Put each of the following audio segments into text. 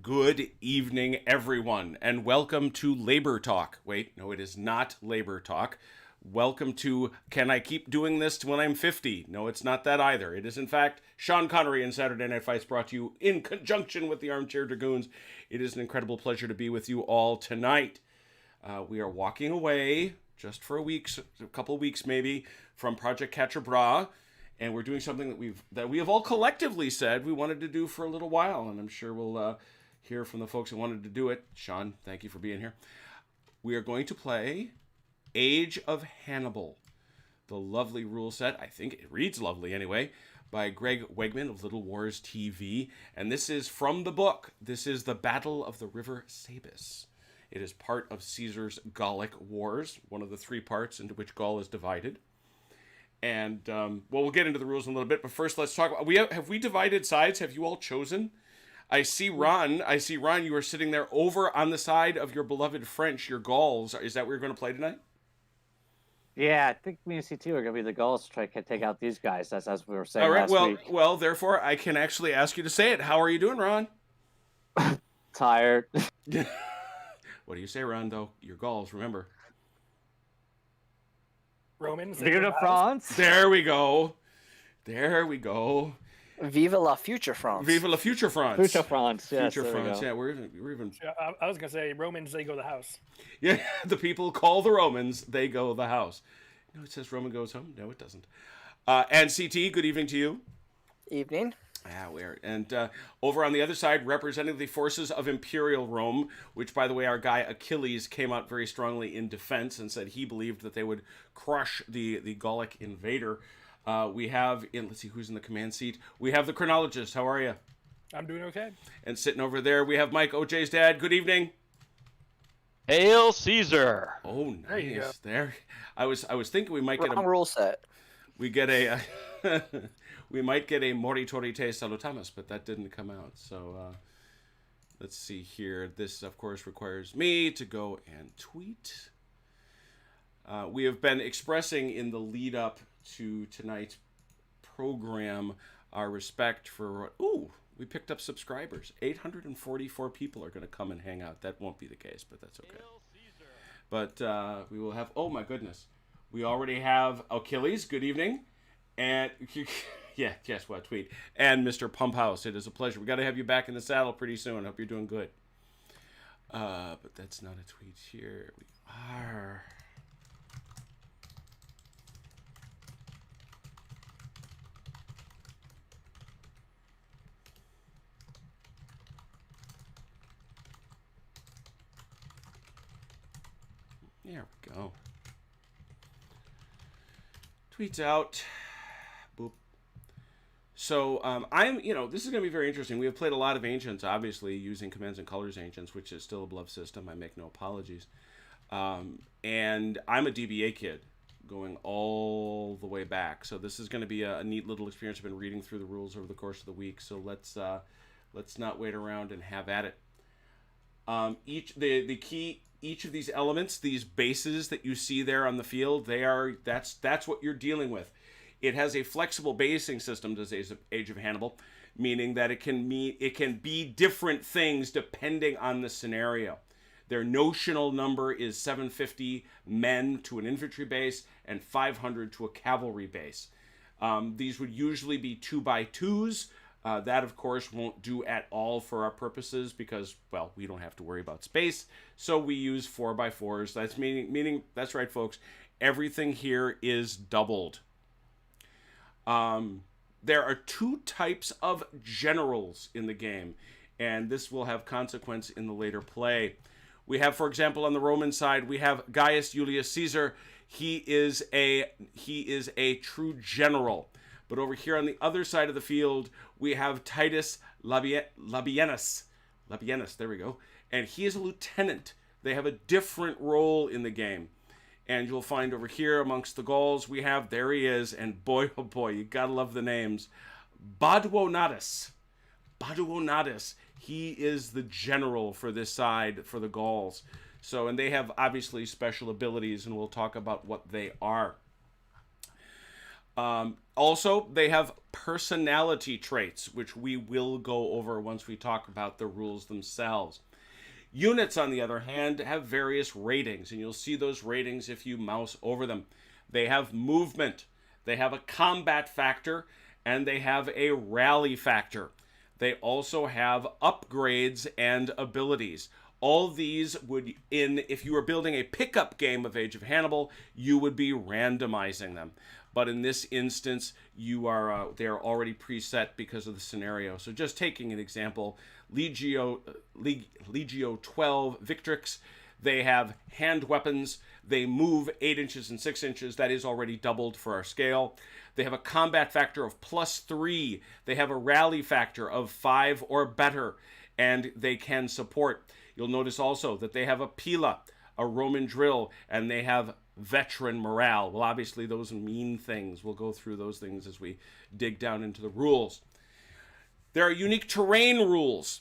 Good evening, everyone, and welcome to Labor Talk. Wait, no, it is not Labor Talk. Welcome to Can I Keep Doing This When I'm 50? No, it's not that either. It is, in fact, Sean Connery and Saturday Night Fights brought to you in conjunction with the Armchair Dragoons. It is an incredible pleasure to be with you all tonight. We are walking away just for a couple of weeks maybe, from Project Quatre Bras. And we're doing something that we have all collectively said we wanted to do for a little while, and I'm sure we'll hear from the folks who wanted to do it. Sean, thank you for being here. We are going to play Age of Hannibal, the lovely rule set. I think it reads lovely anyway, by Greg Wegman of Little Wars TV, and this is from the book. This is the Battle of the River Sabis. It is part of Caesar's Gallic Wars, one of the three parts into which Gaul is divided. And, we'll get into the rules in a little bit, but first let's talk about, have we divided sides? Have you all chosen? I see Ron, you are sitting there over on the side of your beloved French, your Gauls. Is that what you're going to play tonight? Yeah, I think me and CT are going to be the Gauls to try to take out these guys, as we were saying all right, last week. Well, therefore, I can actually ask you to say it. How are you doing, Ron? Tired. What do you say, Ron, though? Your Gauls, remember. Romans. Vive la France. There we go. Vive la Future France. Vive la Future France. Future France, yes. Future France, yeah. We're even... I was going to say, Romans, they go to the house. Yeah, the people call the Romans, they go the house. No, it says Roman goes home. No, it doesn't. And CT, good evening to you. Evening. Yeah, weird. And over on the other side, representing the forces of Imperial Rome, which, by the way, our guy Achilles came out very strongly in defense and said he believed that they would crush the Gallic invader. We have, let's see who's in the command seat. We have the chronologist. How are you? I'm doing okay. And sitting over there, we have Mike, OJ's dad. Good evening. Hail Caesar! Oh, nice. There you go. There. I was thinking we might get Wrong rule set. we get a we might get a Moritori te salutamus, but that didn't come out. So let's see here. This, of course, requires me to go and tweet. We have been expressing in the lead up to tonight's program our respect for... Ooh, we picked up subscribers. 844 people are going to come and hang out. That won't be the case, but that's okay. But we will have... Oh, my goodness. We already have Achilles. Good evening. And... Yeah, guess what? Tweet. And Mr. Pumphouse. It is a pleasure. We got to have you back in the saddle pretty soon. Hope you're doing good. But that's not a tweet here. We are... There we go. Tweets out. Boop. So, this is going to be very interesting. We have played a lot of Ancients, obviously, using Commands and Colors Ancients, which is still a beloved system. I make no apologies. And I'm a DBA kid, going all the way back. So this is going to be a neat little experience. I've been reading through the rules over the course of the week. So let's not wait around and have at it. Each of these elements, these bases that you see there on the field, that's what you're dealing with. It has a flexible basing system, does Age of Hannibal, meaning that it can be different things depending on the scenario. Their notional number is 750 men to an infantry base and 500 to a cavalry base. These would usually be 2x2s. That, of course, won't do at all for our purposes because, well, we don't have to worry about space. So we use 4x4s. That's meaning that's right, folks. Everything here is doubled. There are two types of generals in the game, and this will have consequence in the later play. We have, for example, on the Roman side, we have Gaius Julius Caesar. He is a true general. But over here on the other side of the field, we have Titus Lebenius. There we go. And he is a lieutenant. They have a different role in the game. And you'll find over here amongst the Gauls, we have, there he is, and boy, oh boy, you gotta love the names. Baduonatus. He is the general for this side, for the Gauls. So, and they have obviously special abilities, and we'll talk about what they are. Also, they have personality traits, which we will go over once we talk about the rules themselves. Units, on the other hand, have various ratings, and you'll see those ratings if you mouse over them. They have movement, they have a combat factor, and they have a rally factor. They also have upgrades and abilities. All these would, if you were building a pickup game of Age of Hannibal, you would be randomizing them. But in this instance, they are already preset because of the scenario. So just taking an example, Legio 12 Victrix, they have hand weapons. They move 8 inches and 6 inches. That is already doubled for our scale. They have a combat factor of +3. They have a rally factor of 5 or better, and they can support. You'll notice also that they have a pila, a Roman drill, and they have veteran morale. Well, obviously those mean things. We'll go through those things as we dig down into the rules. There are unique terrain rules,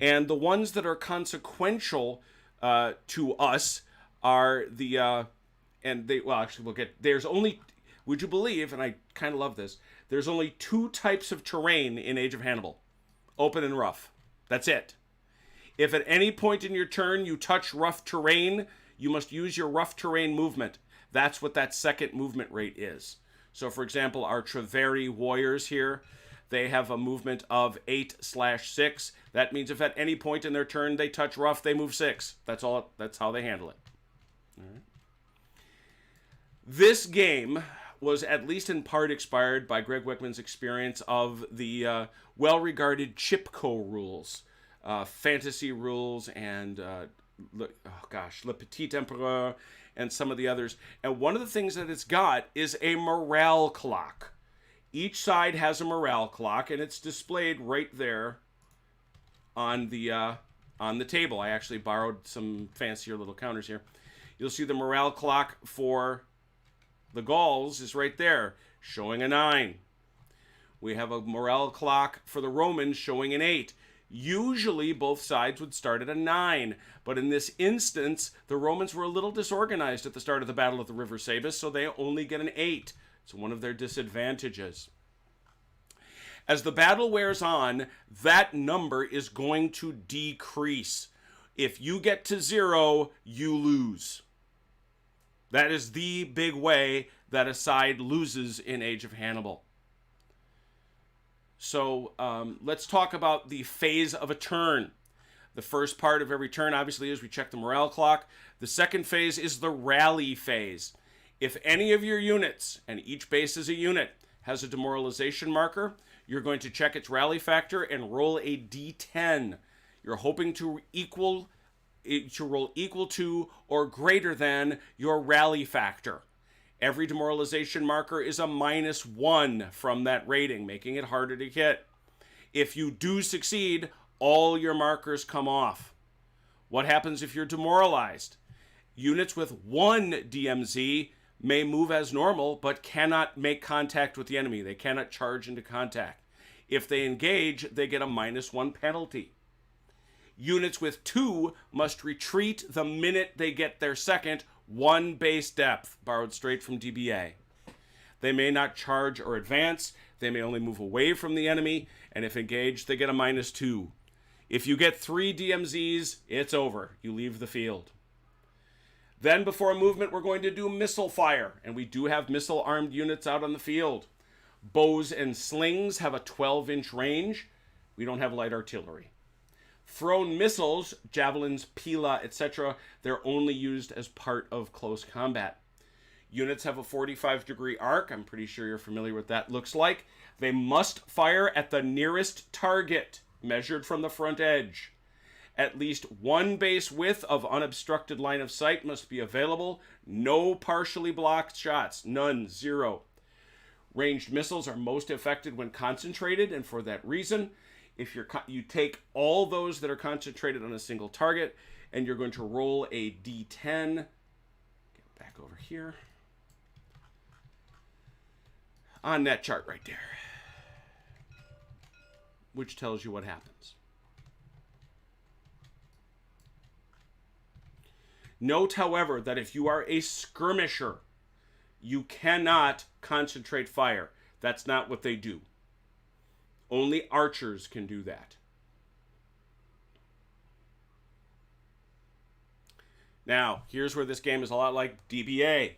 and the ones that are consequential to us are there's only, would you believe, and I kind of love this, there's only 2 types of terrain in Age of Hannibal: open and rough. That's it. If at any point in your turn you touch rough terrain, you must use your rough terrain movement. That's what that second movement rate is. So, for example, our Nervian Warriors here, they have a movement of 8/6. That means if at any point in their turn they touch rough, they move 6. That's all. That's how they handle it. All right. This game was at least in part inspired by Greg Wickman's experience of the well-regarded Chipko rules, fantasy rules, and Le Petit Empereur, and some of the others. And one of the things that it's got is a morale clock. Each side has a morale clock, and it's displayed right there on the table. I actually borrowed some fancier little counters here. You'll see the morale clock for the Gauls is right there, showing a 9. We have a morale clock for the Romans showing an 8. Usually both sides would start at a 9, but in this instance, the Romans were a little disorganized at the start of the Battle of the River Sabis, so they only get an 8. It's one of their disadvantages. As the battle wears on, that number is going to decrease. If you get to 0, you lose. That is the big way that a side loses in Age of Hannibal. So let's talk about the phase of a turn. The first part of every turn, obviously, is we check the morale clock. The second phase is the rally phase. If any of your units, and each base is a unit, has a demoralization marker, you're going to check its rally factor and roll a d10. You're hoping to roll equal to or greater than your rally factor. Every demoralization marker is a -1 from that rating, making it harder to hit. If you do succeed, all your markers come off. What happens if you're demoralized? Units with 1 DMZ may move as normal, but cannot make contact with the enemy. They cannot charge into contact. If they engage, they get a -1 penalty. Units with 2 must retreat the minute they get their second 1 base depth, borrowed straight from DBA. They may not charge or advance. They may only move away from the enemy, and if engaged, they get a -2. If you get 3 DMZs, it's over. You leave the field. Then before movement, we're going to do missile fire, and we do have missile-armed units out on the field. Bows and slings have a 12-inch range. We don't have light artillery. Thrown missiles, javelins, pila, etc., they're only used as part of close combat. Units have a 45-degree arc. I'm pretty sure you're familiar with what that looks like. They must fire at the nearest target, measured from the front edge. At least 1 base width of unobstructed line of sight must be available. No partially blocked shots. None. 0. Ranged missiles are most effective when concentrated, and for that reason, if you take all those that are concentrated on a single target, and you're going to roll a d10. Get back over here. On that chart right there. Which tells you what happens. Note, however, that if you are a skirmisher, you cannot concentrate fire. That's not what they do. Only archers can do that. Now, here's where this game is a lot like DBA.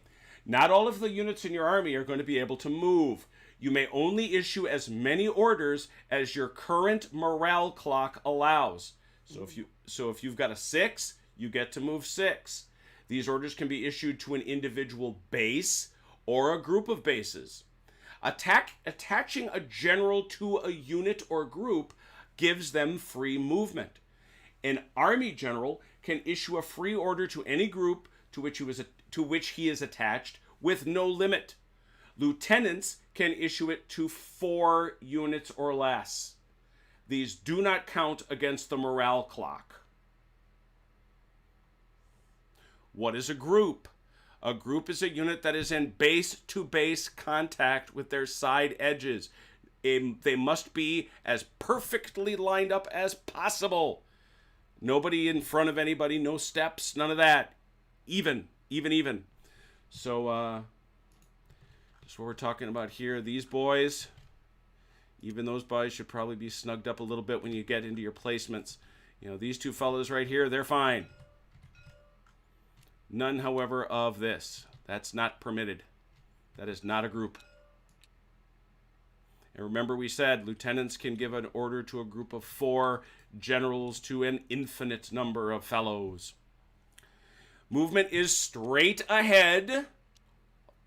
Not all of the units in your army are going to be able to move. You may only issue as many orders as your current morale clock allows. So if you've got a 6, you get to move 6. These orders can be issued to an individual base or a group of bases. Attaching a general to a unit or group gives them free movement. An army general can issue a free order to any group to which he is attached with no limit. Lieutenants can issue it to 4 units or less. These do not count against the morale clock. What is a group? A group is a unit that is in base-to-base contact with their side edges. They must be as perfectly lined up as possible. Nobody in front of anybody, no steps, none of that. Even. So, that's what we're talking about here. These boys, even those boys should probably be snugged up a little bit when you get into your placements. You know, these two fellows right here, they're fine. None, however, of this. That's not permitted. That is not a group. And remember we said lieutenants can give an order to a group of 4, generals to an infinite number of fellows. Movement is straight ahead,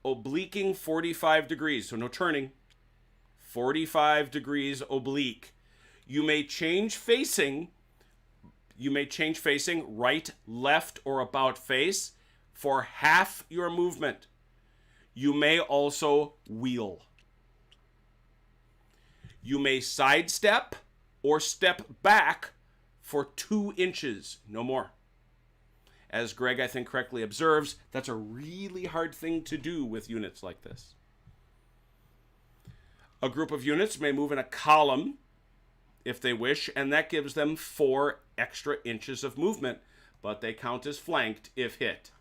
obliquing 45 degrees. So no turning. 45 degrees oblique. You may change facing right, left, or about face for half your movement. You may also wheel. You may sidestep or step back for 2 inches, no more. As Greg, I think, correctly observes, that's a really hard thing to do with units like this. A group of units may move in a column if they wish, and that gives them 4 extra inches of movement, but they count as flanked if hit.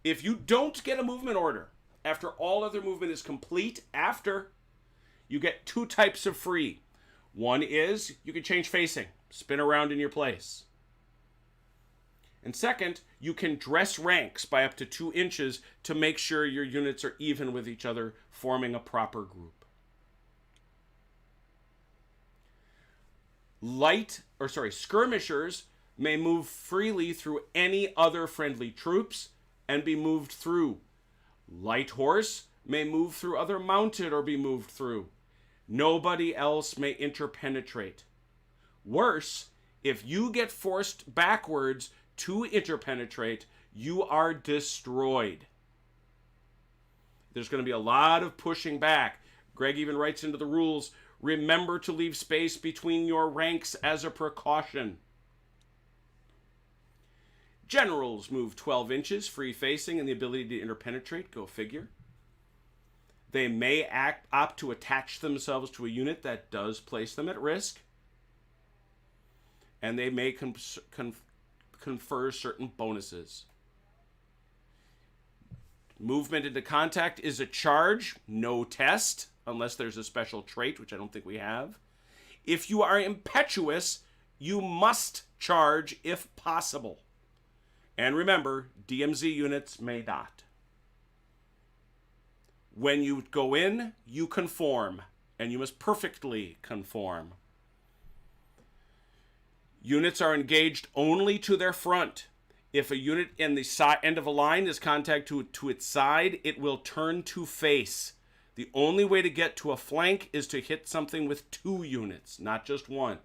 If you don't get a movement order after all other movement is complete, you get 2 types of free. One is you can change facing, spin around in your place. And second, you can dress ranks by up to 2 inches to make sure your units are even with each other, forming a proper group. Skirmishers may move freely through any other friendly troops and be moved through. Light horse may move through other mounted or be moved through. Nobody else may interpenetrate. Worse, if you get forced backwards to interpenetrate, you are destroyed. There's going to be a lot of pushing back. Greg even writes into the rules, remember to leave space between your ranks as a precaution. Generals move 12 inches, free facing, and the ability to interpenetrate, go figure. They may opt to attach themselves to a unit that does place them at risk. And they may confer certain bonuses. Movement into contact is a charge, no test, unless there's a special trait, which I don't think we have. If you are impetuous, you must charge if possible. And remember, DMZ units may not. When you go in, you conform, and you must perfectly conform. Units are engaged only to their front. If a unit in the end of a line is contact to its side, it will turn to face. The only way to get to a flank is to hit something with 2 units, not just 1.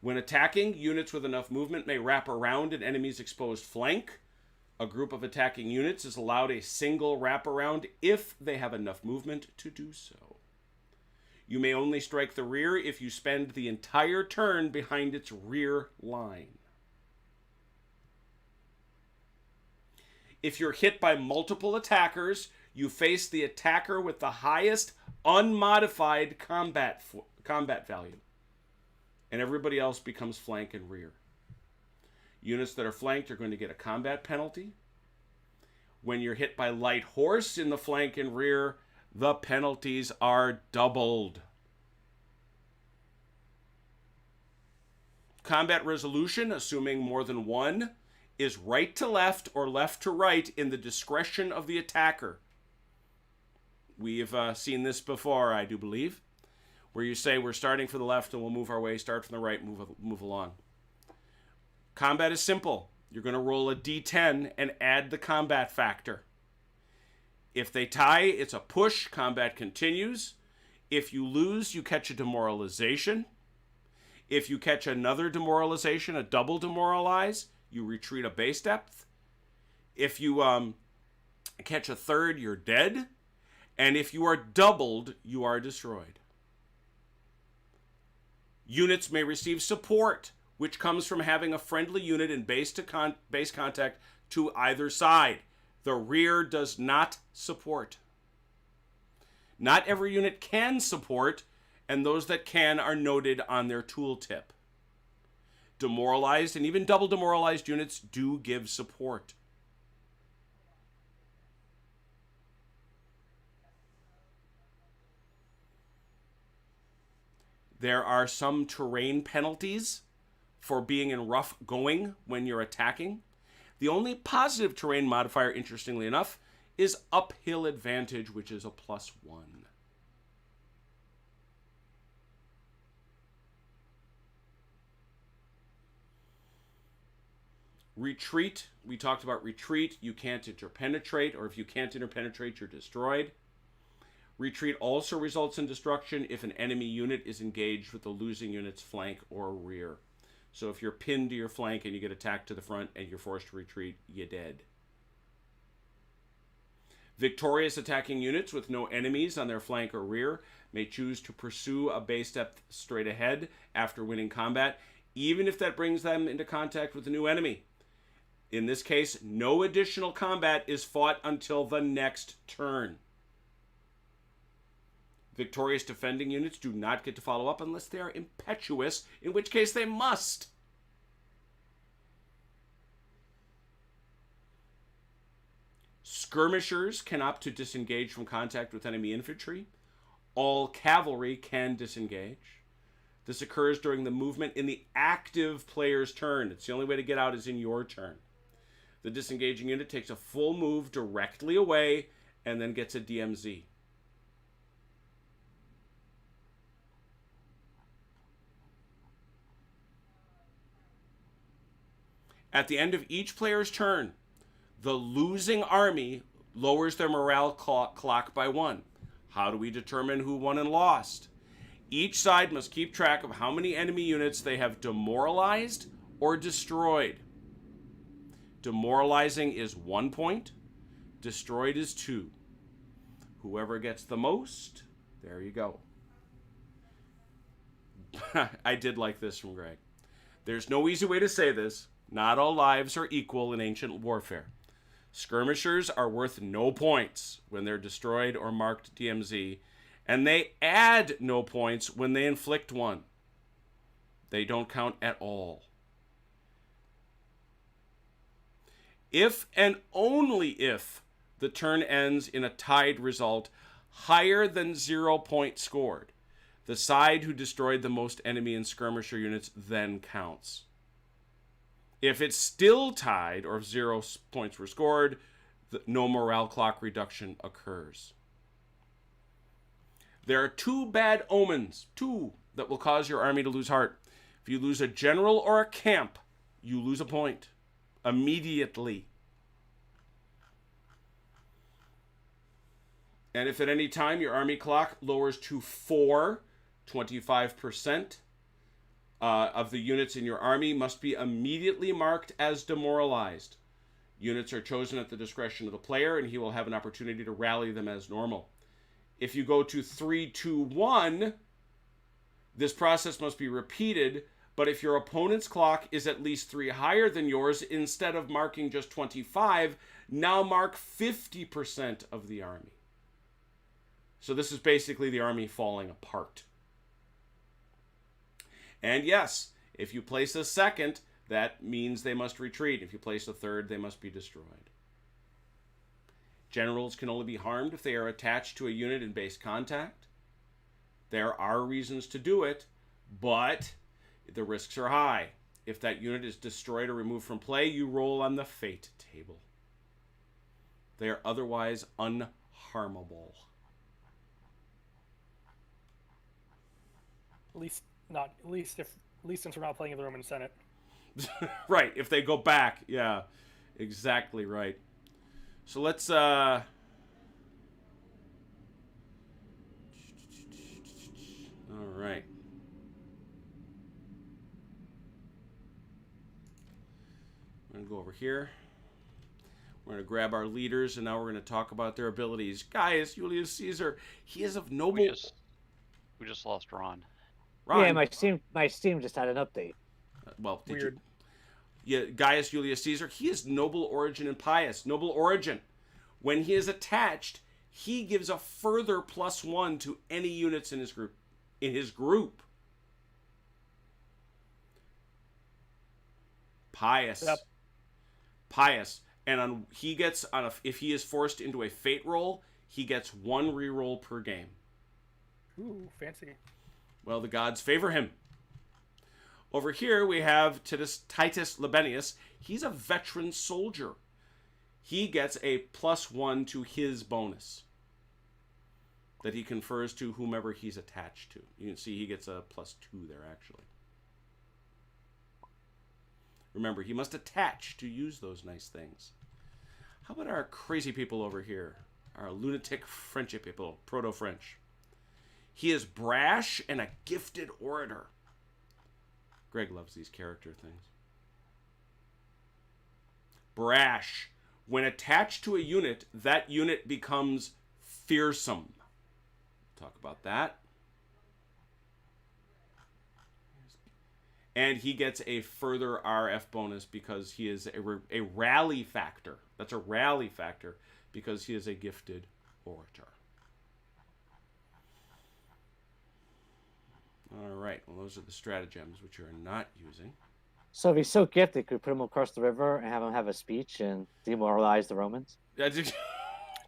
When attacking, units with enough movement may wrap around an enemy's exposed flank. A group of attacking units is allowed a single wraparound if they have enough movement to do so. You may only strike the rear if you spend the entire turn behind its rear line. If you're hit by multiple attackers, you face the attacker with the highest unmodified combat value. And everybody else becomes flank and rear. Units that are flanked are going to get a combat penalty. When you're hit by light horse in the flank and rear, the penalties are doubled. Combat resolution, assuming more than one, is right to left or left to right in the discretion of the attacker. We've seen this before, I do believe, where you say we're starting from the left and we'll move our way, start from the right, move along. Combat is simple. You're going to roll a d10 and add the combat factor. If they tie, it's a push, combat continues. If you lose, you catch a demoralization. If you catch another demoralization, a double demoralize, you retreat a base depth. If you catch a third, you're dead. And if you are doubled, you are destroyed. Units may receive support, which comes from having a friendly unit in base contact to either side. The rear does not support. Not every unit can support, and those that can are noted on their tooltip. Demoralized and even double demoralized units do give support. There are some terrain penalties for being in rough going when you're attacking. The only positive terrain modifier, interestingly enough, is uphill advantage, which is a +1. Retreat, we talked about retreat. You can't interpenetrate, or if you can't interpenetrate, you're destroyed. Retreat also results in destruction if an enemy unit is engaged with the losing unit's flank or rear. So if you're pinned to your flank and you get attacked to the front and you're forced to retreat, you're dead. Victorious attacking units with no enemies on their flank or rear may choose to pursue a base depth straight ahead after winning combat, even if that brings them into contact with a new enemy. In this case, no additional combat is fought until the next turn. Victorious defending units do not get to follow up unless they are impetuous, in which case they must. Skirmishers can opt to disengage from contact with enemy infantry. All cavalry can disengage. This occurs during the movement in the active player's turn. It's the only way to get out is in your turn. The disengaging unit takes a full move directly away and then gets a DMZ. At the end of each player's turn, the losing army lowers their morale clock by 1. How do we determine who won and lost? Each side must keep track of how many enemy units they have demoralized or destroyed. Demoralizing is 1 point. Destroyed is 2. Whoever gets the most, there you go. I did like this from Greg. There's no easy way to say this. Not all lives are equal in ancient warfare. Skirmishers are worth no points when they're destroyed or marked DMZ, and they add no points when they inflict one. They don't count at all. If and only if the turn ends in a tied result higher than 0 points scored, the side who destroyed the most enemy and skirmisher units then counts. If it's still tied or if 0 points were scored, no morale clock reduction occurs. There are 2 bad omens, 2, that will cause your army to lose heart. If you lose a general or a camp, you lose a point immediately. And if at any time your army clock lowers to 4, 25%, of the units in your army must be immediately marked as demoralized. Units are chosen at the discretion of the player, and he will have an opportunity to rally them as normal. If you go to 3, 2, 1, this process must be repeated, but if your opponent's clock is at least 3 higher than yours, instead of marking just 25, now mark 50% of the army. So this is basically the army falling apart. And yes, if you place a second, that means they must retreat. If you place a third, they must be destroyed. Generals can only be harmed if they are attached to a unit in base contact. There are reasons to do it, but the risks are high. If that unit is destroyed or removed from play, you roll on the fate table. They are otherwise unharmable. At least since we're not playing in the Roman Senate. Right, if they go back. Yeah, exactly right. So let's all right. I'm going to go over here. We're going to grab our leaders, and now we're going to talk about their abilities. Gaius Julius Caesar, he is of noble... We just lost Ron. Ron, Yeah, my Steam just had an update. well, did Weird. you? Yeah, Gaius Julius Caesar, he is noble origin and pious. Noble origin. When he is attached, he gives a further +1 to any units in his group. Pious. Yep. Pious. And if he is forced into a fate roll, he gets 1 reroll per game. Ooh, fancy. Well, the gods favor him. Over here we have Titus Lebenius. He's a veteran soldier. He gets a +1 to his bonus that he confers to whomever he's attached to. You can see he gets a +2 there, actually. Remember, he must attach to use those nice things. How about our crazy people over here? Our lunatic Frenchy people, Proto-French. He is brash and a gifted orator. Greg loves these character things. Brash. When attached to a unit, that unit becomes fearsome. Talk about that. And he gets a further RF bonus because he is a rally factor. That's a rally factor because he is a gifted orator. All right. Well, those are the stratagems, which you're not using. So if he's so gifted, could we put him across the river and have him have a speech and demoralize the Romans?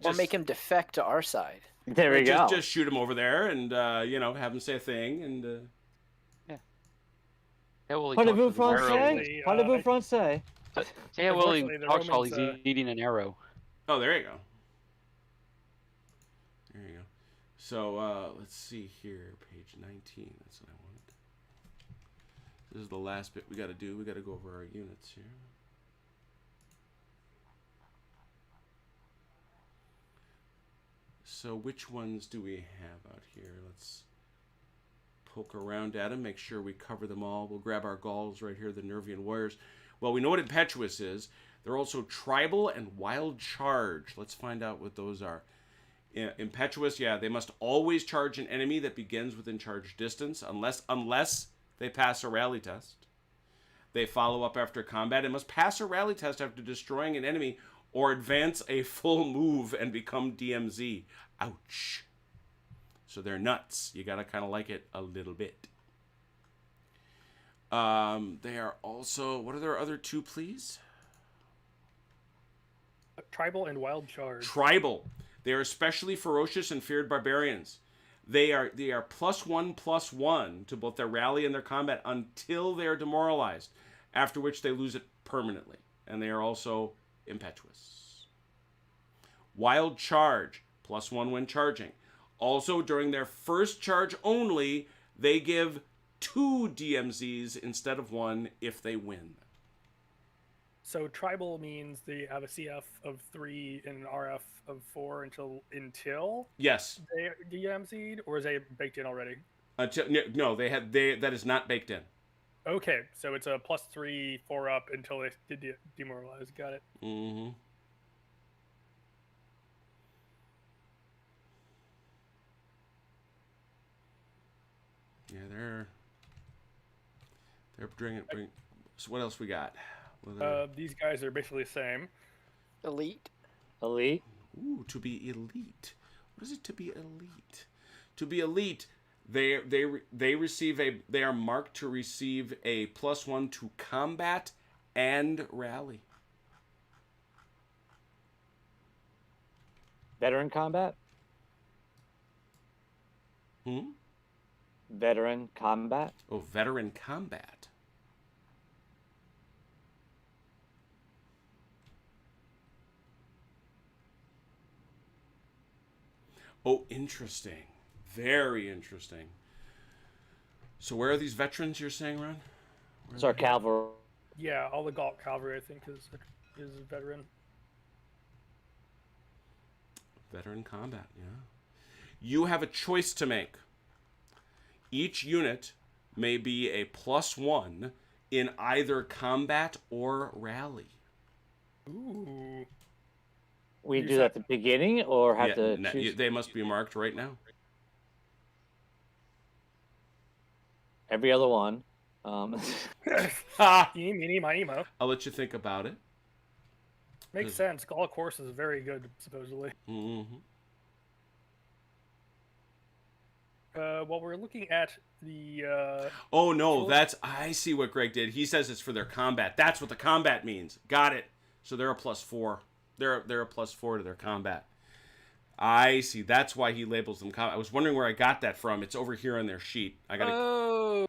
Or make him defect to our side. There we go. Just shoot him over there and, have him say a thing. And Yeah, well, he Parlez-vous talks with an arrow. français? Parlez-vous français? Yeah, well, he Unfortunately, the talks while he's Romans, eating an arrow. Oh, there you go. There you go. So, let's see here. Page 19. That's what I wanted. This is the last bit we got to do. We got to go over our units here. So, which ones do we have out here? Let's poke around at them, make sure we cover them all. We'll grab our Gauls right here, the Nervian Warriors. Well, we know what Impetuous is. They're also Tribal and Wild Charge. Let's find out what those are. Impetuous, yeah, they must always charge an enemy that begins within charge distance, unless they pass a rally test. They follow up after combat and must pass a rally test after destroying an enemy or advance a full move and become DMZ. Ouch. So they're nuts. You gotta kind of like it a little bit. They are also... What are their other two, please? Tribal and Wild Charge. Tribal. They are especially ferocious and feared barbarians. They are +1/+1 to both their rally and their combat until they are demoralized, after which they lose it permanently. And they are also impetuous. Wild Charge, +1 when charging. Also, during their first charge only, they give 2 DMZs instead of 1 if they win. So tribal means they have a CF of 3 and an RF of 4 until Yes. they DMZ'd, or is they baked in already? No, that is not baked in. Okay, so it's a +3, 4 up until they did demoralize. Got it. Mm-hmm. Yeah, they're bringing. So what else we got? These guys are basically the same. Elite. Elite. Ooh, to be elite. What is it to be elite? To be elite, they are marked to receive a +1 to combat and rally. Veteran combat? Veteran combat? Oh, veteran combat. Oh, interesting. Very interesting. So where are these veterans you're saying, Ron? It's our cavalry. Yeah, all the Gault cavalry, I think, is a veteran. Veteran combat, yeah. You have a choice to make. Each unit may be a +1 in either combat or rally. Ooh. We You do that at the beginning, or have to choose? They must be marked right now. Every other one. Eeny, meeny, miny, mo. I'll let you think about it. Makes sense. Gaul course is very good, supposedly. Mm-hmm. While we're looking at the Oh no, I see what Greg did. He says it's for their combat. That's what the combat means. Got it. So they're a +4. They're a +4 to their combat. I see. That's why he labels them combat. I was wondering where I got that from. It's over here on their sheet. I gotta. Oh,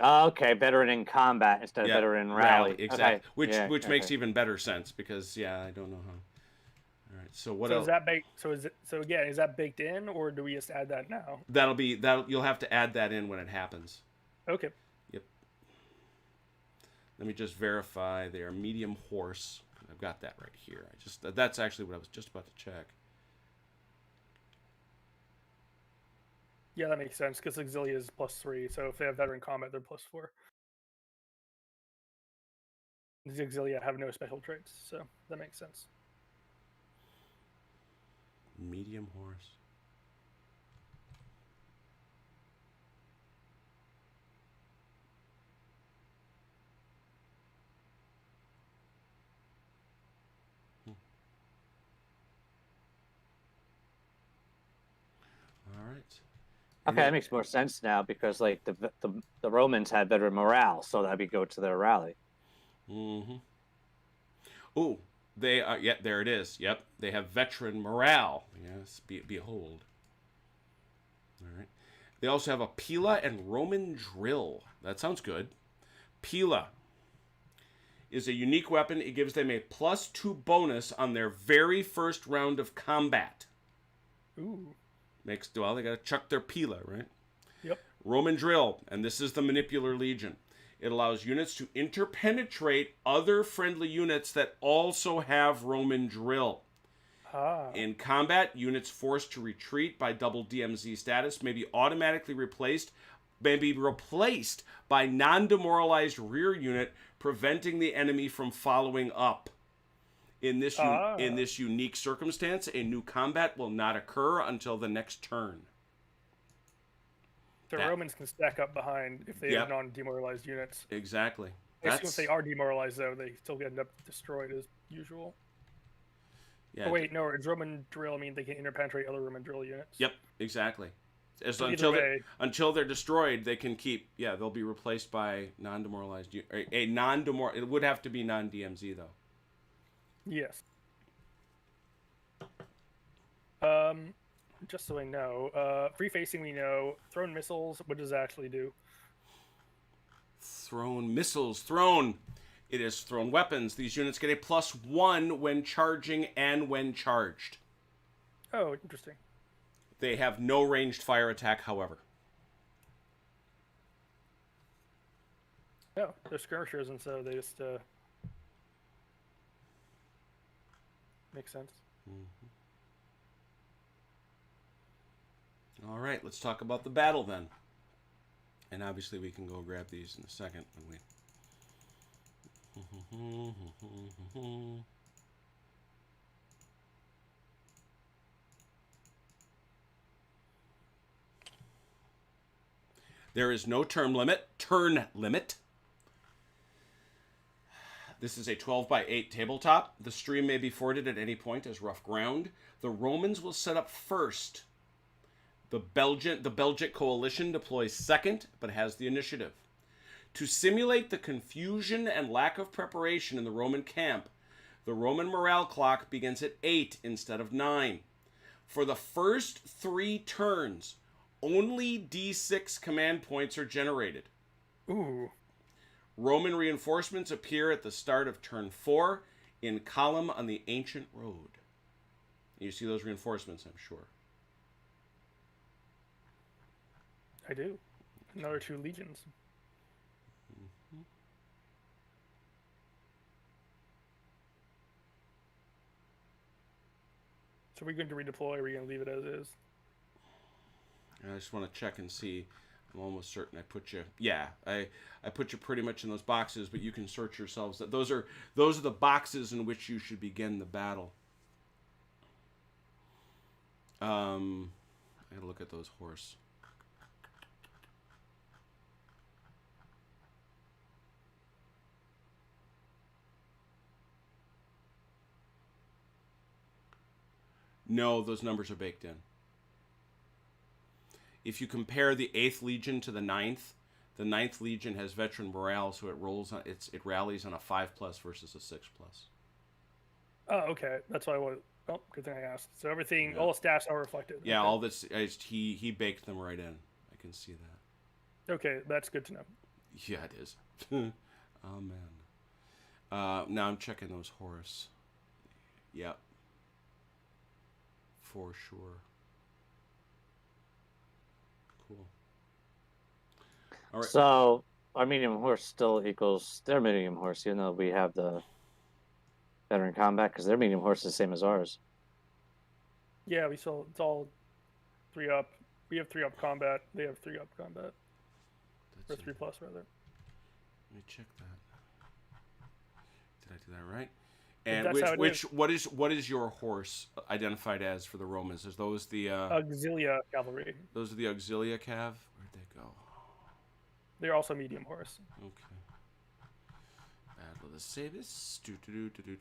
Okay, veteran in combat instead of veteran in rally. Exactly. Okay. Which makes even better sense because I don't know how. All right. So what so else? is that baked? So again, is that baked in, or do we just add that now? That'll you'll have to add that in when it happens. Okay. Yep. Let me just verify they are medium horse. I've got that right here. That's actually what I was just about to check. Yeah, that makes sense because Auxilia is +3, so if they have veteran combat, they're +4. The Auxilia have no special traits, so that makes sense. Medium horse. All right. Okay, that makes more sense now because like the Romans had veteran morale, so that'd be go to their rally. Mm-hmm. Oh, they are. Yeah, there it is. Yep, they have veteran morale. Yes, behold. All right. They also have a Pila and Roman drill. That sounds good. Pila is a unique weapon. It gives them a +2 bonus on their very first round of combat. Ooh. They gotta chuck their Pila, right? Yep. Roman drill, and this is the Manipular Legion. It allows units to interpenetrate other friendly units that also have Roman drill. In combat, units forced to retreat by double DMZ status may be automatically replaced by non-demoralized rear unit, preventing the enemy from following up. In this unique circumstance, a new combat will not occur until the next turn. The Romans can stack up behind if they have non-demoralized units. Exactly. I assume if they are demoralized, though, they still end up destroyed as usual. Yeah. Oh, wait, no, does Roman drill mean they can interpenetrate other Roman drill units? Yep, exactly. So until they're destroyed, they can keep. Yeah, they'll be replaced by non-demoralized. It would have to be non-DMZ though. Yes. Just so I know, free facing we know. Thrown missiles, what does that actually do? Thrown missiles. It is thrown weapons. These units get a +1 when charging and when charged. Oh, interesting. They have no ranged fire attack, however. No, they're skirmishers, and so they just makes sense. Mm-hmm. All right, let's talk about the battle then. And obviously we can go grab these in a second when we... There is no turn limit. This is a 12x8 tabletop. The stream may be forded at any point as rough ground. The Romans will set up first. The Belgic coalition deploys second, but has the initiative. To simulate the confusion and lack of preparation in the Roman camp, the Roman morale clock begins at 8 instead of 9. For the first 3 turns, only D6 command points are generated. Ooh. Roman reinforcements appear at the start of turn 4 in column on the ancient road. You see those reinforcements, I'm sure. I do. Another 2 legions. So are we going to redeploy, or are we going to leave it as is? I just want to check and see. I'm almost certain I put you. Yeah, I put you pretty much in those boxes, but you can search yourselves. That those are the boxes in which you should begin the battle. I gotta look at those horse. No, those numbers are baked in. If you compare the 8th Legion to the 9th Legion has veteran morale, so it rallies on a 5+ versus a 6+. Oh, okay. That's why I was. Oh, good thing I asked. So everything, Yeah. all the stats are reflected. Yeah, okay. all this he baked them right in. I can see that. Okay, that's good to know. Yeah, it is. Oh man. Now I'm checking those horse. Yep. For sure. Cool. All right. So our medium horse still equals their medium horse, even though we have the veteran combat, because their medium horse is the same as ours. Yeah, it's all 3 up. We have 3 up combat. They have 3 up combat. Or That's 3+ rather. Let me check that. Did I do that right? If And that's how it what is your horse identified as for the Romans? Is those the Auxilia cavalry. those are the Auxilia Cav? Where'd they go? They're also medium horse. Okay. Battle of the Sabis.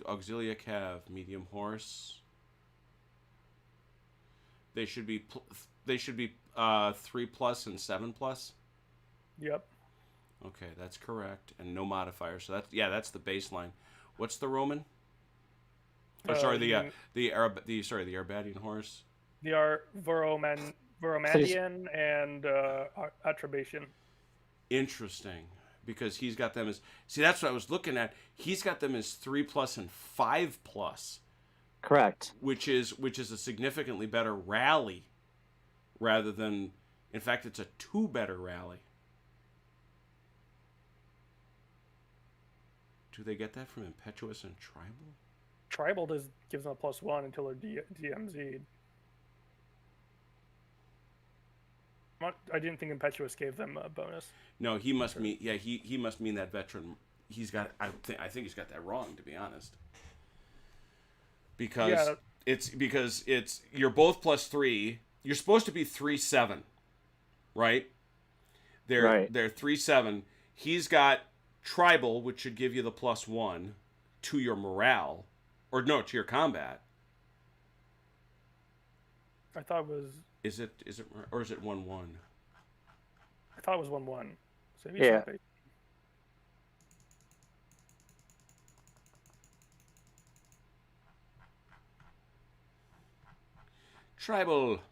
Auxilia Cav, medium horse. They should be 3+ and 7+. Yep. Okay, that's correct, and no modifier. So that's the baseline. What's the Roman? Or sorry, the Arbadian horse. They are Voromandian and Attribation. Interesting, because he's got them as that's what I was looking at. He's got them as 3+ and 5+, Correct. which is a significantly better rally, rather than, in fact, it's a 2 better rally. Do they get that from Impetuous and Tribal? Tribal gives them a +1 until they're DMZ'd. I didn't think Impetuous gave them a bonus. No, he must mean he must mean that veteran. He's got I think he's got that wrong, to be honest. Because it's you're both +3. You're supposed to be 3/7, right? They're 3/7. He's got Tribal, which should give you the +1 to your morale, or no, to your combat. I thought it was. Is it 1/1? I thought it was 1/1. So maybe Yeah. it's not Tribal.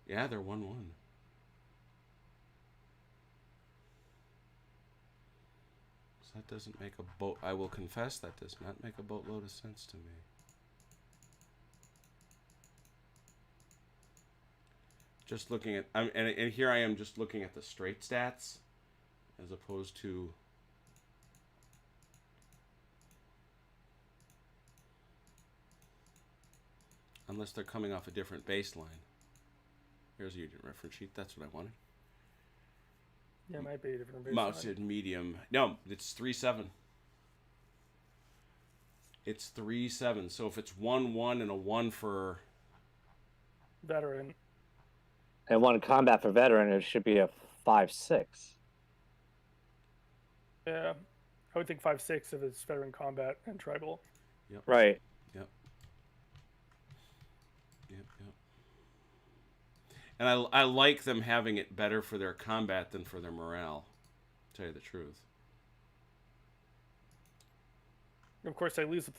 Yeah, they're 1/1. So that doesn't make a boat. I will confess that does not make a boatload of sense to me. Just looking at, and here I am just looking at the straight stats, as opposed to. Unless they're coming off a different baseline. Here's a unit reference sheet. That's what I wanted. Yeah, it might be a different baseline. Mounted medium. No, it's 3/7. It's 3/7. So if it's 1/1 and a 1 for Veteran. And 1 combat for veteran, it should be a 5/6. Yeah. I would think 5/6 if it's veteran combat and tribal. Yep. Right. Yep. And I like them having it better for their combat than for their morale, to tell you the truth. Of course, they lose the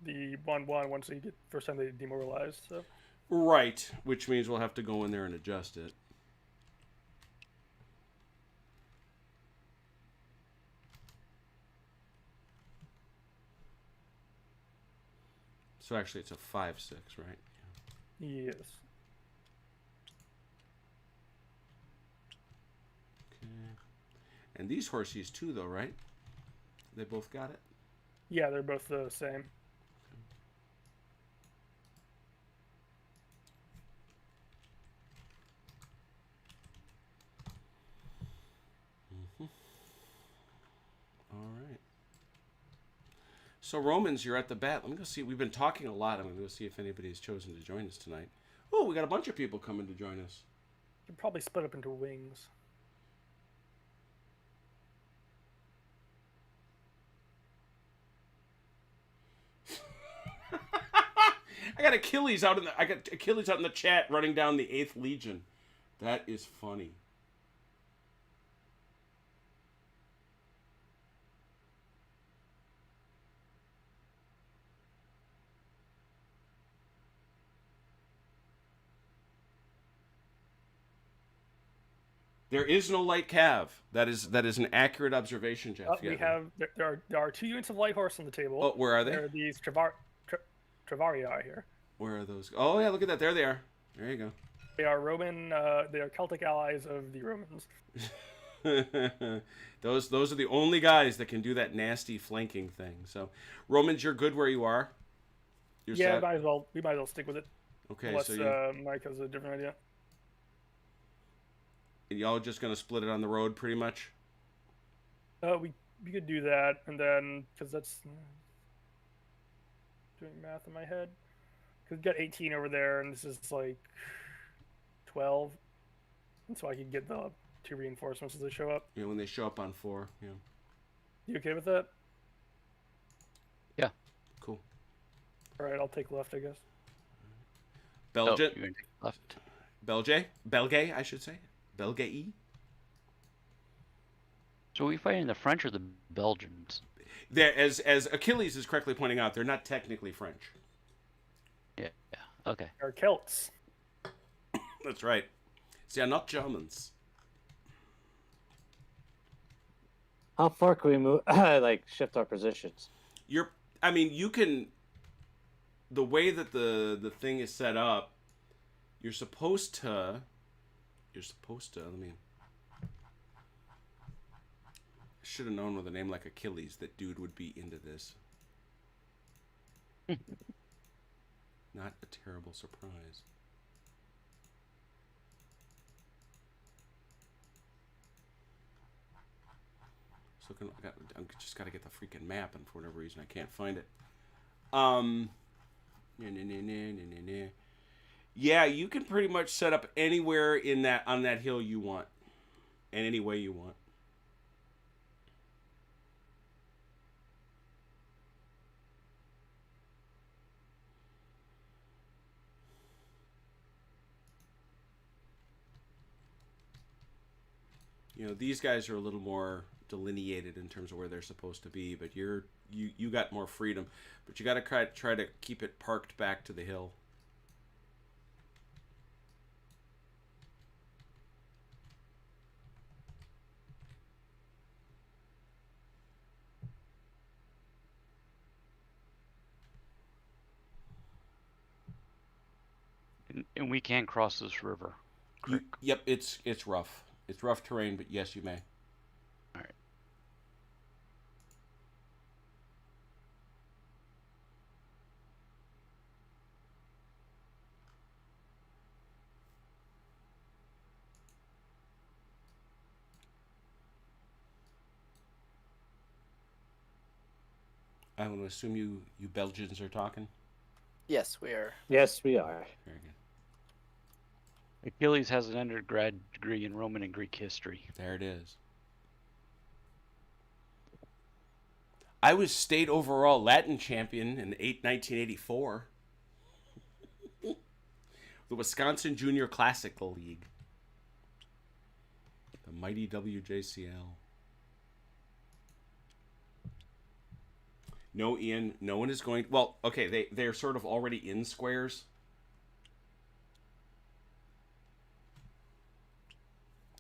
the 1/1 once they get first time they demoralized. So Right, which means we'll have to go in there and adjust it. So actually it's a 5/6, right? yes, Okay. And these horsies too, though, right? They both got it? yeah, they're both the same. All right. So Romans, you're at the bat. Let me go see. We've been talking a lot. I'm going to go see if anybody's chosen to join us tonight. Oh, we got a bunch of people coming to join us. They're probably split up into wings. I got Achilles out in the chat running down the 8th Legion. That is funny. There is no light cav. That is an accurate observation, Jeff. We have there are 2 units of light horse on the table. Oh, where are they? There are these Travarii here. Where are those? Oh yeah, look at that. There they are. There you They are Roman. They are Celtic allies of the Romans. go. Those are the only guys that can do that nasty flanking thing. So, Romans, you're good where you are. You're Yeah, set? we might as well stick with it. Okay, Unless so Mike has a different idea. y'all just gonna split it on the road, pretty much. We could do that, and then because that's doing math in my head. Because we got 18 over there, and this is like 12, and so I could get the 2 reinforcements as they show up. Yeah, when they show up on 4. Yeah. You okay with that? Yeah. Cool. All right, I'll take left, I guess. Belgian, Oh, you're gonna take left. Belgay, I should say. Belgay. So are we fighting the French or the Belgians? They're, as Achilles is correctly pointing out, they're not technically French. Yeah. Okay. They're Celts. That's right. They are not Germans. How far can we move? Like shift our positions? You can. The way that the thing is set up, you're supposed to. Let me. Should have known with a name like Achilles that dude would be into this. Not a terrible surprise. So I just got to get the freaking map, and for whatever reason I can't find it. Yeah, you can pretty much set up anywhere on that hill you want, and any way you want. These guys are a little more delineated in terms of where they're supposed to be, but you got more freedom, but you got to try to keep it parked back to the hill. And we can't cross this river. Yep, it's rough. It's rough terrain, but yes, you may. All right. I'm going to assume you Belgians are talking. Yes, we are. Yes, we are. Very good. Achilles has an undergrad degree in Roman and Greek history. There it is. I was state overall Latin champion in 1984. The Wisconsin Junior Classical League. The mighty WJCL. No, Ian, no one is going... Well, okay, they're sort of already in squares.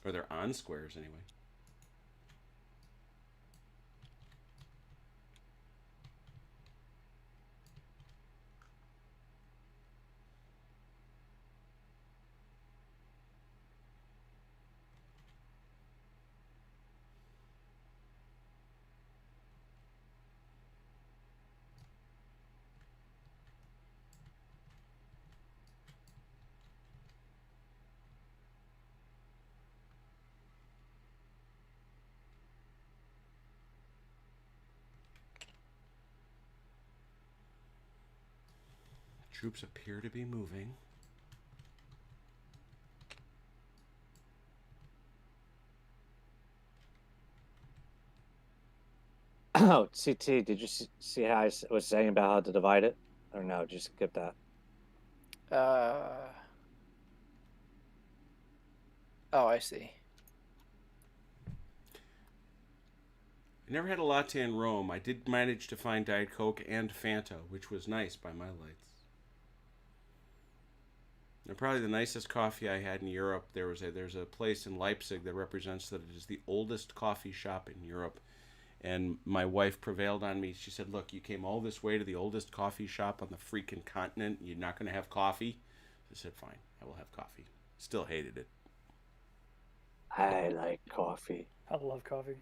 Or they're on squares, anyway. Troops appear to be moving. Oh, CT, did you see how I was saying about how to divide it? Or no, just skip that. Oh, I see. I never had a latte in Rome. I did manage to find Diet Coke and Fanta, which was nice by my lights. And probably the nicest coffee I had in Europe. There's a place in Leipzig that represents that it is the oldest coffee shop in Europe. And my wife prevailed on me. She said, "Look, you came all this way to the oldest coffee shop on the freaking continent. You're not going to have coffee?" I said, "Fine, I will have coffee." Still hated it. I like coffee. I love coffee.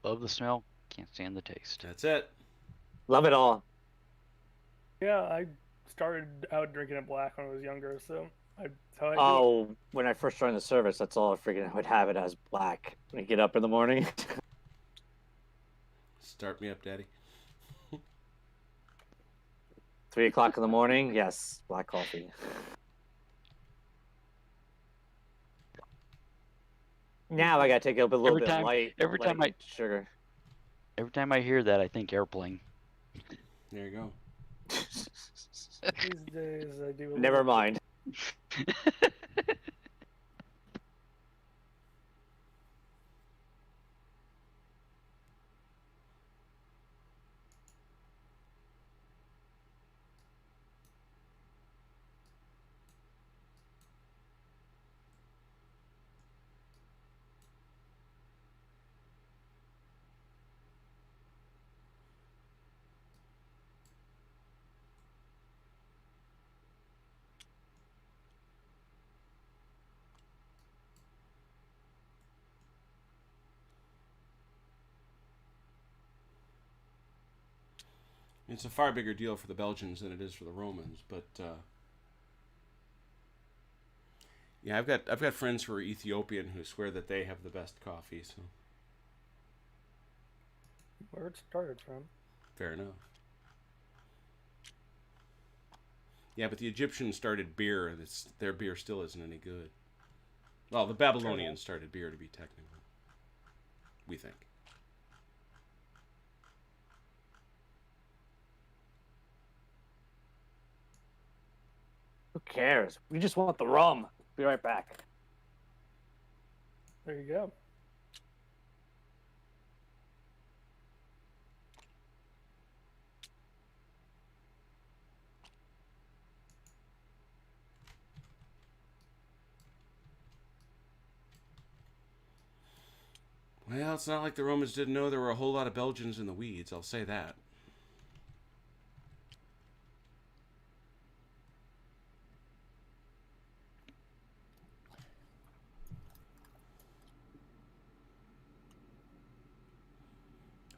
Love the smell, can't stand the taste. That's it. Love it all. Yeah, I started out drinking it black when I was younger, so that's how I do it. Oh, when I first joined the service, that's all I would have it as black when I get up in the morning. Start me up, Daddy. 3 o'clock in the morning, yes, black coffee. Now I gotta take it a little bit light. Every time light sugar. Every time I hear that, I think airplane. There you go. These days I do. A Never little- mind. It's a far bigger deal for the Belgians than it is for the Romans, but yeah, I've got friends who are Ethiopian who swear that they have the best coffee. So Where it started from. fair enough. Yeah, but the Egyptians started beer, and their beer still isn't any good. Well, the Babylonians started beer, to be technical. We think. Who cares? We just want the rum. Be right back. There you go. Well, it's not like the Romans didn't know there were a whole lot of Belgians in the weeds, I'll say that.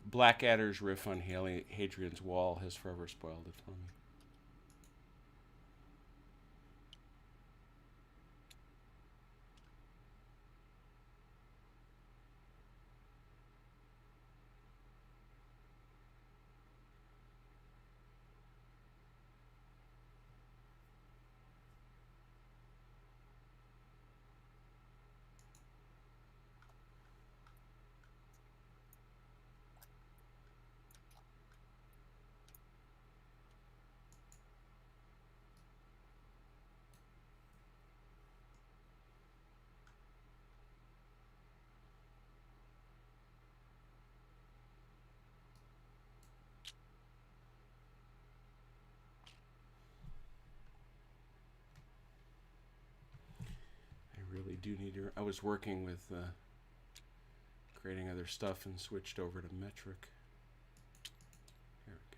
Blackadder's riff on Hadrian's Wall has forever spoiled it for me. do need to... I was working with creating other stuff and switched over to metric. Here we go.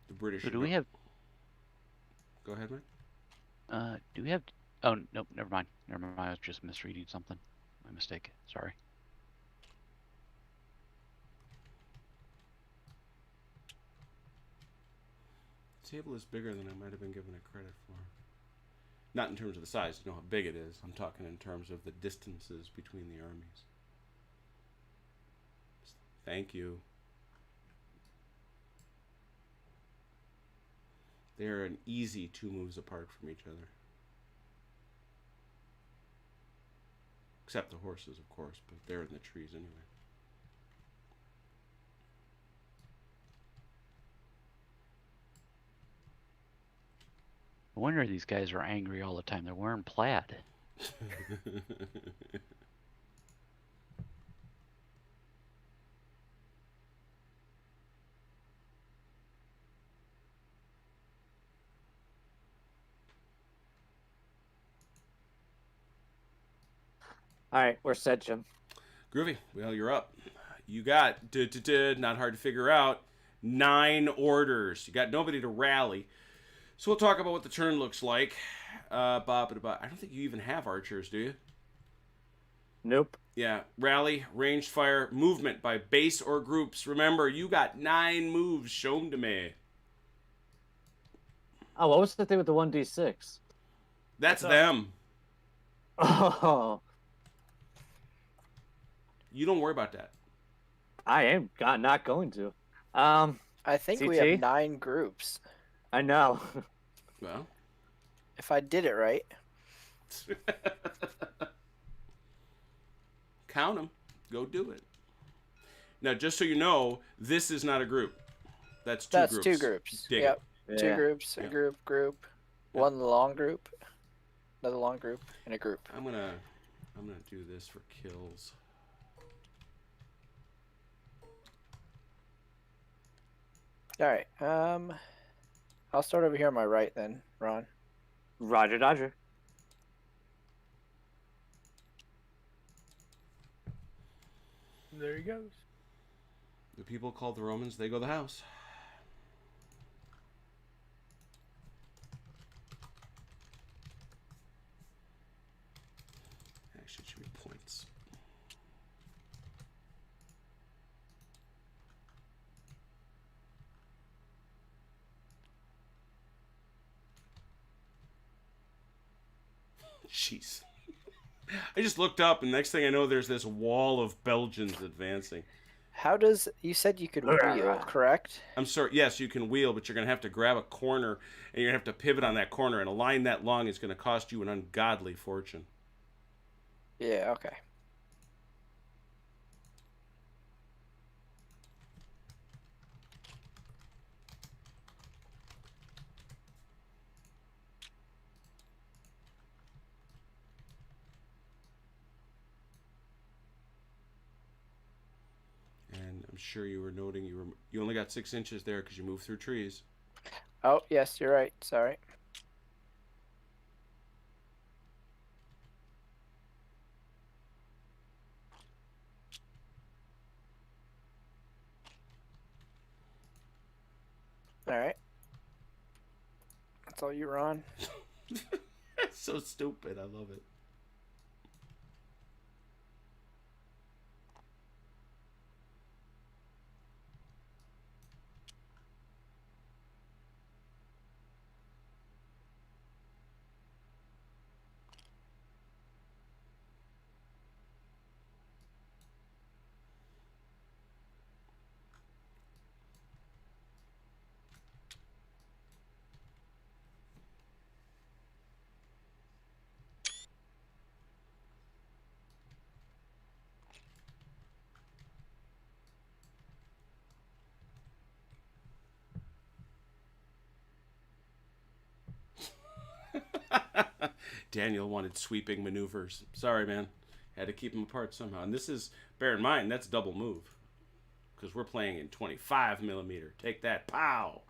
The British... So do we have... Go ahead, Mike. Do we have... Oh, nope, never mind. Never mind, I was just misreading something. My mistake. Sorry. The table is bigger than I might have been given it credit for. Not in terms of the size, you know how big it is. I'm talking in terms of the distances between the armies. Thank you. They're an easy 2 moves apart from each other. Except the horses, of course, but they're in the trees anyway. No wonder these guys are angry all the time. They're wearing plaid. All right, we're set, Jim. Groovy. Well, you're up. You got, not hard to figure out, 9 orders. You got nobody to rally. So we'll talk about what the turn looks like. I don't think you even have archers, do you? Nope. Yeah. Rally, ranged fire, movement by base or groups. Remember, you got 9 moves shown to me. Oh, what was the thing with the 1d6? That's them. Oh, You don't worry about that. I am not going to. I think we CT? have 9 groups. I know. Well. If I did it right. Count them. Go do it. Now, just so you know, this is not a group. That's 2 That's groups. 2 groups. Dig Yep. Yeah. 2 groups, Yeah. a group, Yeah. one long group, another long group, and a group. I'm gonna do this for kills. All right. I'll start over here on my right then, Ron. Roger, Dodger. There he goes. The people called the Romans, they go the house. Actually, it should be points. Jeez. I just looked up, and next thing I know, there's this wall of Belgians advancing. How does you said you could wheel, correct? I'm sorry. Yes, you can wheel, but you're going to have to grab a corner, and you're going to have to pivot on that corner, and a line that long is going to cost you an ungodly fortune. Yeah. Okay. And I'm sure you were noting you only got 6 inches there because you moved through trees. Oh, yes, you're right. Sorry. All right. That's all you, Ron. That's so stupid. I love it. Daniel wanted sweeping maneuvers. Sorry, man. Had to keep them apart somehow. And this is, bear in mind, that's double move. Because we're playing in 25 millimeter. Take that. Pow!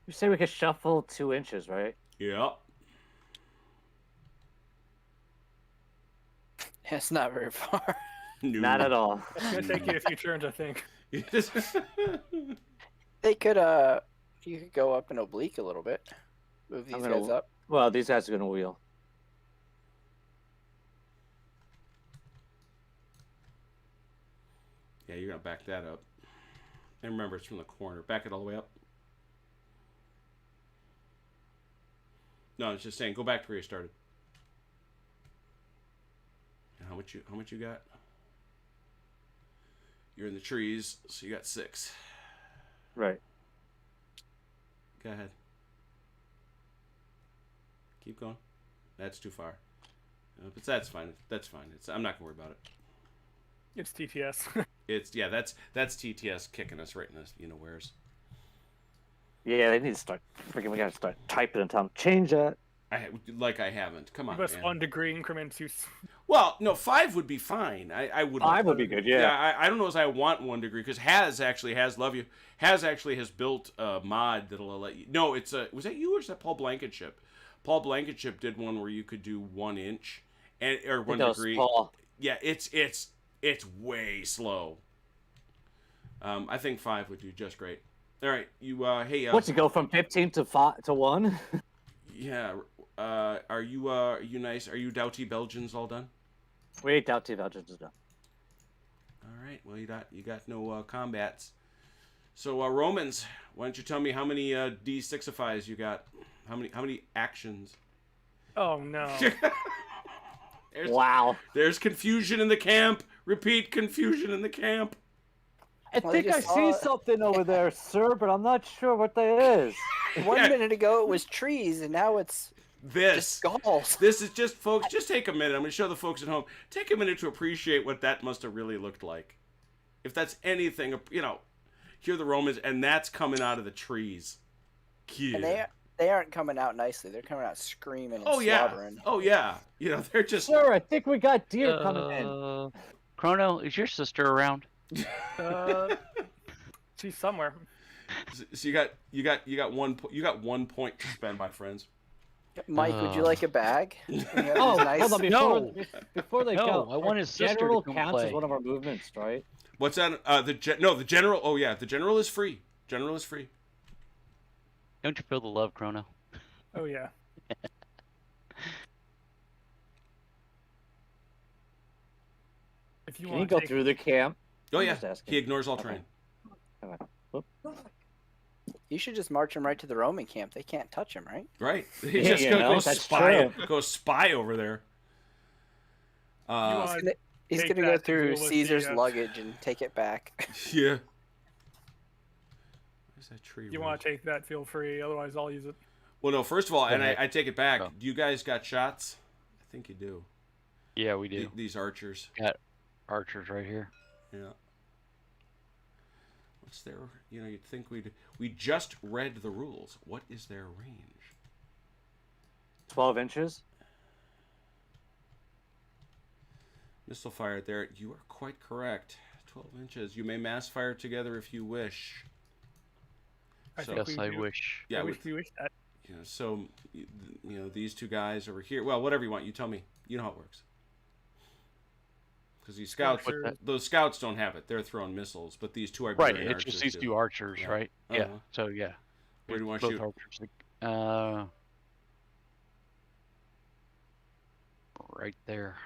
You say we could shuffle 2 inches, right? Yeah. It's not very far. Not at all. It's gonna take you a few turns, I think. They could you could go up an oblique a little bit. Move these guys up. Well, these guys are gonna wheel. Yeah, you're gonna back that up. And remember, it's from the corner. Back it all the way up. No, I was just saying, go back to where you started. And how much you got? You're in the trees, so you got 6. Right. Go ahead. Keep going. That's too far. But that's fine. That's fine. I'm not gonna worry about it. It's TTS. That's TTS kicking us right in the where's. Yeah, they need to start. We gotta start typing and tell them change that. I haven't. Come on, Give us man. 1 degree increments. Well, no, 5 would be fine. I would. 5 would be good. Yeah. I don't know as I want 1 degree because has built a mod that'll let you. No, it's was that you or is that Paul Blankenship? Paul Blankenship did one where you could do 1 inch or 1 degree. Paul. Yeah, it's way slow. I think 5 would do just great. All right, you hey. What's it go from 15 to 5 to 1? Yeah. Are you nice? Are you Doughty Belgians all done? We ate out 2 vouchers done. All right. Well, you got no combats. So Romans, why don't you tell me how many D6ifies you got? How many actions? Oh no. Wow. There's confusion in the camp. Repeat, confusion in the camp. I Well, think they I just see saw- something over there, sir, but I'm not sure what that is. 1 Yeah. minute ago it was trees, and now it's just skulls. This is just, folks, just take a minute. I'm going to show the folks at home. Take a minute to appreciate what that must have really looked like. If that's anything, hear the Romans, and that's coming out of the trees. And Yeah. they aren't coming out nicely. They're coming out screaming and Oh, yeah. slobbering. Oh, yeah. They're just... Sir, I think we got deer coming in. Chrono, is your sister around? She's somewhere. So you got 1 point to spend, my friends. Mike, would you like a bag? Oh, Nice. hold on, No. before they No, go. I want his sister to General come counts play. as one of our movements, right? What's that? The general. Oh yeah, the general is free. General is free. Don't you feel the love, Chrono? Oh yeah. If you Can you want go to through the camp? Oh I'm yeah, just asking. he ignores all Okay. terrain. You should just march them right to the Roman camp. They can't touch him, right? Right. He's Yeah, just you gonna know, go that's spy. true. Go spy over there. You want- He's Take gonna go that to through deal with Caesar's the, luggage and take it back. Yeah. Where's that tree? you want to take that, feel free. Otherwise, I'll use it. Well, no. First of all, and ahead. I take it back. Oh. Do you guys got shots? I think you do. Yeah, we do. These archers. Got archers right here. Yeah. What's their? You'd think we just read the rules. What is their range? 12 inches. Missile fire there. You are quite correct. 12 inches. You may mass fire together if you wish. I So- think Yes, we I do. wish. Yeah. I wish we wish that. So, these two guys over here. Well, whatever you want. You tell me. You know how it works. Because these scouts, Sure. those scouts don't have it. They're throwing missiles, but these two are Right, Iberian it's just archers these do. two archers, Yeah. right? Uh-huh. Yeah. So yeah. Where do you want to Both shoot? archers. Right there.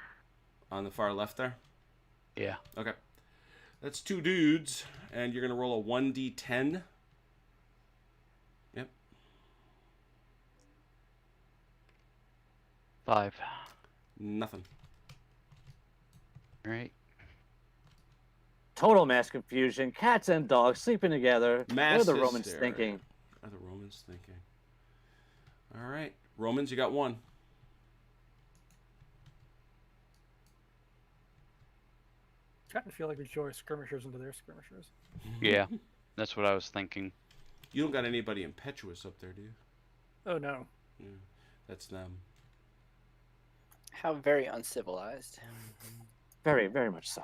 On the far left there. Yeah. Okay. That's 2 dudes, and you're gonna roll a 1d10. Yep. 5. Nothing. Right. Total mass confusion. Cats and dogs sleeping together. Mass what are the Romans hysteria. thinking? What are the Romans thinking? All right, Romans, you got 1. Trying to feel like we join skirmishers into their skirmishers. Yeah. That's what I was thinking. You don't got anybody impetuous up there, do you? Oh no. Yeah, that's them. How very uncivilized. Very, very much so.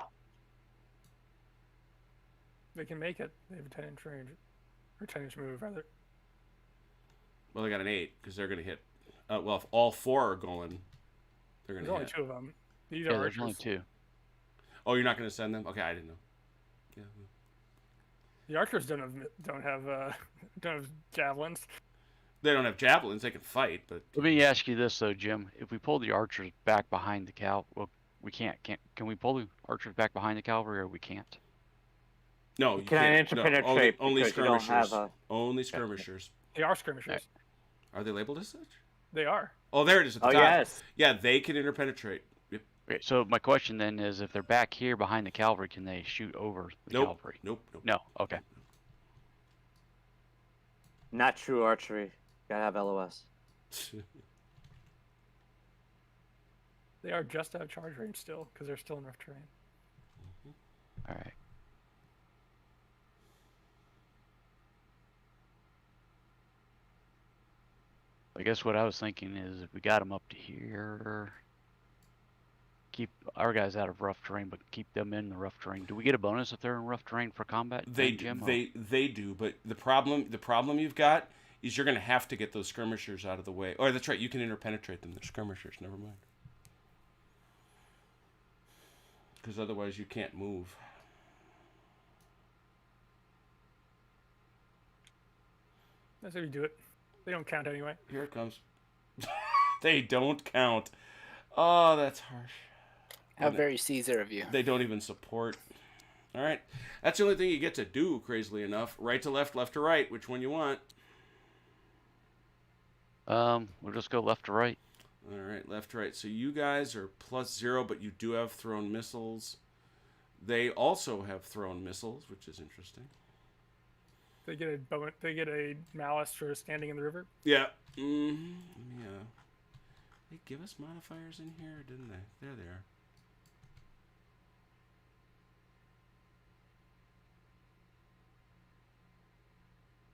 They can make it. They have a 10-inch range. Or 10-inch move, rather. Well, they got an 8 because they're going to hit. Well, if all 4 are going, they're going There's to only hit. 2 of them. These Yeah, are there's only archers. 2. Oh, you're not going to send them? Okay, I didn't know. Yeah. The archers don't have javelins. They don't have javelins. They can fight, but Let me ask you this though, Jim. If we pull the archers back behind the well, we can't. Can we pull the archers back behind the cavalry, or we can't? no, You you cannot can't. No, interpenetrate only because you don't skirmishers. have a. Only skirmishers. They are skirmishers. Are they labeled as such? They are. Oh, there it is at the Oh top. yes. Yeah, they can interpenetrate. Yep. Okay, so my question then is, if they're back here behind the cavalry, can they shoot over the Nope. cavalry? Nope. Nope. No. Okay. Not true archery. Gotta have LOS. They are just out of charge range still because they're still in rough terrain. All right. I guess what I was thinking is, if we got them up to here, keep our guys out of rough terrain, but keep them in the rough terrain. Do we get a bonus if they're in rough terrain for combat? They then, Jim, or- they do, but the problem you've got is you're going to have to get those skirmishers out of the way. Oh, that's right. You can interpenetrate them. They're skirmishers. Never mind. Because otherwise you can't move. That's how you do it. They don't count anyway. Here it comes. They don't count. Oh, that's harsh. How very Caesar of you. They don't even support. All right. That's the only thing you get to do, crazily enough. Right to left, left to right. Which one you want? We'll just go left to right. All right, left to right. So you guys are +0, but you do have thrown missiles. They also have thrown missiles, which is interesting. They get a malice for standing in the river. Yeah. Yeah. They give us modifiers in here, didn't they? There they are.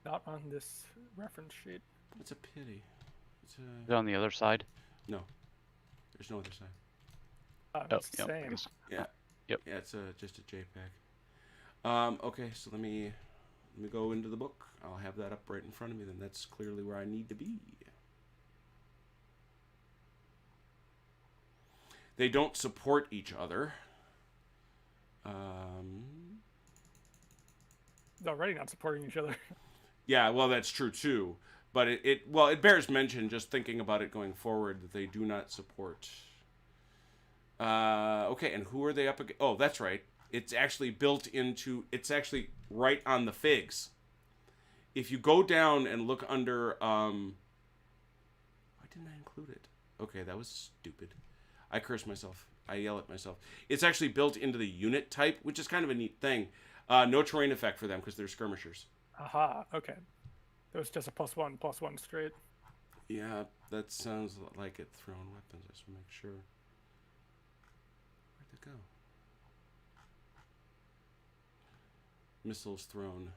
Not on this reference sheet. It's a pity. It's Is it on the other side? no. There's no other side. It's the yep, I same. guess- Yeah. Yep. Yeah, it's just a JPEG. Okay, so let me go into the book. I'll have that up right in front of me. Then that's clearly where I need to be. They don't support each other. They're already not supporting each other. Yeah, well, that's true too. But it bears mention, just thinking about it going forward, that they do not support. Okay, and who are they up against? Oh, that's right. It's actually built into. It's actually right on the figs. If you go down and look under. Why didn't I include it? Okay, that was stupid. I curse myself. I yell at myself. It's actually built into the unit type, which is kind of a neat thing. No terrain effect for them because they're skirmishers. Aha. Okay. It was just a +1/+1 straight. Yeah, that sounds like it. Thrown weapons. I just want to make sure. Where'd it go? Missiles thrown.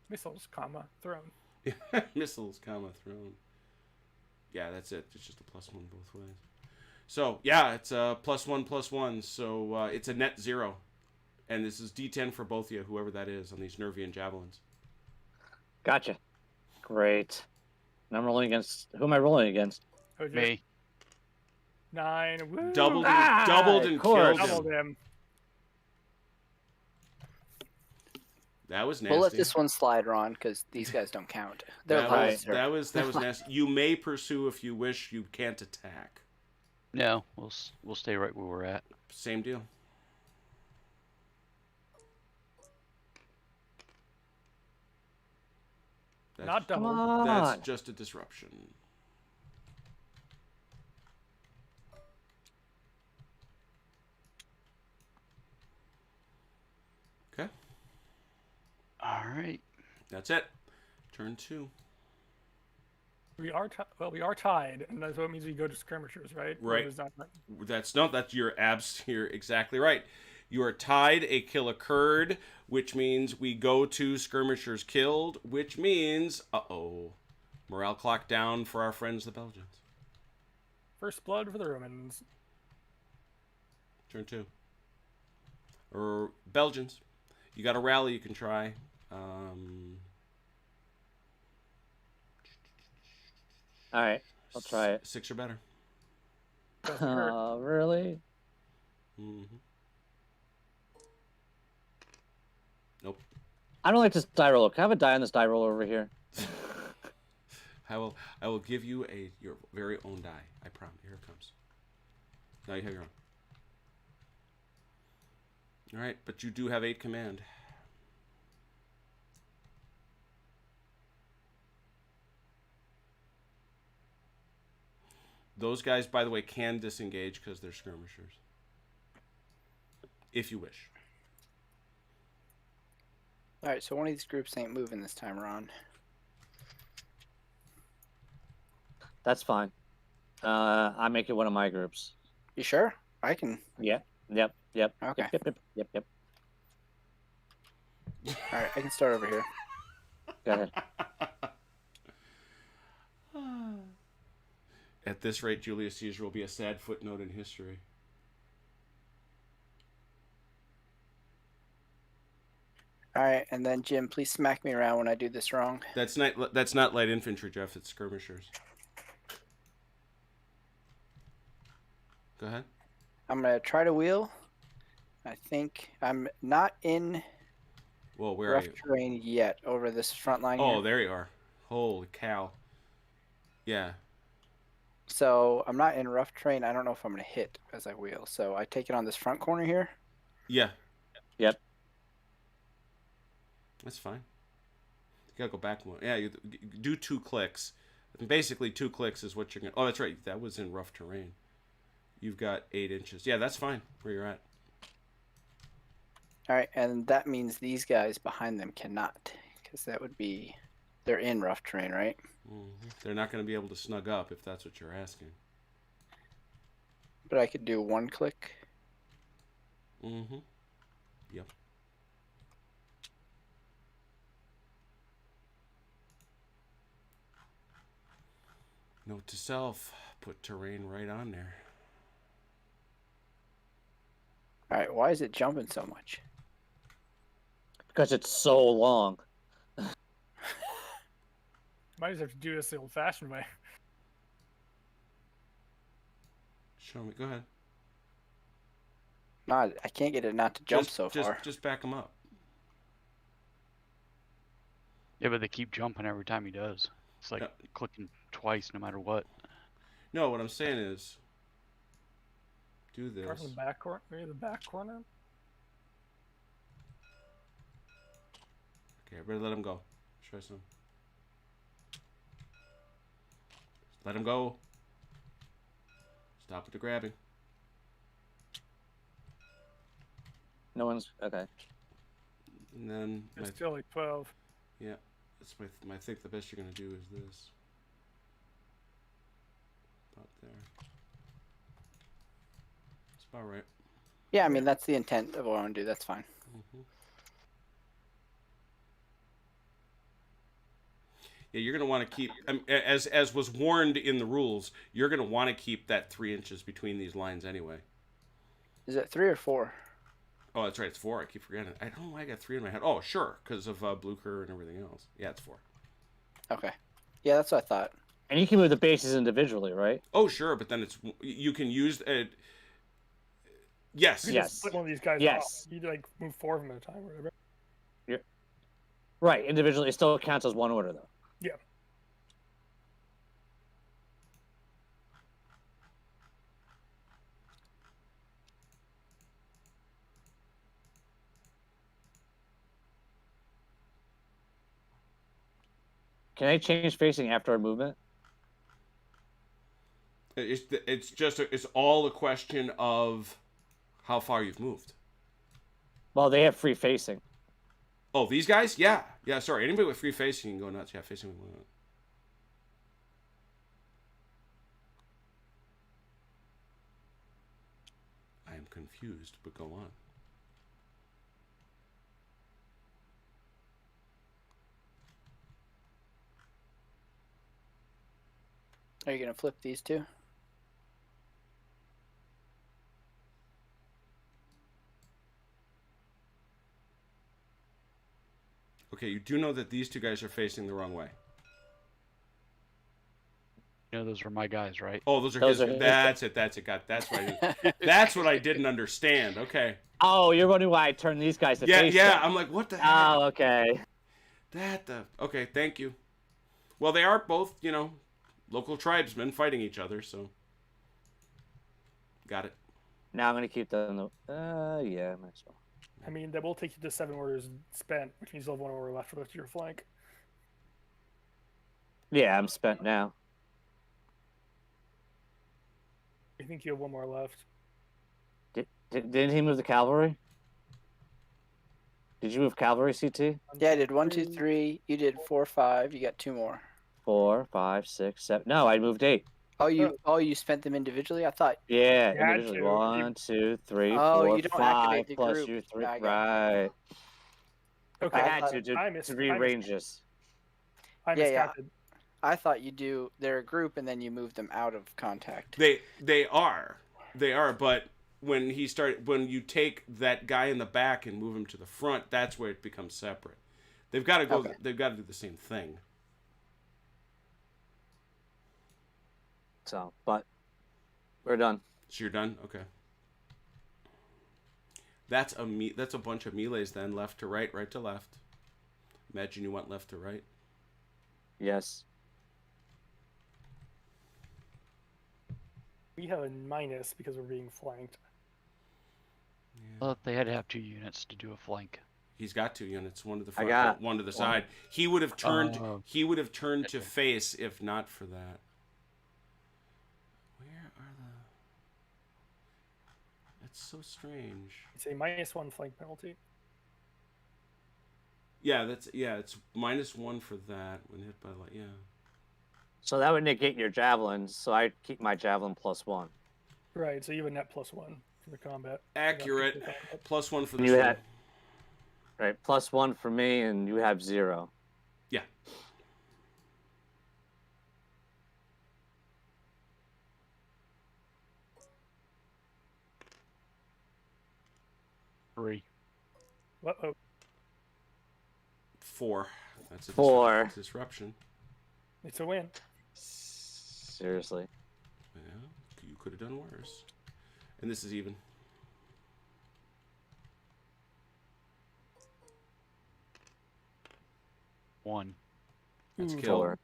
Missiles, thrown. Missiles, thrown. Yeah, that's it. It's just a +1 both ways. So, yeah, it's a +1/+1. So, it's a net 0. And this is D10 for both of you, whoever that is, on these Nervian javelins. Gotcha. Great. And I'm rolling against. Who am I rolling against? Oh, just Me. 9. Woo! Doubled and of course. killed Doubled him. him. That was nasty. We'll let this one slide, Ron, because these guys don't count. They're Right. opponents. That was nasty. You may pursue if you wish. You can't attack. No, we'll stay right where we're at. Same deal. That's, Not Come doubled. on. that's just a disruption. Okay, All right. that's it. Turn 2. We are tied, and that's what means we go to skirmishers, right? Right. Or is that- That's your abs. You're exactly right. You are tied. A kill occurred, which means we go to skirmishers killed, which means morale clock down for our friends the Belgians. First blood for the Romans. Turn 2. Or Belgians. You got a rally you can try. All right, I'll try it. 6 or better. Doesn't hurt. Really? Mm-hmm. Nope. I don't like this die roller. Can I have a die on this die roller over here? I will give you your very own die. I promise. Here it comes. Now you have your own. All right, but you do have 8 command. Those guys, by the way, can disengage because they're skirmishers. If you wish. All right, so one of these groups ain't moving this time around. That's fine. I make it one of my groups. You sure? I can. Yeah. Yep. Okay. Yep. All right, I can start over here. Go ahead. At this rate, Julius Caesar will be a sad footnote in history. All right, and then Jim, please smack me around when I do this wrong. That's not light infantry, Jeff. It's skirmishers. Go ahead. I'm gonna try to wheel. I think I'm not in Well, where are rough you? terrain yet over this front line Oh, here. there you are. Holy cow. Yeah. So I'm not in rough terrain. I don't know if I'm gonna hit as I wheel. So I take it on this front corner here. Yeah. Yep. That's fine. You gotta go back one. Yeah, you do 2 clicks. Basically, 2 clicks is what you're gonna. Oh, that's right. That was in rough terrain. You've got 8 inches. Yeah, that's fine where you're at. All right, and that means these guys behind them cannot, because that would be they're in rough terrain, right? Mm-hmm. They're not going to be able to snug up if that's what you're asking. But I could do 1 click. Mm-hmm. Yep. Note to self: put terrain right on there. All right, why is it jumping so much? Because it's so long. Might just have to do this the old-fashioned way. Show me. Go ahead. Not, I can't get it not to jump so far. Just back him up. Yeah, but they keep jumping every time he does. It's like clicking twice no matter what. No, what I'm saying is, do Start this. from the back corner. Maybe the back corner. Okay, everybody let him go. Try some. Let him go. Stop with the grabbing. No one's okay. And then, It's still like 12. yeah, that's I think the best you're going to do is this. About there. That's about right. Yeah, I mean that's the intent of what I want to do. That's fine. Mm-hmm. Yeah, you're going to want to keep, as was warned in the rules, you're going to want to keep that 3 inches between these lines anyway. Is it 3 or 4? Oh, that's right, it's 4. I keep forgetting. I don't know why I got 3 in my head. Oh, sure, because of Blucher and everything else. Yeah, it's 4. Okay. Yeah, that's what I thought. And you can move the bases individually, right? Oh, sure, but then you can use it. Yes. You Yes. just split one of these guys Yes. off. You like move 4 of them at a time or whatever. Right. Individually, it still counts as one order, though. Yeah. Can I change facing after a movement? It's all a question of how far you've moved. Well, they have free facing. Oh, these guys? Yeah. Yeah, sorry. Anybody with free facing can go nuts. Yeah, facing with one. I am confused, but go on. Are you gonna flip these two? Okay, you do know that these 2 guys are facing the wrong way. You know, those are my guys, right? Oh, those are Those his. are his. That's it. That's it. That's what. That's what I didn't understand. Okay. Oh, you're wondering why I turned these guys to Yeah, face yeah. them. I'm like, what the heck? Oh, okay. Okay. Thank you. Well, they are both, local tribesmen fighting each other. So. Got it. Now I'm gonna keep them. Yeah, might as well. I mean, that will take you to 7 orders spent, which means you'll have 1 order left for your flank. Yeah, I'm spent now. I think you have 1 more left. Didn't he move the cavalry? Did you move cavalry, CT? Yeah, I did 1, 2, 3. You did 4, 5. You got 2 more. 4, 5, 6, 7. No, I moved 8. Oh, you spent them individually? I thought. Yeah, You had individually. to. 1, 2, 3, Oh, 4, you don't 5 activate the plus group. you 3. I got it. Right. Okay, I had thought- to I missed- rearrange this. I Yeah, yeah. miscounted. I thought you do. They're a group, and then you move them out of contact. They are, but when you take that guy in the back and move him to the front, that's where it becomes separate. They've got to go. Okay. They've got to do the same thing. So, but we're done. So you're done. Okay. That's a bunch of melees then, left to right, right to left. Imagine you went left to right. Yes. We have a minus because we're being flanked. Well, they had to have 2 units to do a flank. He's got 2 units, one to the I front, got one to the one. side. He would have turned. Oh. He would have turned to face if not for that. Where are the? That's so strange. It's a -1 flank penalty. Yeah, it's -1 for that when hit by light. Yeah. So that would negate your javelins. So I keep my javelin +1. Right, so you have a net +1 for the combat. Accurate. +1 for the You sword. had right +1 for me, and you have 0. Yeah. Three. Uh-oh. 4. That's a 4. disruption. It's a win. Seriously. Yeah, you could have done worse. And this is even. One. That's Ooh. kill. 4.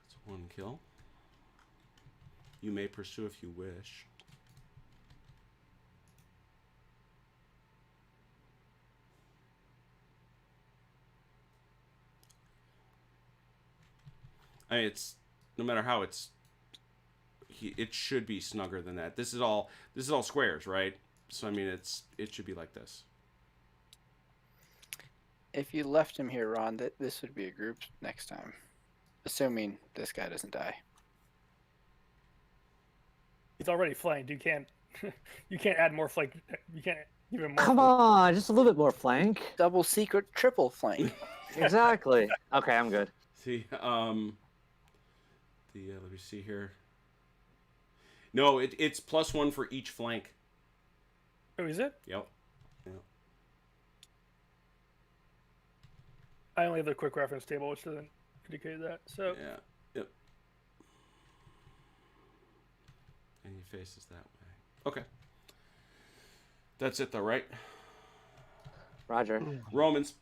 That's 1 kill. You may pursue if you wish. I mean, it's no matter how it should be snugger than that. This is all squares, right? So I mean, it should be like this. If you left him here, Ron, this would be a group next time, assuming this guy doesn't die. He's already flanked. You can't you can't add more flank. You can't give him more. Come on, just a little bit more flank. Double secret, triple flank. Exactly. Okay, I'm good. See, let me see here. No, it's +1 for each flank. Oh, is it? Yep. I only have the quick reference table, which doesn't indicate that. So Yeah. Yep. And he faces that way. Okay. That's it, though, right? Roger. Romans.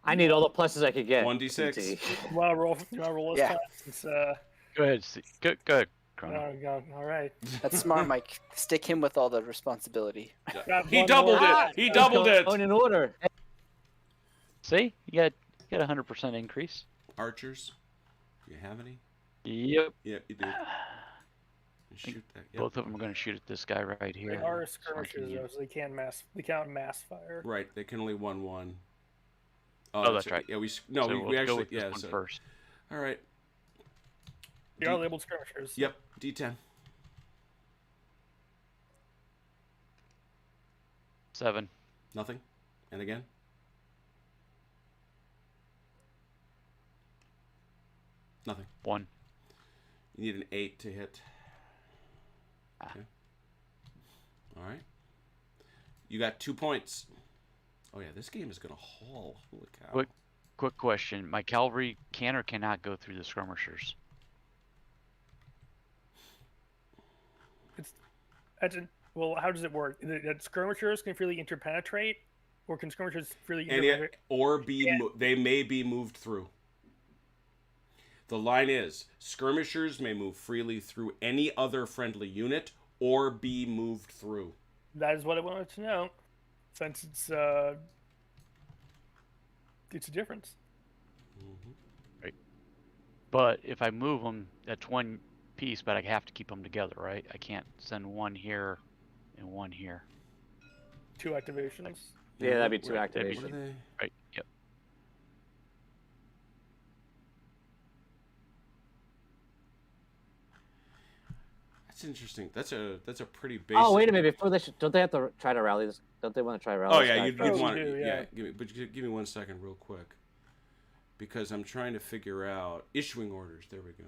I need all the pluses I could get. 1d6. CT. you want to roll this Yeah. time? Since, Go ahead. Go ahead, Chrono. all right. That's smart, Mike. Stick him with all the responsibility. Got He one doubled more. it. He doubled it. Going in order. See, you got 100% increase. Archers. Do you have any? Yep. Yep, you do. Shoot that. Yep. Both of them are going to shoot at this guy right here. They are It's marking skirmishers, you. though, so they can't mass fire. Right. They can only 1-1. Oh, that's right. Yeah, we So we we'll go actually with this one so- first. All right. They are labeled skirmishers. Yep. D10. 7. Nothing. And again. Nothing. 1. You need an 8 to hit. Ah. Okay. All right. You got 2 points. Oh yeah, this game is gonna haul. Holy cow. Quick Quick question: my cavalry can or cannot go through the skirmishers? Well, how does it work? That skirmishers can freely interpenetrate, or can skirmishers freely And interpenetrate? they may be moved through. The line is skirmishers may move freely through any other friendly unit or be moved through. That is what I wanted to know, since it's a difference. Right. But if I move them, that's one piece, but I have to keep them together, right? I can't send one here and one here. 2 activations. Yeah, that'd be 2 What are activations. they? Right. Yep. That's interesting. That's a pretty basic. Oh, wait a minute. Before don't they have to try to rally this? Don't they want to try to rally Oh this yeah, guy you'd first? want do, yeah. yeah. Give me 1 second, real quick, because I'm trying to figure out issuing orders. There we go.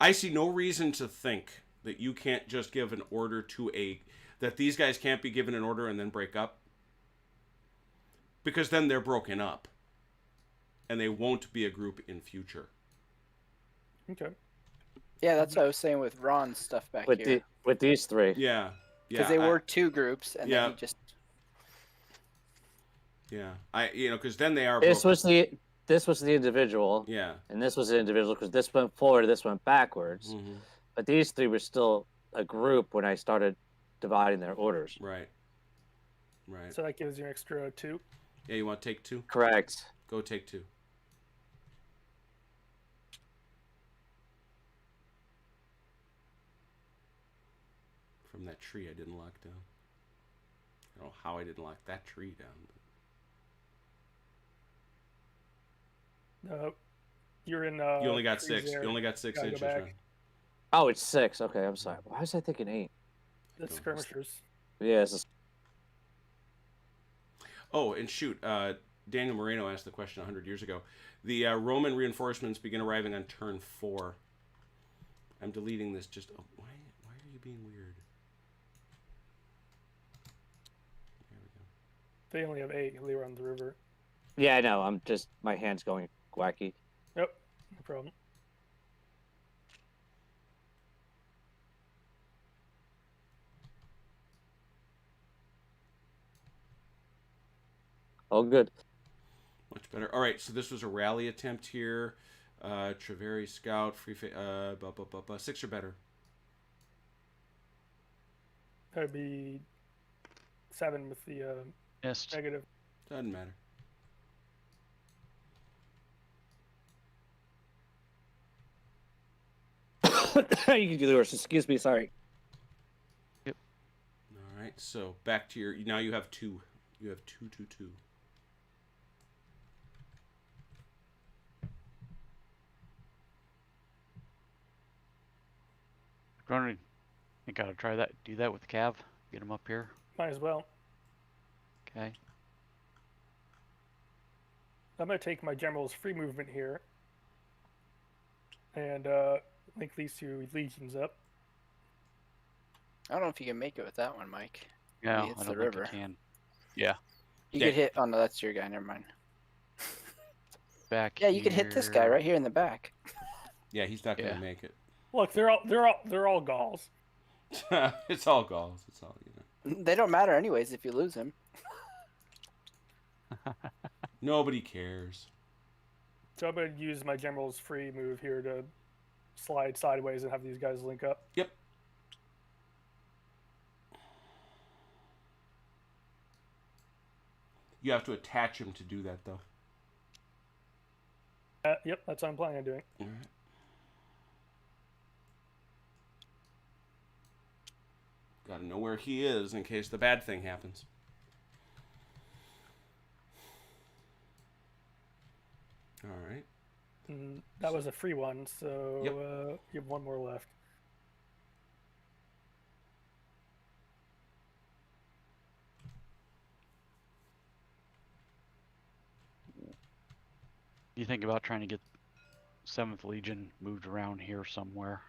I see no reason to think that you can't just give an order that these guys can't be given an order and then break up. Because then they're broken up. And they won't be a group in future. Okay. Yeah, that's what I was saying with Ron's stuff back With here. with these 3. Yeah. Because they were 2 groups, and then he just... Yeah. Because then they are This broken. was the individual. Yeah. And this was the individual because this went forward, this went backwards. Mm-hmm. But these 3 were still a group when I started dividing their orders. Right. Right. So that gives you an extra 2. Yeah, you want to take 2? Correct. Go take 2. From that tree I didn't lock down. I don't know how I didn't lock that tree down. But... You're in. you only got trees 6. there. You only got 6 Gotta go inches, back. right? Oh, it's 6. Okay, I'm sorry. Why was I thinking 8? That's skirmishers. Yeah, it's Oh, and shoot, Daniel Moreno asked the question 100 years ago. The Roman reinforcements begin arriving on turn 4. I'm deleting this just... Oh, why are you being weird? There we go. They only have 8. They were on the river. Yeah, I know. I'm just my hand's going wacky. Yep. No problem. Oh, good. Much better. All right, so this was a rally attempt here. Treveri Scout, free 6 or better. That'd be 7 with the Missed. negative. Doesn't matter. You can do the worst. Excuse me. Sorry. All right, so back to your... Now you have 2. You have 2, 2, 2. Running. Think I ought to try that. Do that with the cav. Get them up here. Might as well. Okay. I'm gonna take my general's free movement here, and link these 2 legions up. I don't know if you can make it with that one, Mike. Yeah, It's I the don't think river. I can. Yeah. You Yeah. could hit... Oh, no, that's your guy. Never mind. Back. Yeah, you could hit this guy here. right here in the back. Yeah, he's not going to Yeah. make it. Look, they're all Gauls. It's all Gauls. It's all, They don't matter anyways if you lose him. Nobody cares. So I'm gonna use my general's free move here to slide sideways and have these guys link up. Yep. You have to attach him to do that, though. Yep, that's what I'm planning on doing. All right. Got to know where he is in case the bad thing happens. All right. And that was a free one, so Yep. you have 1 more left. You think about trying to get 7th Legion moved around here somewhere.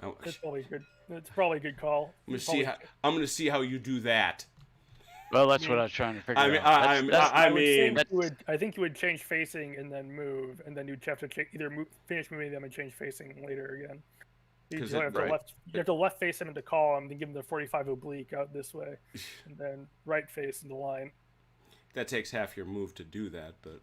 Oh, It's probably good. It's probably a good call. I'm gonna see how you do that. Well, that's what I was trying to figure I mean, out. I think you would change facing and then move, and then you'd have to either finish moving them and change facing later again. You have to left face them into column, then give them the 45 oblique out this way, and then right face in the line. That takes half your move to do that, but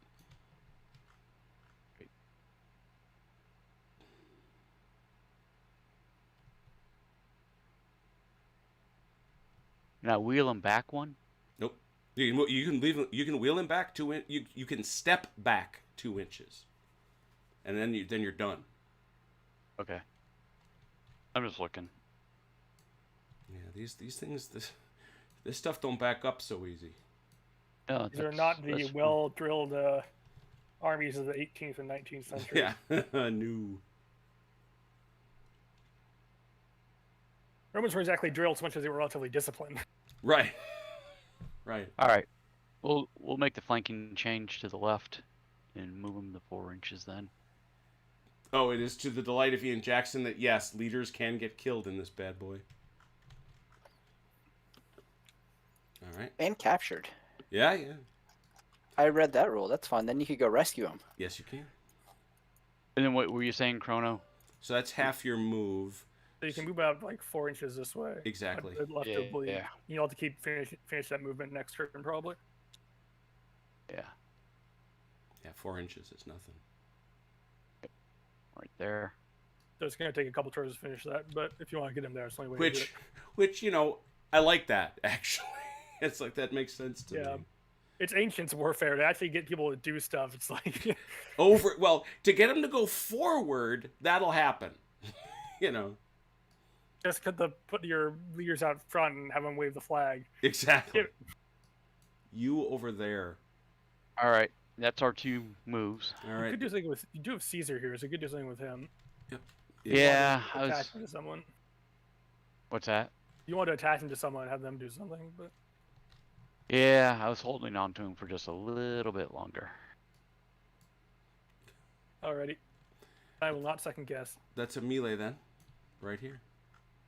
Now wheel him back one. nope. You can leave. You can wheel him back 2 inches. You can step back 2 inches, and then you're done. Okay. I'm just looking. Yeah, these things this stuff don't back up so easy. No, These are not the well-drilled armies of the 18th and 19th century. Yeah, no. Romans were exactly drilled so much as they were relatively disciplined. Right. Right. All right. We'll make the flanking change to the left and move them to 4 inches then. Oh, it is to the delight of Ian Jackson that yes, leaders can get killed in this bad boy. All right. And captured. Yeah, yeah. I read that rule. That's fun. Then you could go rescue them. Yes, you can. And then what were you saying, Chrono? So that's half your move. So you can move out like 4 inches this way. Exactly. Left to bleed. Yeah. You'll have to keep finish that movement next turn probably. Yeah. Yeah, 4 inches is nothing. Right there. So it's going to take a couple turns to finish that, but if you want to get him there, it's the only way to do it. Which I like that actually. It's like that makes sense to me. It's ancient warfare to actually get people to do stuff. It's like to get them to go forward, that'll happen. Just put your leaders out front and have them wave the flag. Exactly. You over there. All right. That's our 2 moves. All You right. could do something with. You do have Caesar here, so you could do something with him. Yep. Yeah. Attach him to someone. What's that? You want to attach him to someone and have them do something, but Yeah, I was holding on to him for just a little bit longer. alrighty. I will not second guess. That's a melee then, right here.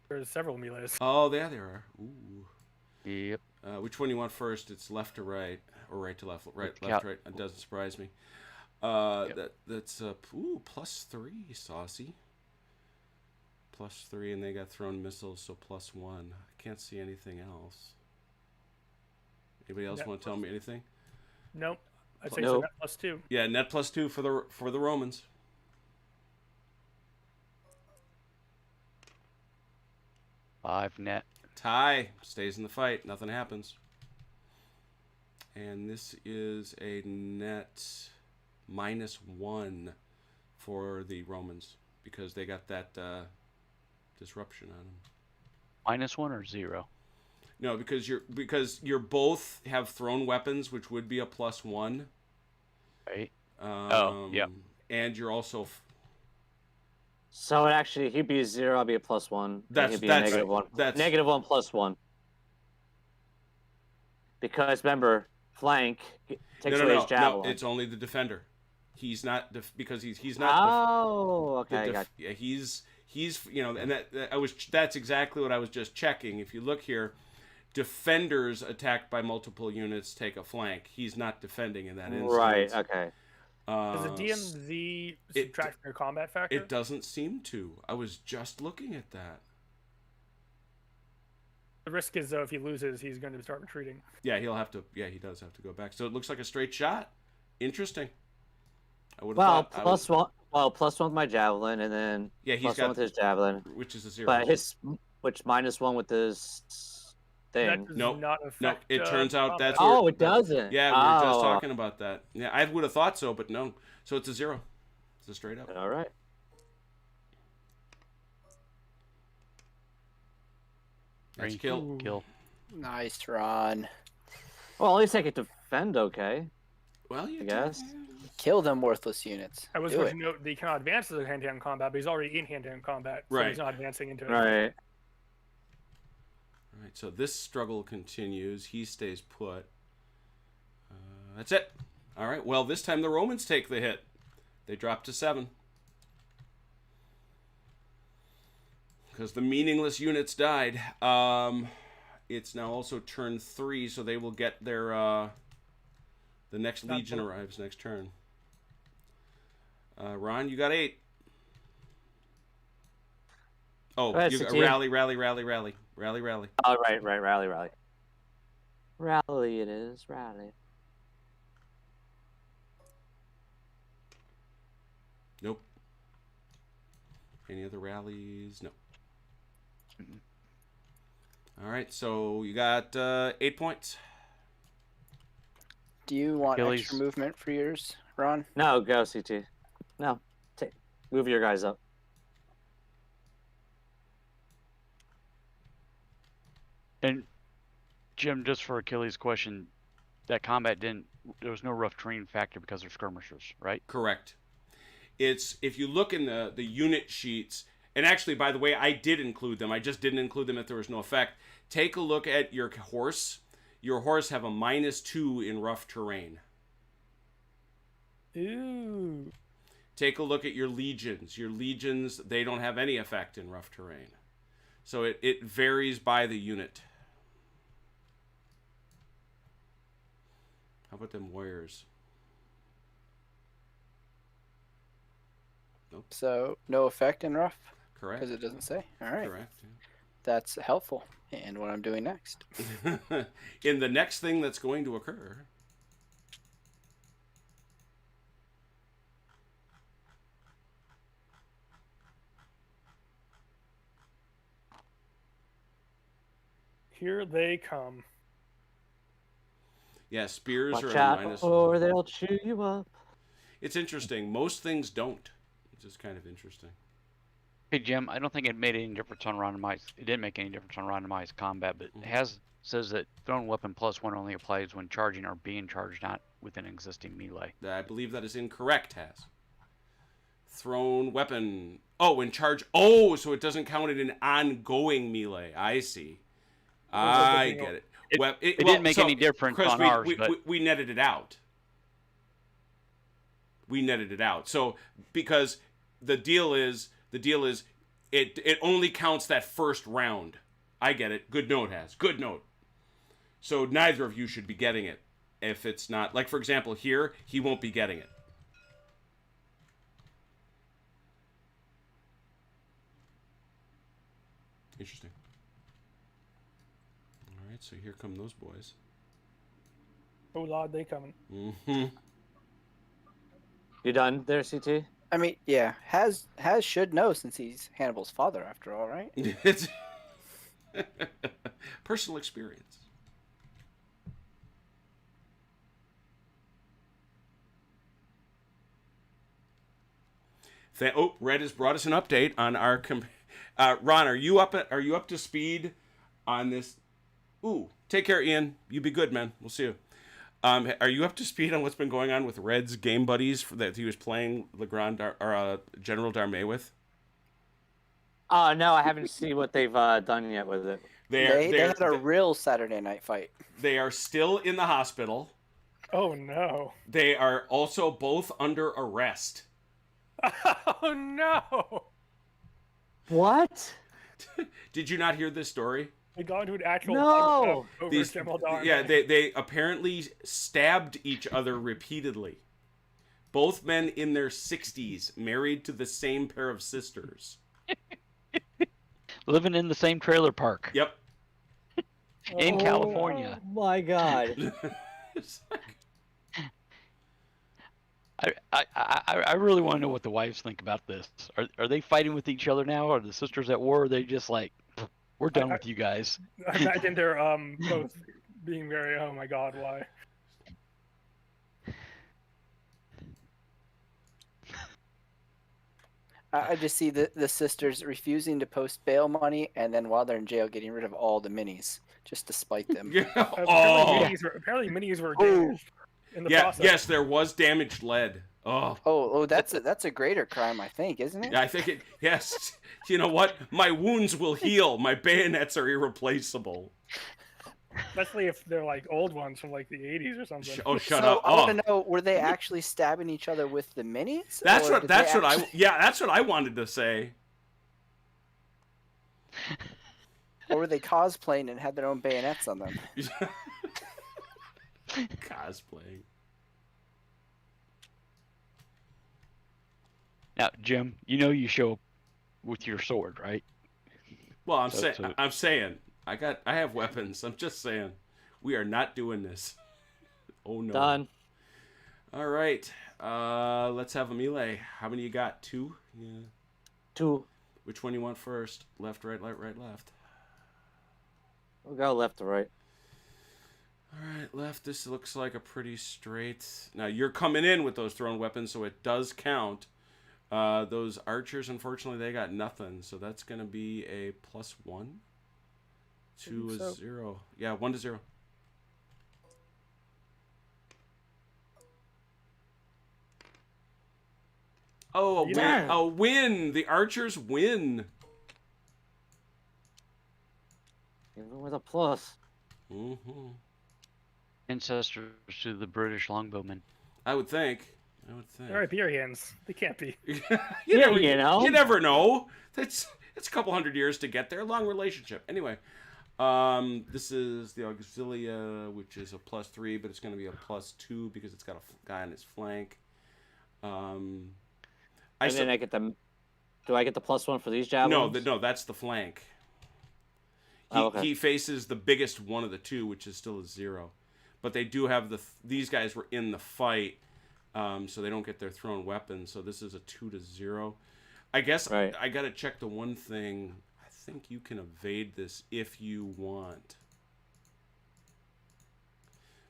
There's several melees. Oh, there they are. Ooh. Yep. Which one do you want first? It's left to right, or right to left? Right, Yeah. left to right. It doesn't surprise me. That's +3, saucy. +3, and they got thrown missiles, so +1. I can't see anything else. Anybody else want to tell me anything? Nope. I'd say Nope. it's a net +2. Yeah, net +2 for the Romans. Five net. Tie stays in the fight. Nothing happens. And this is a net -1 for the Romans because they got that disruption on them. -1 or 0? No, because you're both have thrown weapons, which would be a +1. Right. Yep. And you're also. So he'd be a 0. I'll be a +1. That's he'd be a -1. That's -1 +1. Because remember, flank takes away his javelin. No, it's only the defender. He's not because he's not. Oh, okay. Gotcha. Yeah, he's and that's exactly what I was just checking. If you look here, defenders attacked by multiple units take a flank. He's not defending in that instance. Right. Okay. Does the DMZ subtract from your combat factor? It doesn't seem to. I was just looking at that. The risk is, though, if he loses, he's going to start retreating. Yeah, he'll have to. Yeah, he does have to go back. So it looks like a straight shot. Interesting. I would have thought. +1. Well, +1 with my javelin, and then he's +1 got with his javelin. which is a 0. But which -1 with this thing. That does Nope. not affect. It turns out combat. that's where- Oh, it doesn't. Yeah, we were just talking about that. Yeah, I would have thought so, but no. So it's a 0. It's a straight up. All right. That's Three. kill. Kill. Nice run. Well, at least I get to defend. Okay. Well, you I guess. Kill them worthless units. I was Do going it. to note that he cannot advance to the hand-to-hand combat, but he's already in hand-to-hand combat, so Right. he's not advancing into it. Right. All right, so this struggle continues. He stays put. That's it. All right. Well, this time the Romans take the hit. They dropped to 7. Because the meaningless units died. It's now also turn 3, so they will get their... the next Legion arrives next turn. Ron, you got 8. Oh, Right, you got rally. Oh, right, rally. Rally it is, rally. Nope. Any other rallies? No. All right, so you got 8 points. Do you want Achilles. extra movement for yours, Ron? No, go CT. No, move your guys up. And Jim, just for Achilles' question, that combat there was no rough terrain factor because they're skirmishers, right? Correct. It's, if you look in the unit sheets, and actually, by the way, I did include them. I just didn't include them if there was no effect. Take a look at your horse. Your horse have a -2 in rough terrain. Ooh. Take a look at your legions. Your legions, they don't have any effect in rough terrain. So it varies by the unit. How about them warriors? Nope. So no effect in rough? Correct. Because it doesn't say. All right. Correct. That's helpful. And what I'm doing next. In the next thing that's going to occur. Here they come. Yeah, spears Watch are out, a or they'll chew you up. It's interesting. Most things don't. It's just kind of interesting. Hey Jim, I don't think it made any difference on randomized. It didn't make any difference on randomized combat, but it says that thrown weapon +1 only applies when charging or being charged, not within existing melee. I believe that is incorrect, Has. Thrown weapon. Oh, when charge. Oh, so it doesn't count it in ongoing melee. I see. I get it. It didn't make any difference on ours, but we netted it out. We netted it out. So because the deal is it only counts that first round. I get it. Good note, Has. Good note. So neither of you should be getting it. If it's not, like for example here, he won't be getting it. Interesting. All right, so here come those boys. Oh Lord, they coming. Mm-hmm. You done there, CT? I mean, yeah, Has should know since he's Hannibal's father after all, right? It's personal experience. Red has brought us an update on our. Ron, are you up to speed on this? Ooh, take care, Ian. You be good, man. We'll see you. Are you up to speed on what's been going on with Red's game buddies that he was playing General Darmay with? No, I haven't seen what they've done yet with it. They had a real Saturday night fight. They are still in the hospital. Oh no. They are also both under arrest. Oh no. What? Did you not hear this story? They got into an actual No. over General Darmay. Yeah, they apparently stabbed each other repeatedly. Both men in their 60s, married to the same pair of sisters. living in the same trailer park. Yep. In California. Oh my God. I really want to know what the wives think about this. Are they fighting with each other now? Are the sisters at war? Or are they just like, we're done with you guys? I imagine they're both being very, oh my God, why? I just see the sisters refusing to post bail money, and then while they're in jail, getting rid of all the minis just to spite them. Apparently minis were damaged in the process. Yes, there was damaged lead. Oh, that's a greater crime, I think, isn't it? I think it. Yes. You know what? My wounds will heal. My bayonets are irreplaceable. Especially if they're like old ones from like the 80s or something. Shut So up! I want to know: were they actually stabbing each other with the minis? That's or what. did That's they what actually... that's what I wanted to say. Or were they cosplaying and had their own bayonets on them? Cosplaying. Now, Jim, you know you show up with your sword, right? Well, So- I'm saying I have weapons. I'm just saying we are not doing this. Oh no. Done. All right. Let's have a melee. How many you got? 2? Yeah. 2. Which one you want first? Left, right, left. We'll go left to right. All right, left. This looks like a pretty straight. Now you're coming in with those thrown weapons, so it does count. Those archers, unfortunately, they got nothing, so that's gonna be a +1 to a so. 0. Yeah, 1 to 0. Oh, Yeah. a win! The archers win. Even with a plus. Mm-hmm. Ancestors to the British longbowmen. I would think. They're Iberians. They can't be. you know. You never know. It's a couple hundred years to get there. Long relationship. Anyway, this is the Auxilia, which is a +3, but it's going to be a +2 because it's got a guy on his flank. And then I get the. Do I get the +1 for these javelins? No, that's the flank. Okay. He faces the biggest one of the two, which is still a 0. But they do have these guys were in the fight, so they don't get their thrown weapons. So this is a 2 to 0. I guess Right. I got to check the one thing. I think you can evade this if you want.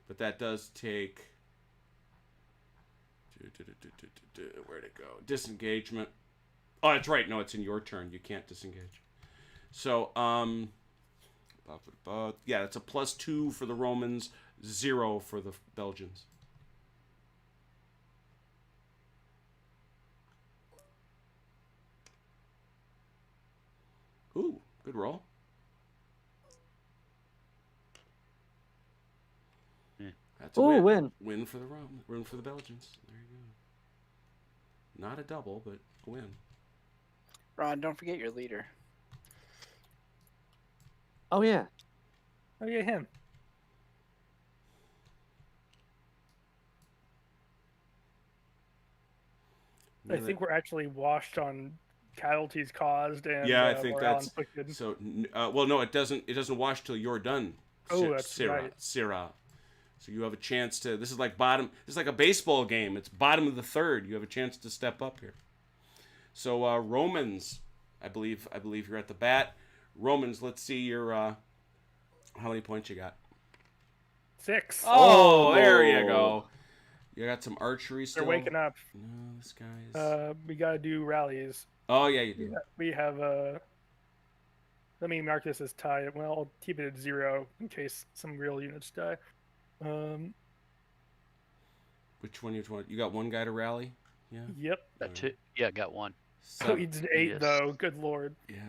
But that does take... Where'd it go? Disengagement. Oh, that's right. No, it's in your turn. You can't disengage. So, yeah, it's a +2 for the Romans, 0 for the Belgians. Ooh, good roll. Yeah. That's a Ooh, win. win. Win for the win for the Belgians. There you go. Not a double, but a win. Ron, don't forget your leader. Oh yeah. Oh yeah, him. I think we're actually washed on casualties caused and Yeah, I think morale that's inflicted. so. Well, no, it doesn't. It doesn't wash till you're done. Oh, that's right. Syrah. So you have a chance to. This is like bottom. This is like a baseball game. It's bottom of the third. You have a chance to step up here. So Romans, I believe you're at the bat. Romans, let's see your. How many points you got? 6. Oh, there you go. You got some archery still. They're waking up. No, this guy's. We gotta do rallies. Oh yeah, you do. We have let me mark this as tie. Well, I'll keep it at 0 in case some real units die. Which one you want? You got one guy to rally? Yeah. Yep. Got 2. Yeah, got 1. Oh, he's an 8 Yes. though. Good lord. Yeah.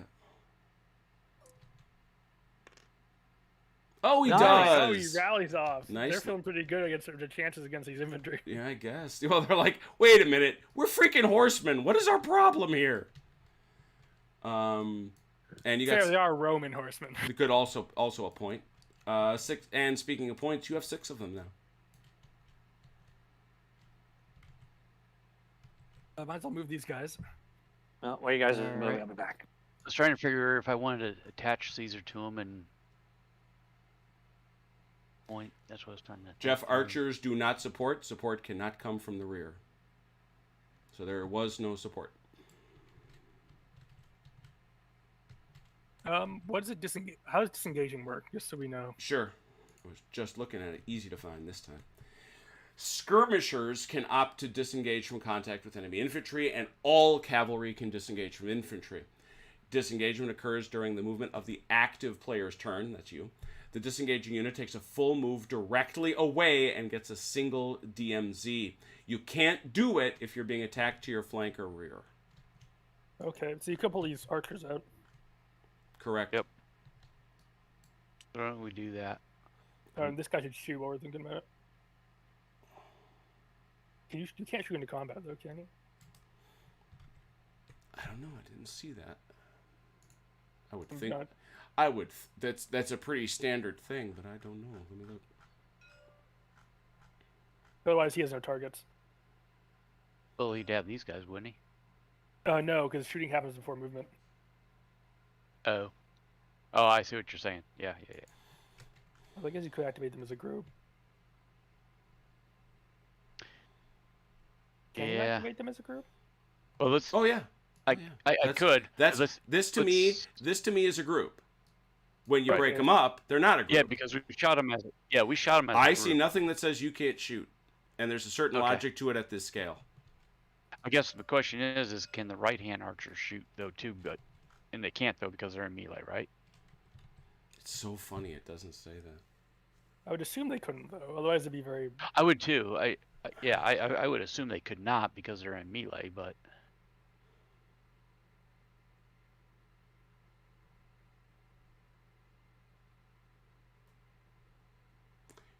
Oh, he Nice. does. Oh, he rallies off. Nice. They're feeling pretty good against their chances against these infantry. Yeah, I guess. Well, they're like, wait a minute, we're freaking horsemen. What is our problem here? And you got They are Roman horsemen. good also a point. 6. And speaking of points, you have 6 of them now. Might as well move these guys. Well, while you guys are Alright. moving, I'll be back. I was trying to figure if I wanted to attach Caesar to him and point. That's what I was trying to. Jeff, archers do not support. Support cannot come from the rear. So there was no support. What does it how does disengaging work? Just so we know. Sure. I was just looking at it. Easy to find this time. Skirmishers can opt to disengage from contact with enemy infantry, and all cavalry can disengage from infantry. Disengagement occurs during the movement of the active player's turn. That's you. The disengaging unit takes a full move directly away and gets a single DMZ. You can't do it if you're being attacked to your flank or rear. Okay, so you can pull these archers out. Correct. Yep. Why don't we do that? This guy should shoot while we're thinking about it. You can't shoot into combat though, can you? I don't know. I didn't see that. I would I'm think. not- I would. That's a pretty standard thing, but I don't know. Let me look. Otherwise, he has no targets. Well, he'd have these guys, wouldn't he? No, because shooting happens before movement. Oh. Oh, I see what you're saying. Yeah. I guess you could activate them as a group. Can you Yeah. activate them as a group? Well, let's. Oh yeah. I That's- could. This to me is a group. When you Right. break them up, they're not a group. Yeah, because we shot him as. Yeah, we shot him as. I a see group. nothing that says you can't shoot, and there's a certain Okay. logic to it at this scale. I guess the question is can the right-hand archers shoot though too? And they can't though because they're in melee, right? It's so funny it doesn't say that. I would assume they couldn't though. Otherwise, it'd be very. I would too. I would assume they could not because they're in melee, but.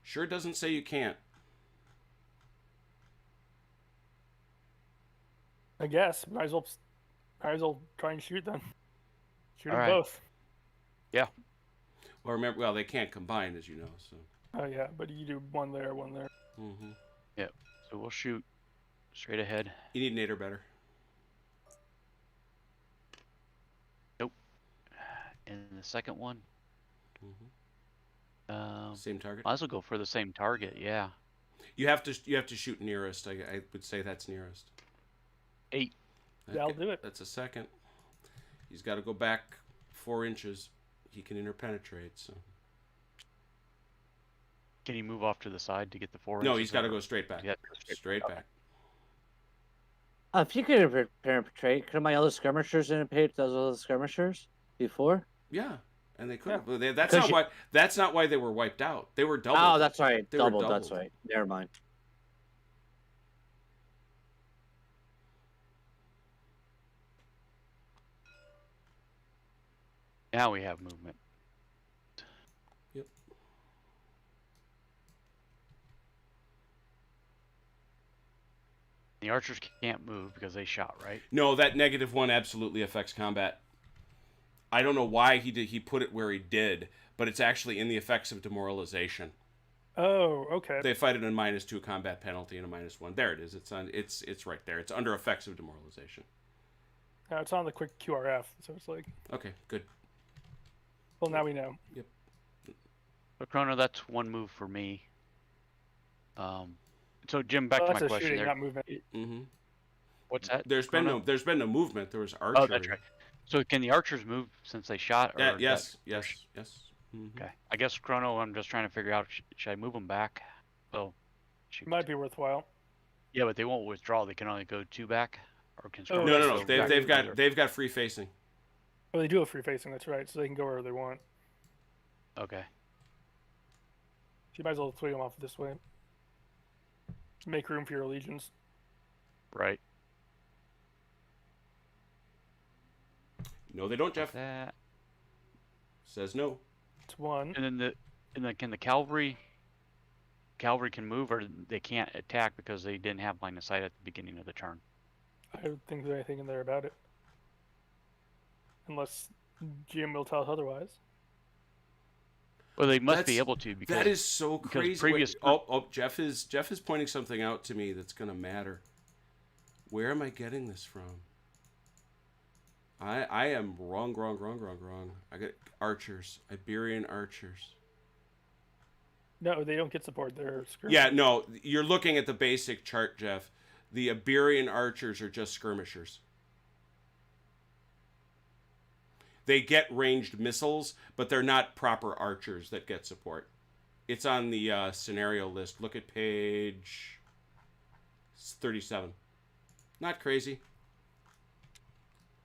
Sure doesn't say you can't. I guess might as well try and shoot them. Shoot them Alright. both. Well, remember, well, they can't combine, as you know. So. Oh yeah, but you do one there, one there. Mm-hmm. So we'll shoot straight ahead. You need Nader better. And the second one, Mm-hmm. Same target. might as well go for the same target. Yeah. You have to shoot nearest. I would say that's nearest. 8. Yeah, I'll do it. That's a second. He's got to go back 4 inches. He can interpenetrate. So. Can he move off to the side to get the 4? No, he's got to go straight back. Yeah, Straight back. If you could penetrate, could my other skirmishers penetrate those other skirmishers before? Yeah, and they could. Yeah. Because That's not why they were wiped out. They were doubled. Oh, that's right. They were Doubled. That's doubled. right. Never mind. Now we have movement. Yep. The archers can't move because they shot, right? No, that -1 absolutely affects combat. I don't know why he put it where he did, but it's actually in the effects of demoralization. Oh, okay. They fight it in -2 combat penalty and a -1. There it is. It's right there. It's under effects of demoralization. It's on the quick QRF, so it's like. Okay, good. Well, now we know. Yep. But Chrono, that's one move for me. So Jim, back to That's my a question shooting, there. not movement. Mm-hmm. What's that? There's been no movement. There was archery. Oh, that's right. So can the archers move since they shot? Yeah, Or yes. Mm-hmm. Okay. I guess Chrono, I'm just trying to figure out should I move them back? Well, shoot. It might be worthwhile. Yeah, but they won't withdraw. They can only go 2 back, or can. Oh, No. Skirmishers go back They've either? got free facing. Oh, they do have free facing. That's right. So they can go wherever they want. Okay. So you might as well swing them off this way. Make room for your legions. Right. No, they don't, Jeff. That. Says no. It's one. And then can the cavalry can move, or they can't attack because they didn't have line of sight at the beginning of the turn? I don't think there's anything in there about it. Unless Jim will tell us otherwise. Well, they must be able to because that is so because crazy. previous- Jeff is pointing something out to me that's gonna matter. Where am I getting this from? I am wrong. I got archers, Iberian archers. No, they don't get support. They're skirmishers. Yeah, no, you're looking at the basic chart, Jeff. The Iberian archers are just skirmishers. They get ranged missiles, but they're not proper archers that get support. It's on the scenario list. Look at page 37. Not crazy.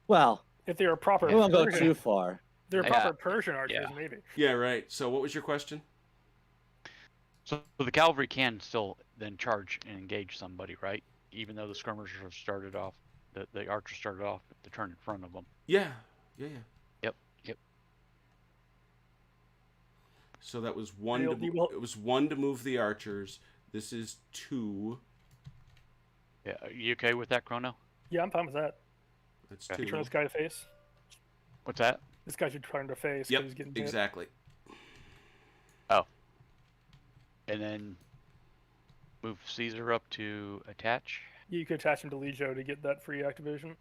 Well, If they were proper, it won't go Persian- too far. They're Yeah. proper Persian archers, Yeah. maybe. Yeah, right. So what was your question? So the cavalry can still then charge and engage somebody, right? Even though the skirmishers have started off, the archers started off the turn in front of them. Yeah. Yep. So that was one. It was 1 to move the archers. This is 2. Yeah, are you okay with that, Chrono? Yeah, I'm fine with that. That's Okay. 2. You turn this guy to face. What's that? This guy should turn to face. Yep, He's getting hit. exactly. Oh. And then move Caesar up to attach. You could attach him to Legio to get that free activation.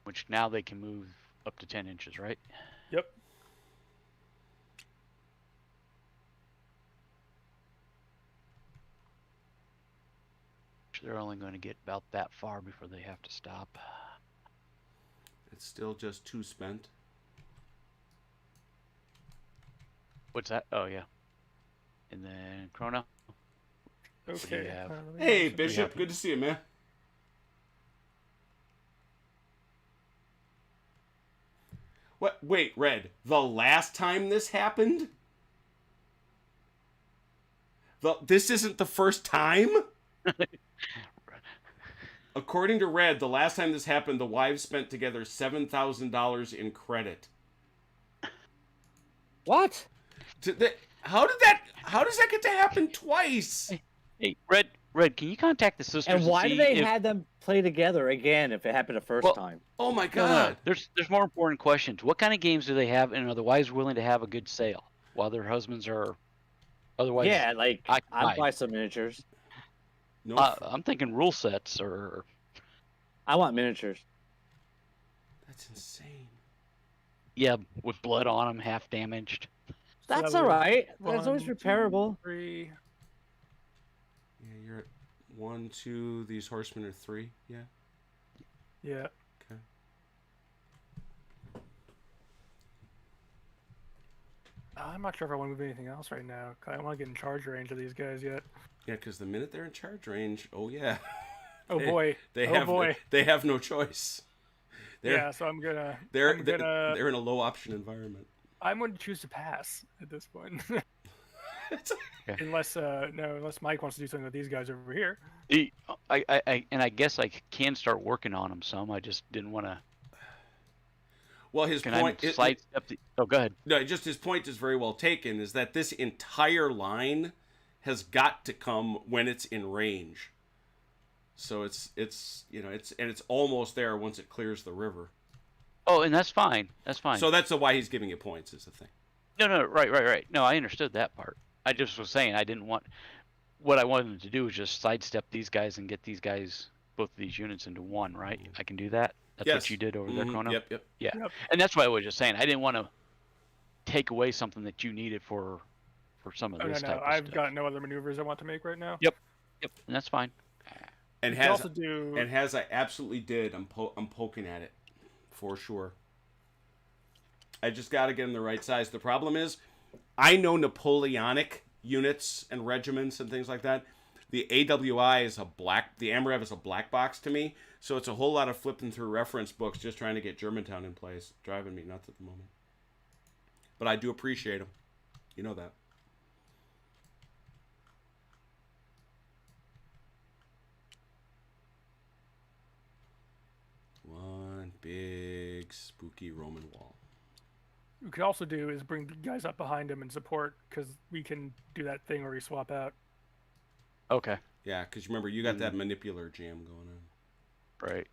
Which now they can move up to 10 inches, right? Yep. They're only going to get about that far before they have to stop. It's still just 2 spent. What's that? Oh, yeah. And then Chrono. Okay. have? Hey, Bishop. Good to see you, man. What? Wait, Red. The last time this happened? This isn't the first time? According to Red, the last time this happened, the wives spent together $7,000 in credit. What? How does that get to happen twice? Hey, Red, can you contact the sisters? And why see do they if... have them play together again if it happened the first time? Oh my No, God! There's more important questions. What kind of games do they have, and are the wives willing to have a good sale while their husbands are otherwise? Yeah, like I'd occupied? buy some miniatures. No, I'm thinking rule sets or. I want miniatures. that's insane. Yeah, with blood on them, half damaged. That's that all was right. That's 1, always 2, repairable. 3. Yeah, you're at 1, 2. These horsemen are 3. Yeah. Yeah. Okay. I'm not sure if I want to move anything else right now. I don't want to get in charge range of these guys yet. Yeah, because the minute they're in charge range, oh yeah. Oh boy. They Oh have boy. they have no choice. Yeah, so I'm gonna. They're I'm gonna. they're in a low option environment. I'm going to choose to pass at this point. It's- unless unless Mike wants to do something with these guys over here. I guess I can start working on them some. I just didn't want to. well, his Can point. I sidestep the? Oh, go ahead. No, just his point is very well taken. Is that this entire line has got to come when it's in range. So it's almost there once it clears the river. Oh, and that's fine. That's fine. So that's why he's giving you points is the thing. No, right. No, I understood that part. I just was saying I didn't want. What I wanted to do was just sidestep these guys and get these guys, both of these units, into one. Right? I can do that. That's Yes. what you did over there, Mhm. Chrono. Yep. Yeah, Yep. and that's why I was just saying I didn't want to take away something that you needed for some of Oh no, this no, type of I've stuff. got no other maneuvers I want to make right now. Yep, and that's fine. And You can has also do. and has I absolutely did. I'm poking at it, for sure. I just got to get them the right size. The problem is, I know Napoleonic units and regiments and things like that. The AWI is the AMREV is a black box to me, so it's a whole lot of flipping through reference books just trying to get Germantown in place. Driving me nuts at the moment. But I do appreciate them. You know that. One big spooky Roman wall. We could also do is bring the guys up behind him and support because we can do that thing where we swap out. Okay, Yeah, because remember, you got that manipular jam going on. right.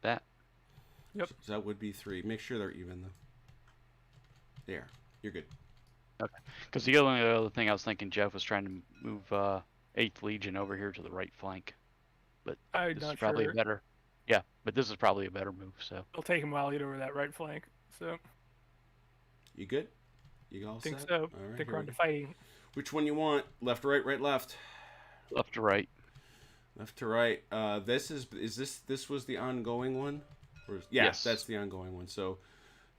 That. Yep. So that would be 3. Make sure they're even, though. There. You're good. Because the only other thing I was thinking, Jeff, was trying to move 8th Legion over here to the right flank. But I'm this not is probably sure. a better. Yeah, but this is probably a better move. So It'll take him a while to get over that right flank. So You good? You all I think set? so. All right, Think here we're we on to go. fighting. Which one you want? Left, right, right, left. left to right. Left to right. This was the ongoing one? Yeah, Yes. that's the ongoing one. So,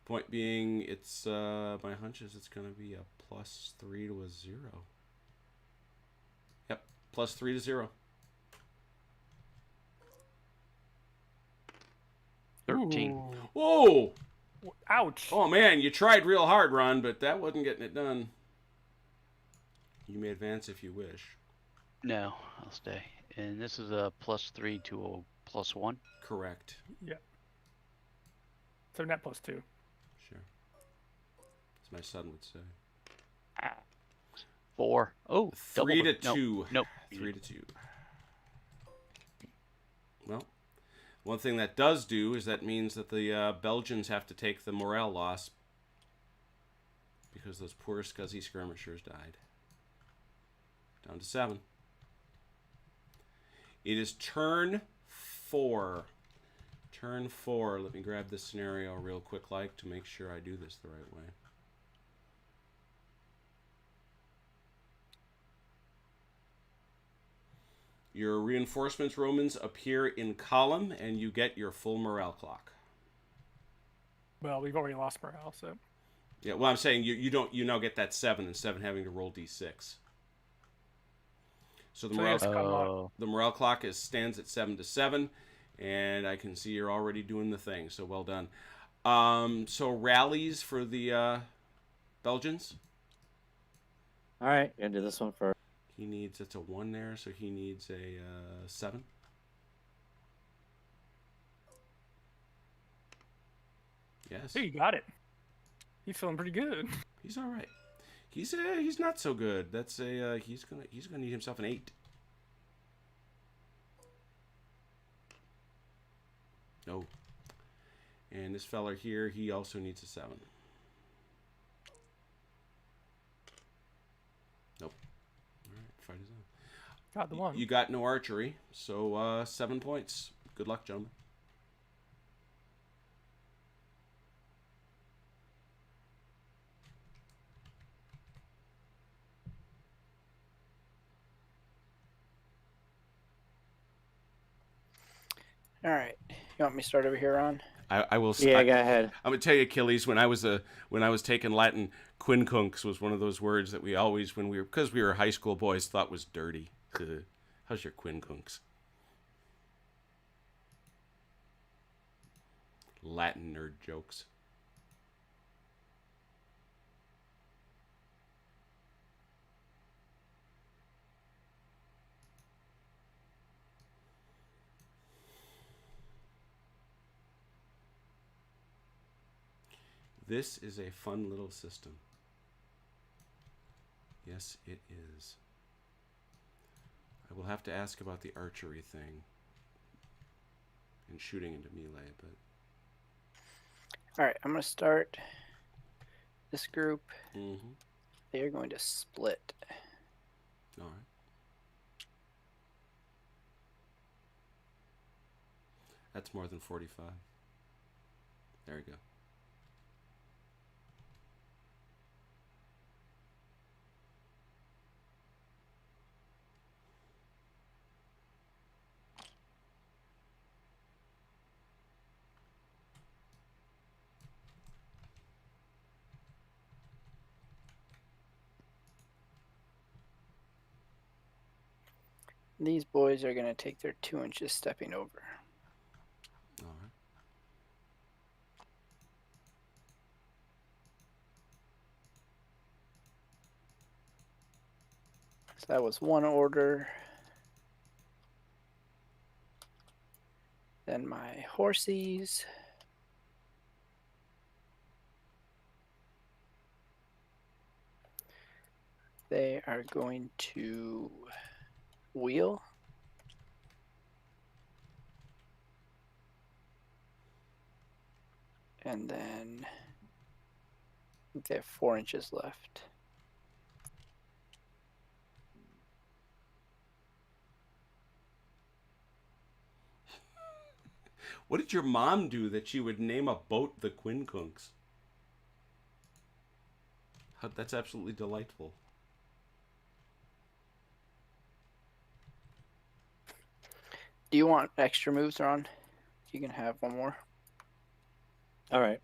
point being, it's my hunch is it's going to be a +3 to a 0. Yep, +3 to 0. 13. Ooh. Whoa! Ouch. Oh man, you tried real hard, Ron, but that wasn't getting it done. You may advance if you wish. No, I'll stay. And this is a +3 to +1. Correct. Yeah. So net +2. Sure. As my son would say. 4. Oh, 3 to double. 2. Nope. 3 to 2. Well, one thing that does do is that means that the Belgians have to take the morale loss because those poor scuzzy skirmishers died. Down to 7. It is turn 4. Turn 4. Let me grab this scenario real quick to make sure I do this the right way. Your reinforcements, Romans, appear in column, and you get your full morale clock. Well, we've already lost morale, so. Yeah, well, I'm saying you now get that 7 instead of having to roll d6. So the morale clock stands at 7 to 7, and I can see you're already doing the thing. So well done. So rallies for the Belgians. All right, gonna do this one first. He needs, it's a 1 there, so he needs a 7. Yes. Hey, you got it. He's feeling pretty good. He's all right. He's not so good. That's a he's gonna need himself an 8. No. And this fella here, he also needs a 7. Nope. All right, fight is on. Got the 1. You got no archery, so 7 points. Good luck, gentlemen. All right. You want me to start over here, Ron? I will. Yeah, go ahead. I'm gonna tell you, Achilles. When I was taking Latin, quincunx was one of those words that we always, because we were high school boys, thought was dirty. How's your quincunx? Latin nerd jokes. This is a fun little system. Yes, it is. I will have to ask about the archery thing and shooting into melee, but... All right, I'm going to start this group. Mm-hmm. They are going to split. All right. That's more than 45. There we go. These boys are going to take their 2 inches stepping over. All right. So that was 1 order. Then my horsies. They are going to wheel. And then I think they have 4 inches left. What did your mom do that she would name a boat the quincunx? That's absolutely delightful. Do you want extra moves, Ron? You can have 1 more. All right.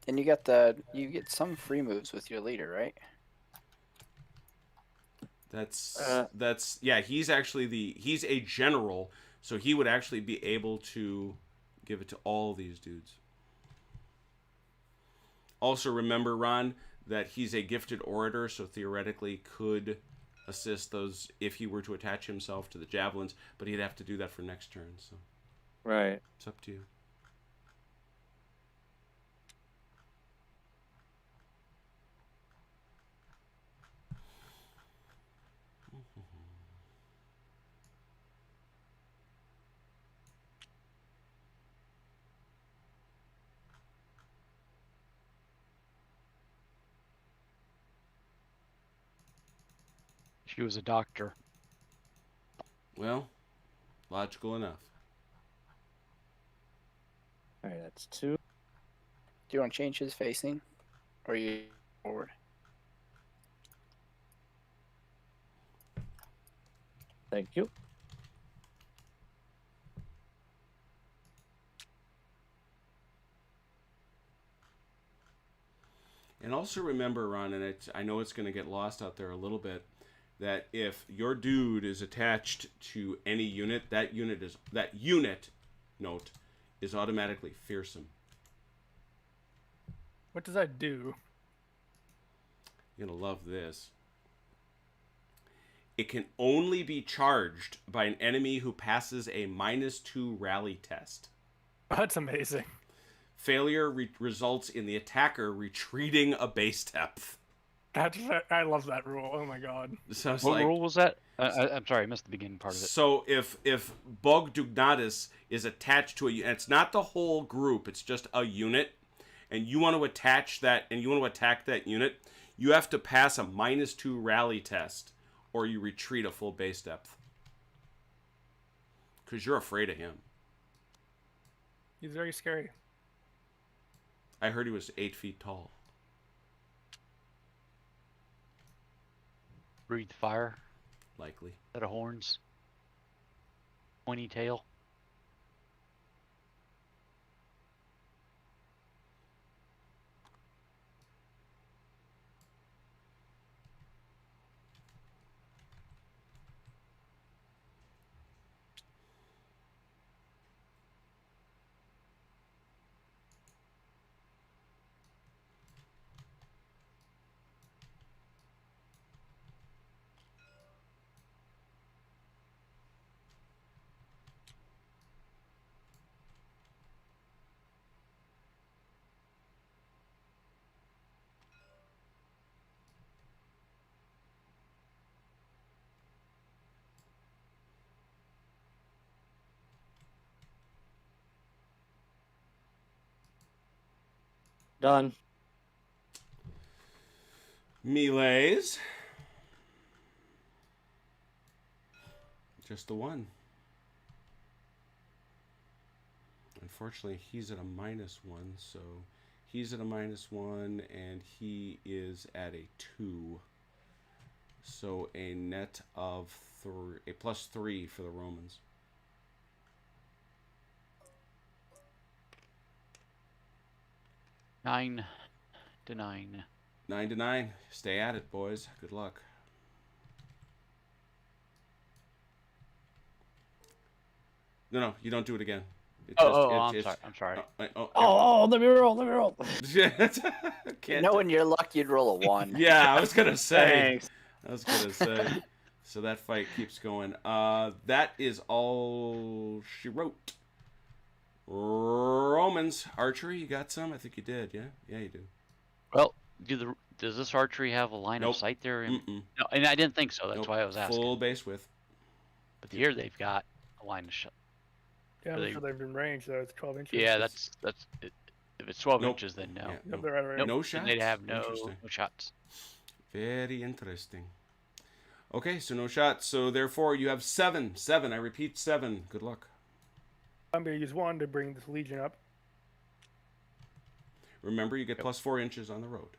And you get some free moves with your leader, right? That's yeah, he's a general, so he would actually be able to give it to all these dudes. Also remember, Ron, that he's a gifted orator, so theoretically could assist those if he were to attach himself to the javelins, but he'd have to do that for next turn. So Right. It's up to you. She was a doctor. Well, logical enough. All right, that's 2. Do you want to change his facing? Or are you forward? Thank you. And also remember, Ron, and I know it's going to get lost out there a little bit, that if your dude is attached to any unit, that unit is automatically fearsome. What does that do? You're going to love this. It can only be charged by an enemy who passes a -2 rally test. That's amazing. Failure results in the attacker retreating a base depth. I love that rule. Oh my god. So it's What like, rule was that? I'm sorry, I missed the beginning part of it. so if Bog Dugnatus is attached to and it's not the whole group, it's just a unit, and you want to attach that and you want to attack that unit, you have to pass a -2 rally test, or you retreat a full base depth. Because you're afraid of him. He's very scary. I heard he was 8 feet tall. Breathe fire. Likely. Set of horns. Pointy tail. Done. Melees. Just the one. Unfortunately, he's at a -1, so he's at a -1, and he is at a 2. So a net of a +3 for the Romans. Nine to 9. 9 to 9. Stay at it, boys. Good luck. No, you don't do it again. I'm sorry. Let me roll. Let me roll. Can't. Knowing your luck, you'd roll a 1. Yeah, I was gonna say. Thanks. I was gonna say. So that fight keeps going. That is all she wrote. Romans archery. You got some? I think you did. Yeah, yeah, you do. Well, does this archery have a line Nope. of sight there? Mm-mm. No, and I didn't think so. That's Nope. why I was asking. Full base width. But here they've got a line of shot. Yeah, They- I'm sure they've been ranged though. It's 12 inches. Yeah, that's it. If it's 12 Nope. inches, then no. Yeah, Yep, no. they're right. Nope. No Then shots? they'd have no Interesting. shots. Very interesting. Okay, so no shots. So therefore, you have 7. 7. I repeat, 7. Good luck. I'm gonna use 1 to bring this legion up. Remember, you get +4 inches on the road.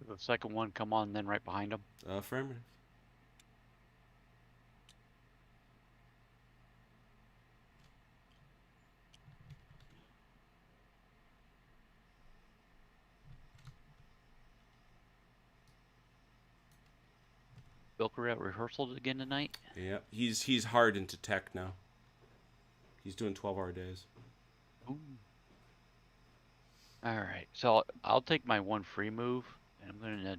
The second one come on, then right behind them. Affirmative. Bilker at rehearsal again tonight. Yeah, he's hard into tech now. He's doing 12-hour days. Ooh. All right, so I'll take my one free move, and I'm gonna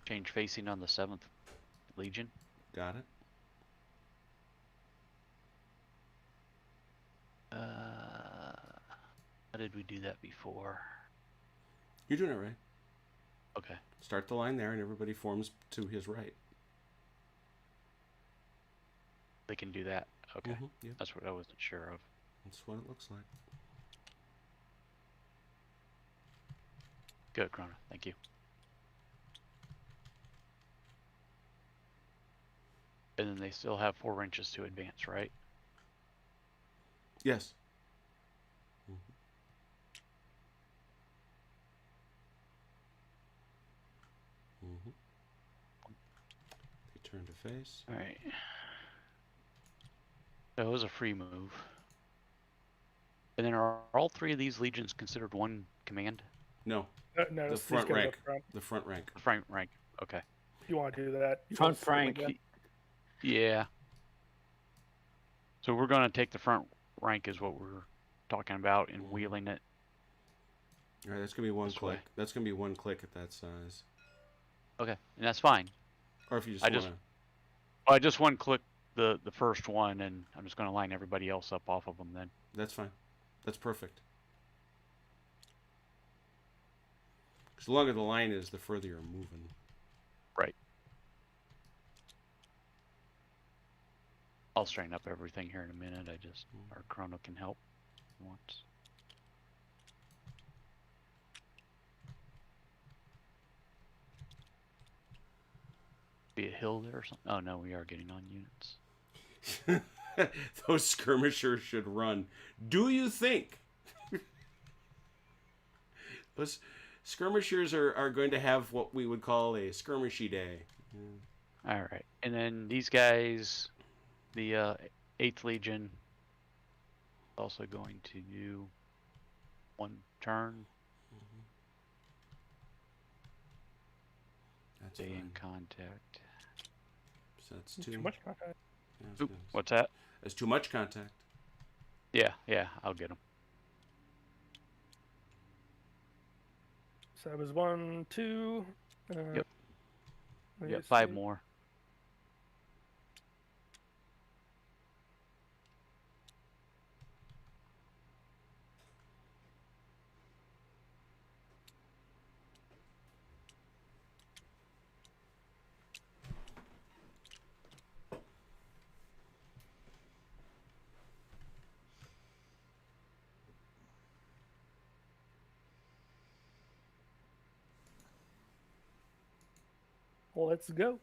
change facing on the 7th Legion. Got it. How did we do that before? You're doing it right. Okay. Start the line there, and everybody forms to his right. They can do that. Okay. Yeah, That's what I wasn't sure of. that's what it looks like. Good, Chrono. Thank you. And then they still have 4 inches to advance, right? Yes. They turn to face. All right. That was a free move. And then are all 3 of these legions considered one command? No, No, the these front go to rank. front. The front rank. Front rank. Okay. If you want to do that. You Front want to split rank. again. Yeah. So we're going to take the front rank is what we're talking about and wheeling it. All right, that's gonna be one This click. way. That's gonna be one click at that size. Okay. And that's fine. Or if you just I wanna. just- I just one click the first one, and I'm just going to line everybody else up off of them then. That's fine. That's perfect. 'Cause the longer the line is, the further you're moving. Right. I'll straighten up everything here in a minute. Our Chrono can help once. Be a hill there or something? Oh no, we are getting on units. Those skirmishers should run. Do you think? Those skirmishers are going to have what we would call a skirmishy day. All right, and then these guys, the 8th Legion, also going to do 1 turn. That's Stay in fine. contact. So that's Too two. much contact. Yeah, that's Oop, good. what's that? That's too much contact. Yeah, I'll get them. So that was 1, 2. Yep. let We me got 5 see. more. Well, let's go.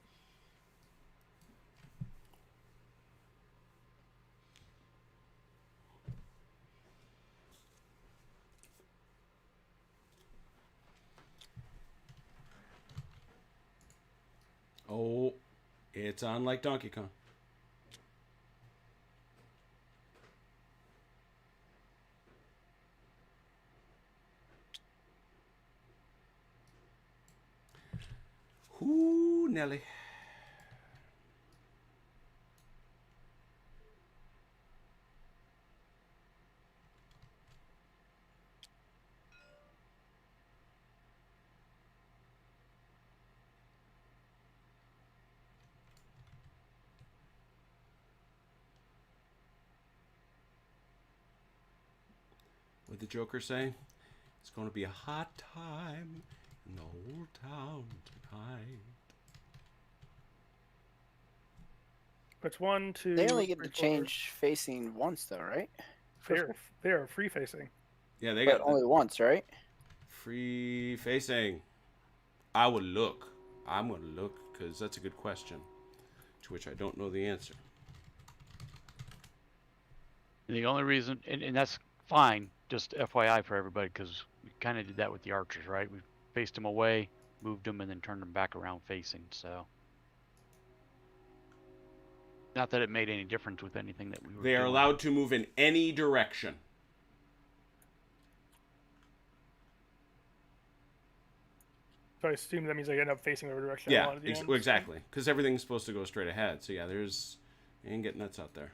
Oh, it's on like Donkey Kong. Ooh, Nelly. What'd the Joker say? It's going to be a hot time in the whole town tonight. It's 1, 2. They only get 3, to 4. change facing once, though, right? They're free facing. Yeah, they But got only once, right? free facing. I would look. I'm going to look because that's a good question to which I don't know the answer. And the only reason, and that's fine, just FYI for everybody, because we kind of did that with the archers, right? We faced them away, moved them, and then turned them back around facing, so. Not that it made any difference with anything that we were They are doing. allowed to move in any direction. So I assume that means they end up facing the direction. Yeah, exactly. Because everything's supposed to go straight ahead. So yeah, you ain't getting nuts out there.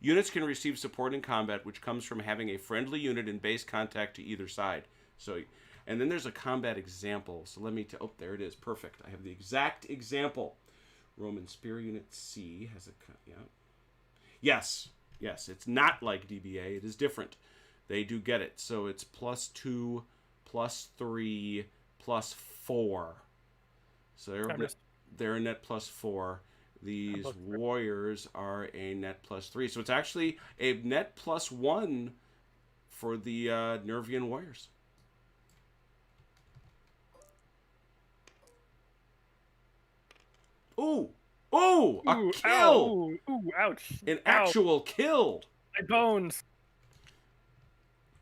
Units can receive support in combat, which comes from having a friendly unit in base contact to either side. So, and then there's a combat example. So let me, oh, there it is. Perfect. I have the exact example. Roman Spear Unit C has a, yeah. Yes, it's not like DBA. It is different. They do get it. So it's +2, +3, +4. So they're a net +4. These warriors are a net +3. So it's actually a net +1 for the Nervian Warriors. Ooh, a kill! Ooh, ouch. An actual kill! My bones!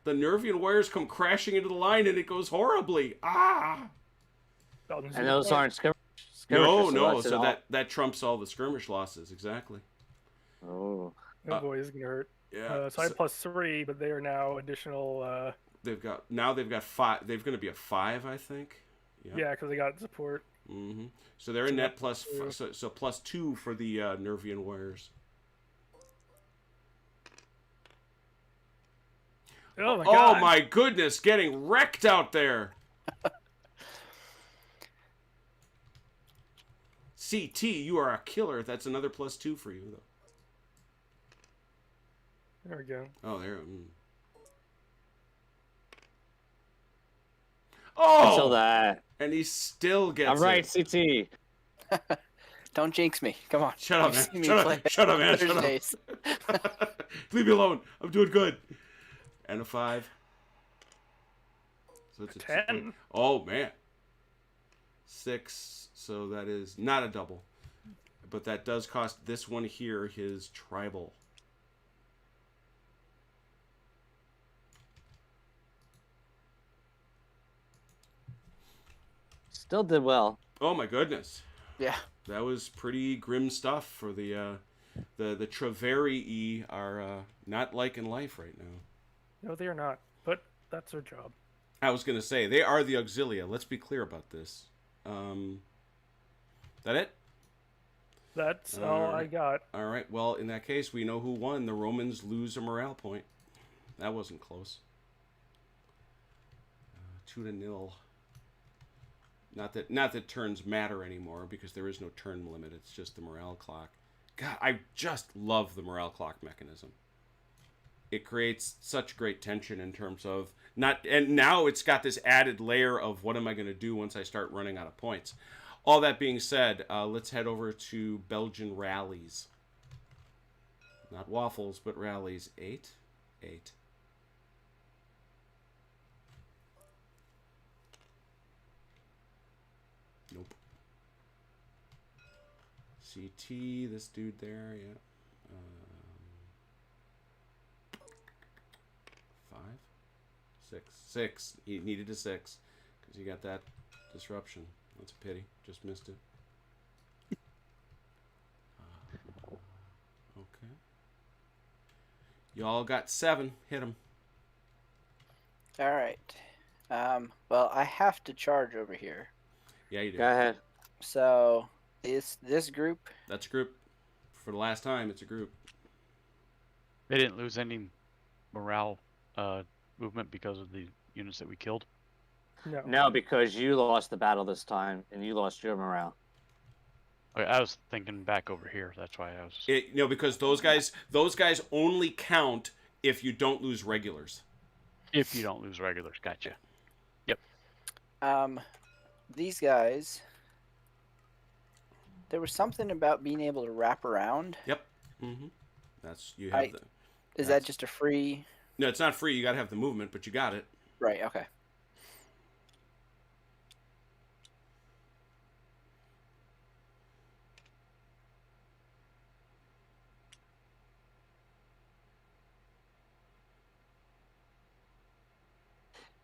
The Nervian Warriors come crashing into the line and it goes horribly. Ah! And those aren't skirmishers. No. So that trumps all the skirmish losses, exactly. Oh. Oh boy, this is gonna hurt. Yeah. So I have +3, but they are now additional. They've got 5. They're going to be a 5, I think. Yeah, because they got support. Mm-hmm. So they're a net +2. So +2 for the Nervian Warriors. Oh my god! Oh my goodness, getting wrecked out there. CT, you are a killer. That's another +2 for you, though. There we go. Oh, there. Oh! Still that. And he still gets I'm right, it. CT. Don't jinx me. Come on. Shut up, You've man. seen me Shut play up. Shut up, man. Shut Thursdays. up. Leave me alone. I'm doing good. And a 5. So it's a 10. Oh, man. 6. So that is not a double. But that does cost this one here his tribal. Still did well. Oh my goodness. Yeah. That was pretty grim stuff for the Treverii are not liking life right now. No, they are not. But that's their job. I was going to say, they are the Auxilia. Let's be clear about this. That it? That's all I got. All right. Well, in that case, we know who won. The Romans lose a morale point. That wasn't close. 2-0. Not that turns matter anymore, because there is no turn limit. It's just the morale clock. God, I just love the morale clock mechanism. It creates such great tension in terms of and now it's got this added layer of what am I going to do once I start running out of points. All that being said, let's head over to Belgian rallies. Not waffles, but rallies. 8. Nope. CT, this dude there, yeah. 5, 6. He needed a 6 because he got that disruption. That's a pity. Just missed it. Okay. Y'all got 7. Hit him. All right. Well, I have to charge over here. Yeah, you do. Go ahead. So this group. That's a group. For the last time, it's a group. They didn't lose any morale movement because of the units that we killed. No, because you lost the battle this time, and you lost your morale. Okay, I was thinking back over here. That's why I was. Because those guys only count if you don't lose regulars. If you don't lose regulars, gotcha. Yep. These guys. There was something about being able to wrap around. Yep. Mm-hmm. That's you have the. Is that just a free? No, it's not free. You got to have the movement, but you got it. Right. Okay.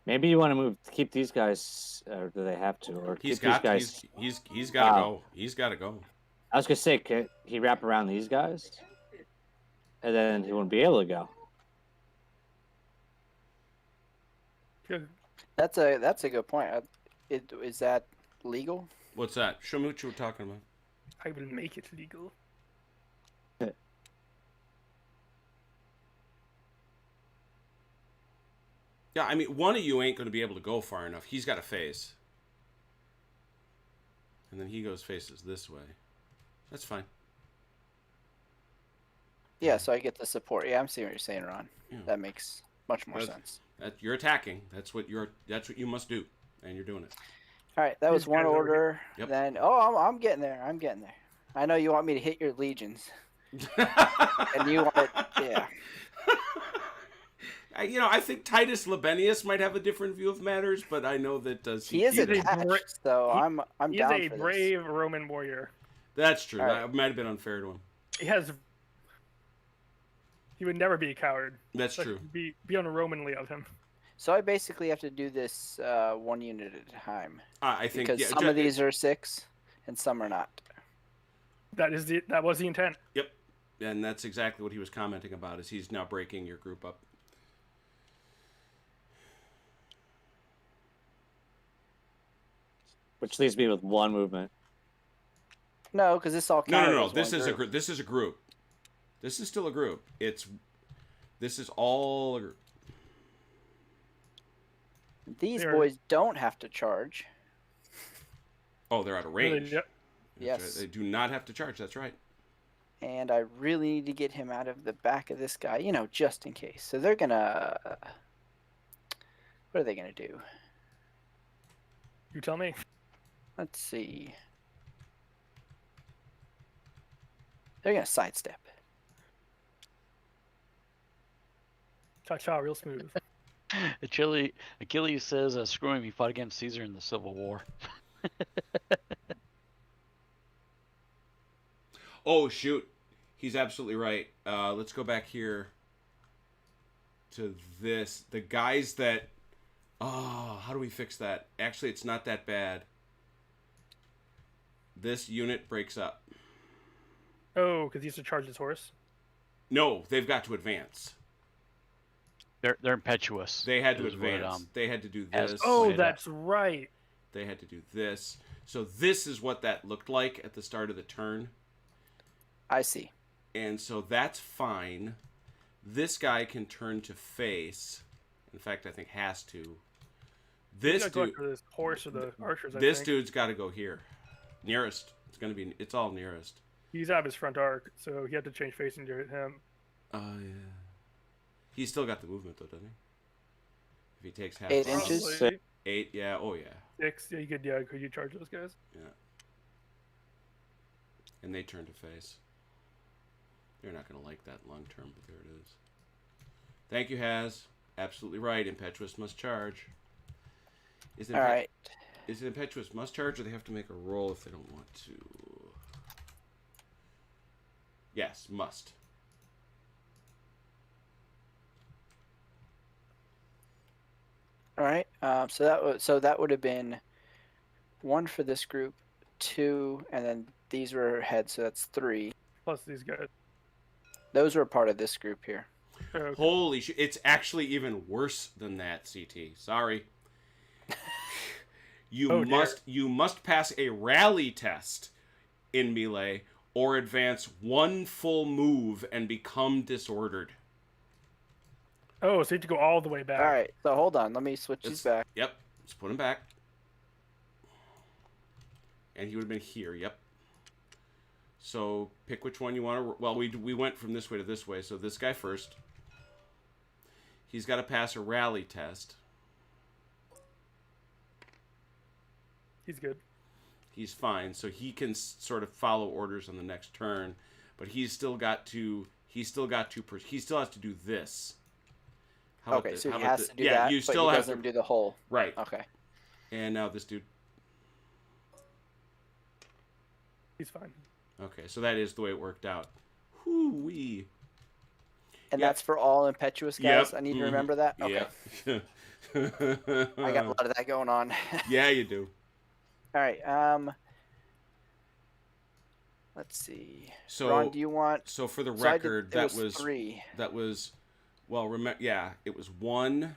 Maybe you want to keep these guys, or do they have to? Or He's keep got. these guys. He's got to go. He's got to go. I was gonna say, can he wrap around these guys, and then he wouldn't be able to go. Good. That's a good point. Is that legal? What's that? Show me what you were talking about. I will make it legal. Yeah, I mean, one of you ain't going to be able to go far enough. He's got to face. And then he faces this way. That's fine. Yeah, so I get the support. Yeah, I'm seeing what you're saying, Ron. Yeah. That makes much more sense. You're attacking. That's what you must do, and you're doing it. All right, that was one order. Yep. Then, I'm getting there. I'm getting there. I know you want me to hit your legions, and you want it. Yeah. I think Titus Lebenius might have a different view of matters, but I know that he is attached, so I'm down for this. He's a brave Roman warrior. That's true. Right. That might have been unfair to him. He would never be a coward. That's true. Be on a Romanly of him. So I basically have to do this 1 unit at a time. I think because some of these are 6 and some are not. That was the intent. Yep, and that's exactly what he was commenting about. Is he's now breaking your group up. Which leaves me with 1 movement. No, because this all counts. No. This is a group. This is a group. This is still a group. This is all a group. These boys don't have to charge. Oh, they're out of range. Yep. Yes. Right. They do not have to charge. That's right. And I really need to get him out of the back of this guy, just in case. So they're gonna. What are they gonna do? You tell me. Let's see. They're gonna sidestep. Cha-cha, real smooth. Achilles says, screw him, he fought against Caesar in the Civil War. Oh, shoot. He's absolutely right. Let's go back here to this. The guys that... Oh, how do we fix that? Actually, it's not that bad. This unit breaks up. Oh, because he used to charge his horse? No, they've got to advance. They're impetuous. They had to advance. They had to do this. Oh, that's right. They had to do this. So this is what that looked like at the start of the turn. I see. And so that's fine. This guy can turn to face. In fact, I think has to. This dude, for this horse or the archers. This dude's got to go here, nearest. It's all nearest. He's out of his front arc, so he had to change facing to hit him. Oh yeah. He's still got the movement though, doesn't he? If he takes half. 8 inches. 8, yeah. Oh yeah. 6, yeah. Could you charge those guys? Yeah. And they turn to face. They're not going to like that long term, but there it is. Thank you, Haz. Absolutely right. Impetuous must charge. Is it Impetuous must charge, or they have to make a roll if they don't want to? Yes, must. All right. So that would have been 1 for this group, 2, and then these were heads, so that's 3. Plus these guys. Those were part of this group here. Okay. Holy shit! It's actually even worse than that, CT. Sorry. You must pass a rally test in melee or advance 1 full move and become disordered. Oh, so you have to go all the way back. All right. So hold on. Let me switch these back. Yep. Let's put him back. And he would have been here. Yep. So pick which one you want to... Well, we went from this way to this way. So this guy first. He's got to pass a rally test. He's good. He's fine. So he can sort of follow orders on the next turn. But he's still got to... He still has to do this. Okay, so he has to do that, you but still he have doesn't do the whole. Right. Okay. And now this dude. He's fine. Okay, so that is the way it worked out. Whoo-wee. And that's for all impetuous guys? Yep. I need to remember that? Okay. Yeah. I got a lot of that going on. Yeah, you do. All right. Let's see. So, Ron, do you want... So for the So I did- record, it was 3. That was... Well, it was 1.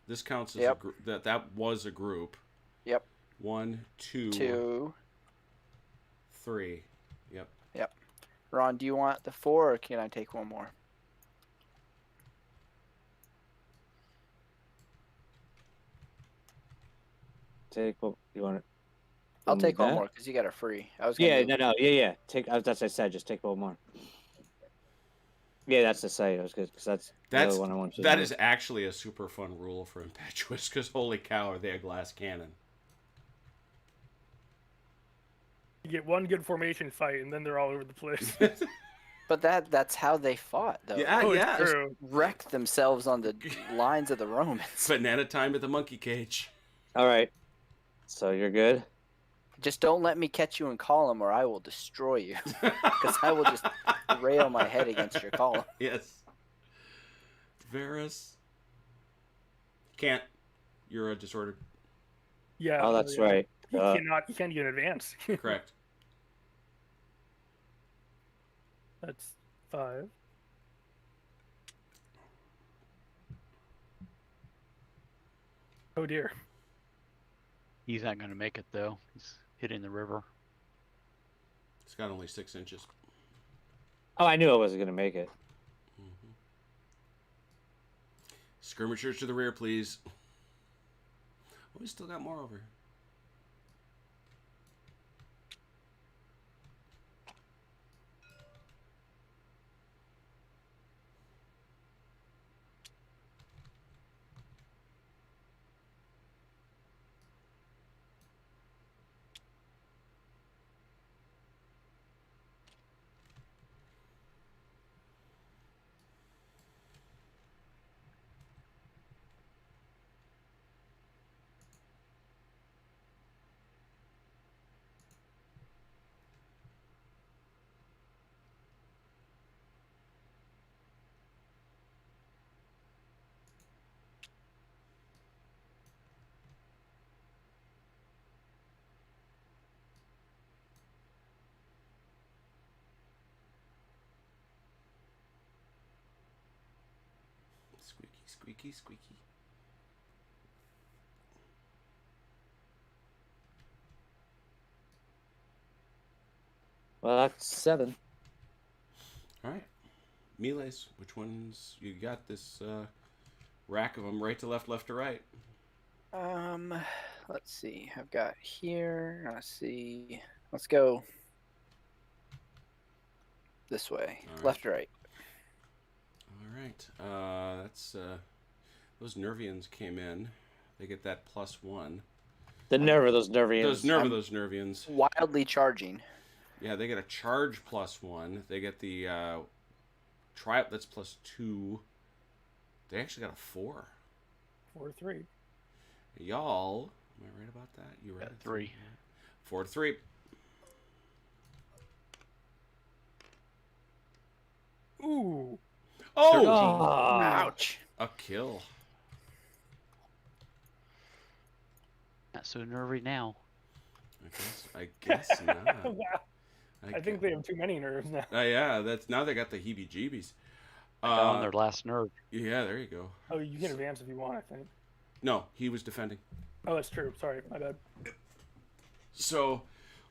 This counts as a group. That was a group. Yep. 1, 2, 2. 3. Yep. Yep. Ron, do you want the 4, or can I take one more? take what you want. I'll take one more because you got a free. I was Yeah, gonna yeah. Take. That's what I said. Just take one more. Yeah, that's the site. I was good because that's the other one I want you to that know. is actually a super fun rule for Impetuous because holy cow, are they a glass cannon? You get one good formation fight, and then they're all over the place. But that's how they fought, though. Yeah, Oh, yeah. it's true. Wrecked themselves on the lines of the Romans. Banana time at the monkey cage. All right. So you're good. Just don't let me catch you in column, or I will destroy you. Because I will just rail my head against your column. Yes. Varus. Can't. You're a disordered. Yeah. Oh, that's yeah. right. You cannot. You can't get an advance. Correct. That's 5. Oh dear. He's not going to make it, though. He's hitting the river. It's got only 6 inches. Oh, I knew I wasn't gonna make it. Skirmishers to the rear, please. Oh, we still got more over. Squeaky, squeaky, squeaky. Well, that's 7. All right. Melees, which ones? You got this rack of them, right to left, left to right. Let's see. I've got here. Let's see. Let's go this way. All right. Left to right. All right. That's those Nervians came in. They get that +1. The nerve of those Nervians. Those Nervians. Wildly charging. Yeah, they get a charge +1. They get the triumph that's +2. They actually got a 4. 4-3. Y'all, am I right about that? You right? Got 3. 4-3. Ooh. Oh! Ouch. A kill. Not so nervy now. I guess not. Wow. I think they have too many nerves now. Yeah, that's now they got the heebie-jeebies. On their last nerve. Yeah, there you go. Oh, you can advance if you want, I think. No, he was defending. Oh, that's true. Sorry, my bad. So,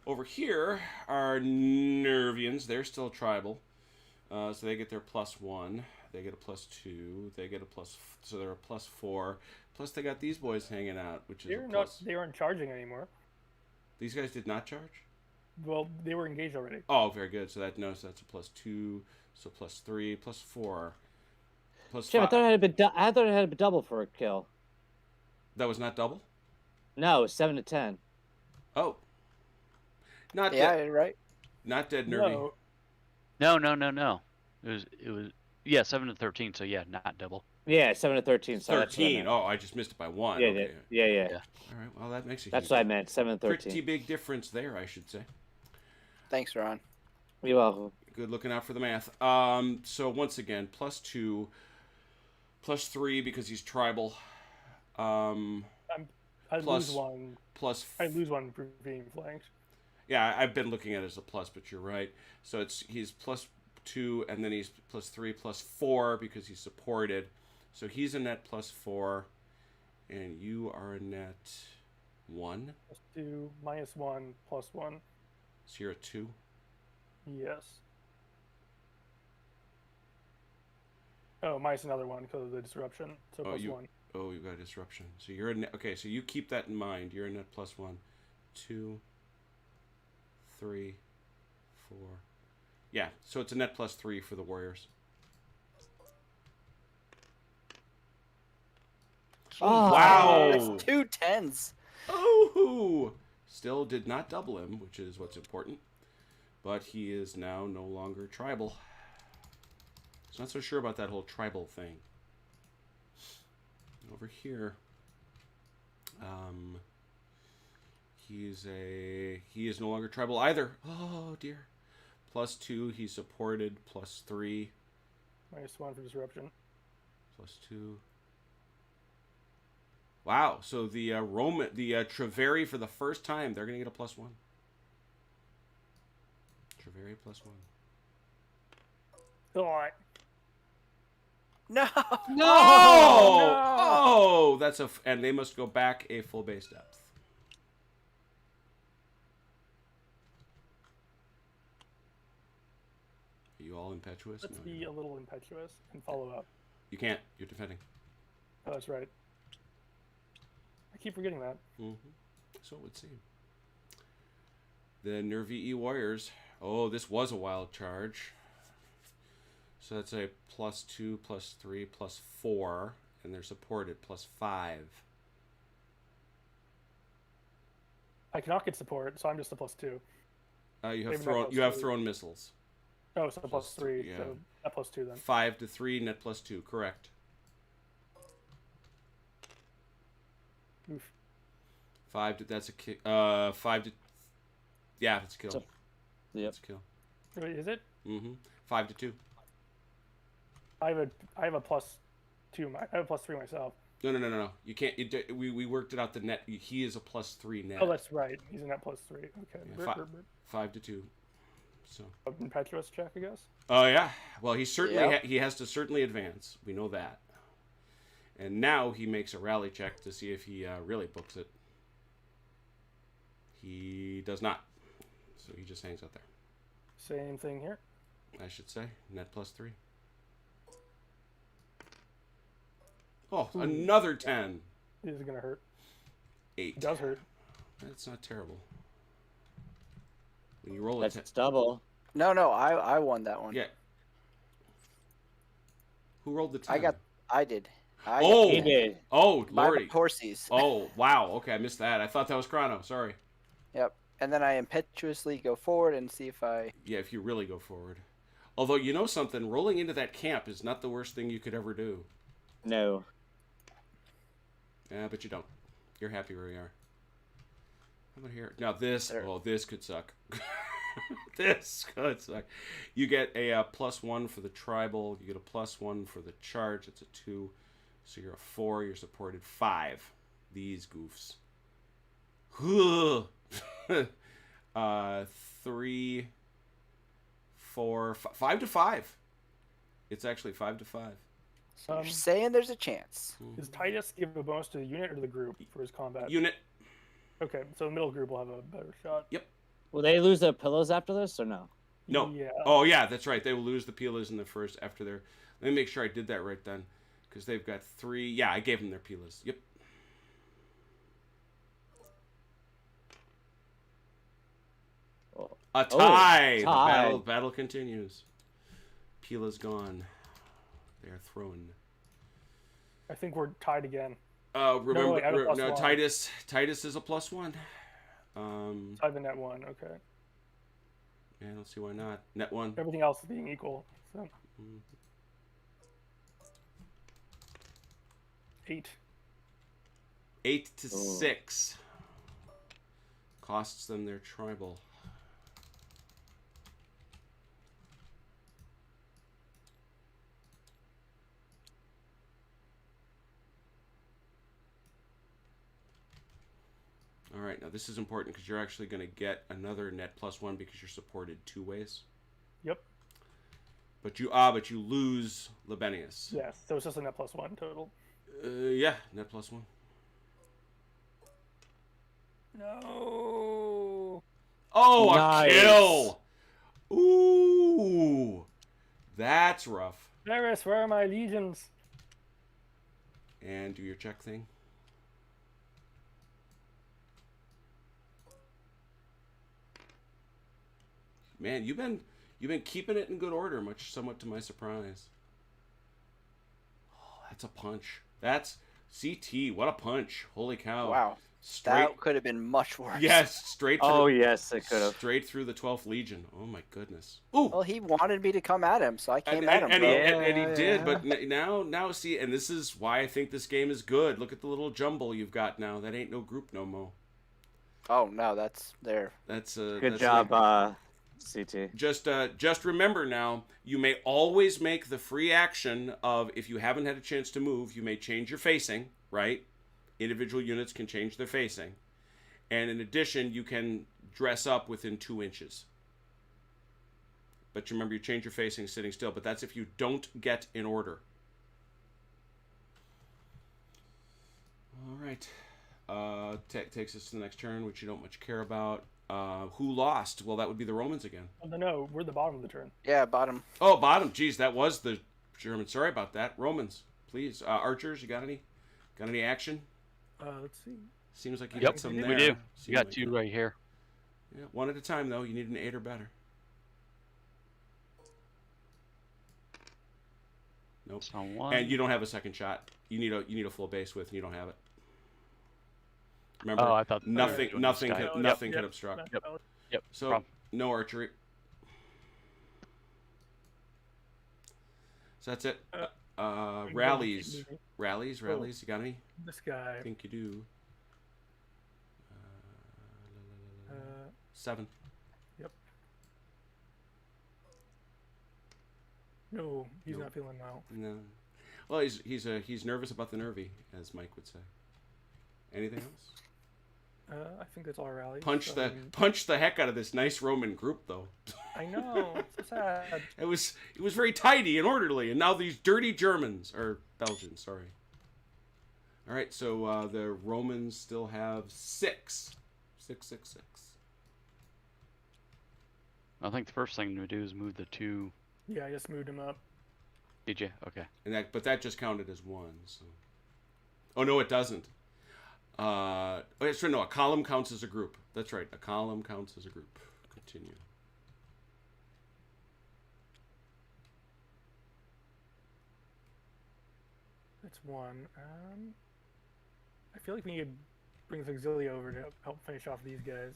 over here are Nervians. They're still tribal. So they get their +1. They get a +2. They get a so they're a +4. Plus they got these boys hanging out, which is a plus. They aren't charging anymore. These guys did not charge? Well, they were engaged already. Oh, very good. So that's a +2. So +3, +4, +5. Jim, I thought it had been double for a kill. That was not double? No, it was 7 to 10. Oh. Not Yeah, dead. right. Not dead, Nervy. No. It was 7 to 13. So yeah, not double. Yeah, 7 to 13. So 13. Oh, I just missed it by 1. Yeah, okay. yeah. All right. Well, that makes a That's huge, what I meant. 7 to 13. pretty big difference there, I should say. Thanks, Ron. You're welcome. Good looking out for the math. So once again, +2, +3 because he's tribal. I Plus- lose one. Plus. I lose one for being flanked. Yeah, I've been looking at it as a plus, but you're right. So he's +2, and then he's +3, +4 because he's supported. So he's a net +4, and you are a net 1. +2, -1, +1. So you're a 2. Yes. Oh, minus another one because of the disruption. So +1. Oh, you got disruption. So you're a net, okay. So you keep that in mind. You're a net +1, 2, 3, 4. Yeah. So it's a net +3 for the Warriors. Oh, Wow. That's 2 10s. Oh, still did not double him, which is what's important. But he is now no longer tribal. So not so sure about that whole tribal thing. Over here, he is no longer tribal either. Oh dear. +2, he's supported. +3. -1 for disruption. +2. Wow. So the Treveri for the first time, they're gonna get a +1. Treveri +1. Oh, No. No! Oh, that's and they must go back a full base depth. Are you all impetuous? let's No, be you're a not. little impetuous and follow up. You can't. You're defending. Oh, that's right. I keep forgetting that. So it would seem. The Nervian Warriors. Oh, this was a wild charge. So that's a +2, +3, +4, and they're supported +5. I cannot get support, so I'm just a +2. You Maybe have not thrown +3. thrown missiles. Oh, so +3. yeah. So not +2 then. 5 to 3, net +2. Correct. Oof. 5 to that's a kill. 5 to yeah, that's a kill. So- Yep. That's a kill. Wait, is it? 5 to 2. I have a +2. I have a +3 myself. No. You can't. We worked it out. The net. He is a +3 net. Oh, that's right. He's a net +3. Okay. Yeah, 5 to 2. So. Impetuous check, I guess. Oh yeah. Well, he certainly Yep. he has to certainly advance. We know that. And now he makes a rally check to see if he really books it. He does not. So he just hangs out there. Same thing here. I should say net +3. Oh, another 10. This is gonna hurt. 8. It does hurt. That's not terrible. When you roll a That's 10. double. No, I won that one. Yeah. Who rolled the 10? I did. Oh! He did. Oh, My lordy. horsies. Oh, wow. Okay, I missed that. I thought that was Chrono. Sorry. Yep. And then I impetuously go forward and see if I. Yeah, if you really go forward. Although, you know something? Rolling into that camp is not the worst thing you could ever do. No. Yeah, but you don't. You're happy where you are. How about here? Now this, There. oh, this could suck. This could suck. You get a +1 for the tribal. You get a +1 for the charge. It's a 2. So you're a 4. You're supported 5. These goofs. 3, 4, 5 to 5. It's actually 5 to 5. So you're saying there's a chance. Does Titus give a bonus to the unit or the group for his combat? Unit. Okay, so the middle group will have a better shot. Yep. Will they lose their pillows after this or no? No. Yeah. Oh, yeah, that's right. They will lose the Pilas in the first after their. Let me make sure I did that right then. Because they've got 3. Yeah, I gave them their Pilas. Yep. A tie. The tie. battle continues. Pila's gone. They are thrown. I think we're tied again. Remember, wait, I have a +1. Titus is a +1. Tied the net 1. Okay. Yeah, I don't see why not. Net 1. Everything else being equal. So. 8. 8 to 6. Costs them their tribal. All right, now this is important because you're actually going to get another net +1 because you're supported 2 ways. Yep. But you lose Lebenius. Yes. So it's just a net +1 total. Yeah, net +1. No. Oh, Nice. a kill! Ooh, that's rough. Varys, where are my legions? And do your check thing. Man, you've been keeping it in good order, somewhat to my surprise. Oh, that's a punch. That's CT. What a punch! Holy cow! Wow, that could have been much worse. Yes, straight through. Oh yes, it could have. Straight through the 12th Legion. Oh my goodness. Ooh. Well, he wanted me to come at him, so I came at him. And bro. he did, but now see, and this is why I think this game is good. Look at the little jumble you've got now. That ain't no group no mo. Oh no, that's there. That's Good job, CT. Just remember now, you may always make the free action of, if you haven't had a chance to move, you may change your facing, right? Individual units can change their facing. And in addition, you can dress up within 2 inches. But you remember, you change your facing sitting still, but that's if you don't get in order. All right. Takes us to the next turn, which you don't much care about. Who lost? Well, that would be the Romans again. Oh, no, we're the bottom of the turn. Yeah, bottom. Oh, bottom. Jeez, that was the German. Sorry about that. Romans, please. Archers, you got any? Got any action? Let's see. Seems like you Yep, got some there. we do. Seems You got like 2 that. right here. Yeah, one at a time though. You need an 8 or better. Nope. So 1. And you don't have a second shot. You need a full base width, and you don't have it. Remember, Oh, I thought nothing doing can Yep. obstruct. Yep. So Problem. no archery. So that's it. Rallies. Rallies. You got any? This guy. I think you do. 7. No, he's Nope. not feeling well. No. Well, he's nervous about the nervy, as Mike would say. Anything else? I think that's all our rallies. Punch the heck out of this nice Roman group, though. I know. It's so sad. It was very tidy and orderly, and now these dirty Germans or Belgians, sorry. All right, so the Romans still have 6. 6. I think the first thing to do is move the 2. Yeah, I just moved him up. Did you? Okay. And but that just counted as 1. So. Oh no, it doesn't. It's true. No, a column counts as a group. That's right. A column counts as a group. Continue. That's 1. I feel like we need to bring Auxilia over to help finish off these guys.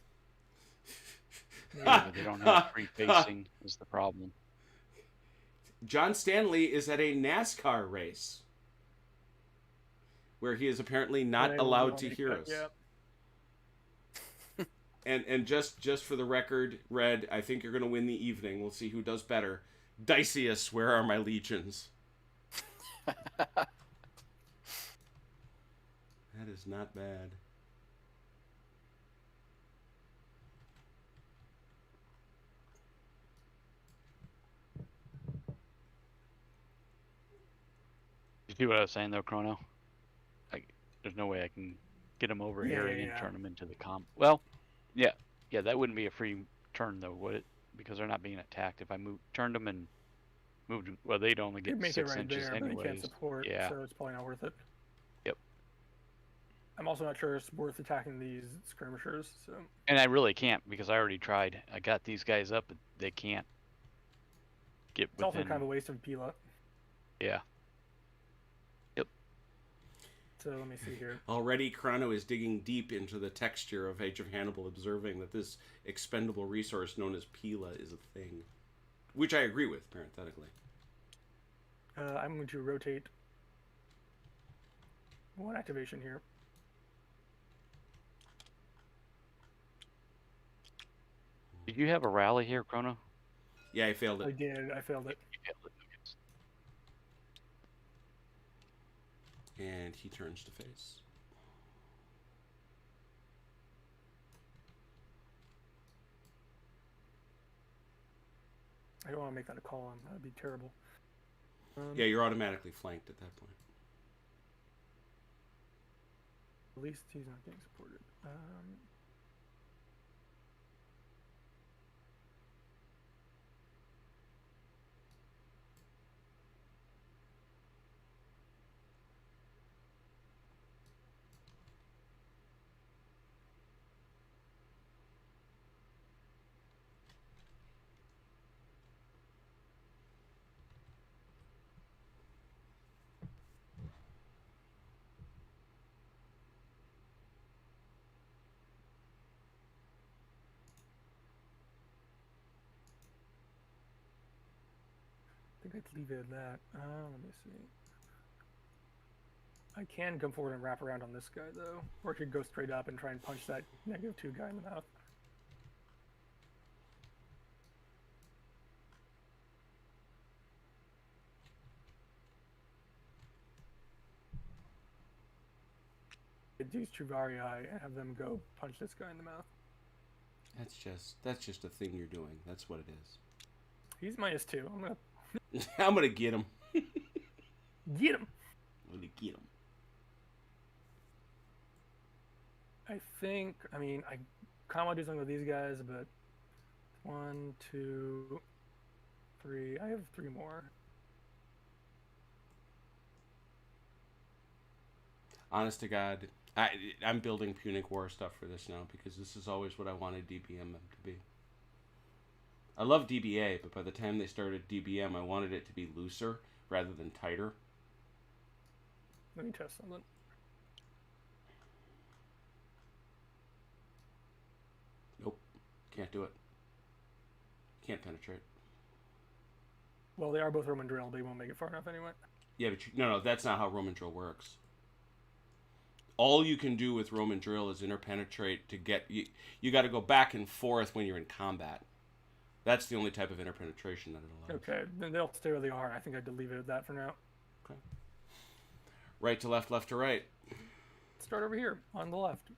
Yeah, but they don't have free facing is the problem. John Stanley is at a NASCAR race where he is apparently not allowed to hear us. Yeah. And just for the record, Red, I think you're going to win the evening. We'll see who does better. Dicius, where are my legions? That is not bad. You see what I was saying though, Chrono? There's no way I can get them over here and then turn them into the comp. Well, yeah, that wouldn't be a free turn though, would it? Because they're not being attacked. If I turned them and moved them, well, they'd only get Make 6 it right inches there, but anyways. they can't support, Yeah. so it's probably not worth it. Yep. I'm also not sure it's worth attacking these skirmishers. So. And I really can't because I already tried. I got these guys up, but they can't get It's also within. kind of a waste of Pila. Yeah. So let me see here. Already, Chrono is digging deep into the texture of Age of Hannibal, observing that this expendable resource known as Pila is a thing. Which I agree with, parenthetically. I'm going to rotate 1 activation here. Did you have a rally here, Chrono? Yeah, I failed I it. did. I failed it. And he turns to face. I don't want to make that a column. That would be terrible. Yeah, you're automatically flanked at that point. At least he's not getting supported. I'd leave it at that. Let me see. I can come forward and wrap around on this guy, though. Or I could go straight up and try and punch that -2 guy in the mouth. I'd use Truvarii and have them go punch this guy in the mouth. That's just a thing you're doing. That's what it is. He's -2. I'm gonna I'm gonna get him. get him. I'm gonna get him. I think. I mean, I kind of want to do something with these guys, but 1, 2, 3. I have 3 more. Honest to God, I'm building Punic War stuff for this now because this is always what I wanted DBM to be. I love DBA, but by the time they started DBM, I wanted it to be looser rather than tighter. Let me test something. Nope, can't do it. Can't penetrate. Well, they are both Roman drill, but you won't make it far enough anyway. Yeah, but no, that's not how Roman drill works. All you can do with Roman drill is interpenetrate to get you got to go back and forth when you're in combat. That's the only type of interpenetration that it allows. Okay, then they'll stay where they are. I think I'd leave it at that for now. Okay. Right to left, left to right. Start over here on the left.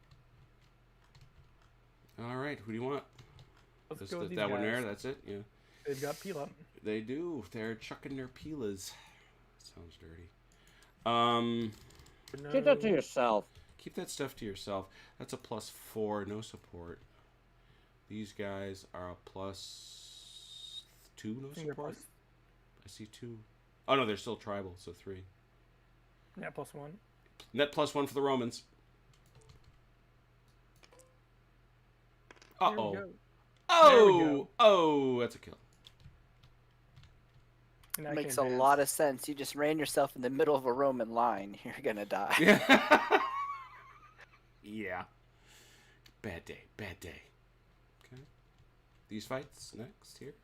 All right, who do you want? Let's go with these that one guys. there, that's it? Yeah. They've got Pila. They do. They're chucking their pilas. Sounds dirty. Keep that to yourself. Keep that stuff to yourself. That's a +4, no support. These guys are a +2, no support. I see 2. Oh no, they're still tribal, so 3. Yeah, +1. Net +1 for the Romans. There we Uh-oh. go. There we Oh! go. Oh, that's a kill. And I Makes can a advance. lot of sense. You just ran yourself in the middle of a Roman line. You're gonna die. Yeah. Yeah. Bad day. Bad day. Okay. These fights next here.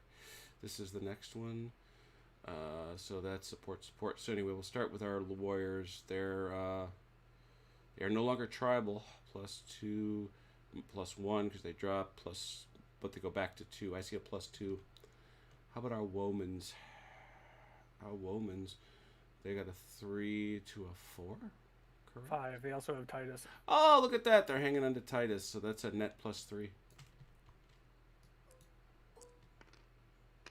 This is the next one. So that's support. So anyway, we'll start with our warriors. They're no longer tribal. +2, +1 because they drop plus, but they go back to 2. I see a +2. How about our Womans? Our Womans, they got a 3 to a 4. Correct. 5. They also have Titus. Oh, look at that! They're hanging on to Titus, so that's a net +3.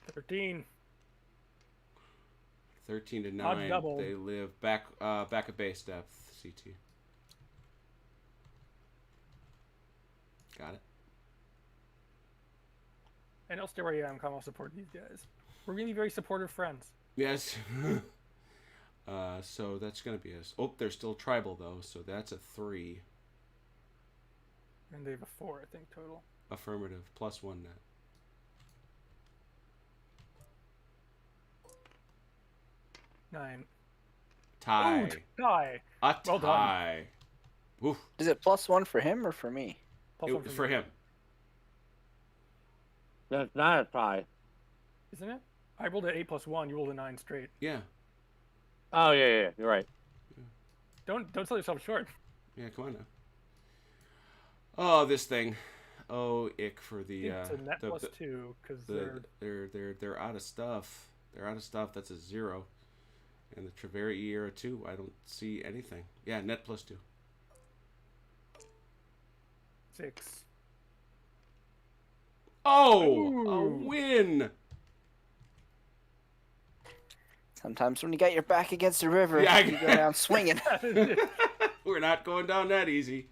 13. 13 to Odds 9. doubled. They live back at base depth. CT. Got it. And I'll stay where I am. Come, I'll support these guys. We're really very supportive friends. Yes. So that's gonna be a. Oh, they're still tribal though, so that's a 3. And they have a 4, I think, total. Affirmative. +1 net. Nine. Tie. Ooh, tie. A Well done. tie. Oof. Is it +1 for him or for me? +1 For him. That's not a tie. Isn't it? I rolled an 8 +1. You rolled a 9 straight. Yeah. Oh yeah, you're right. Don't sell yourself short. Yeah. Come on now. Oh, this thing. Oh, ick for the. It's a net +2 because They're out of stuff. They're out of stuff. That's a 0. And the Treveri era 2. I don't see anything. Yeah, net +2. 6. Oh, a Ooh. win. Sometimes when you got your back against the river, Yeah, you go down swinging. We're not going down that easy.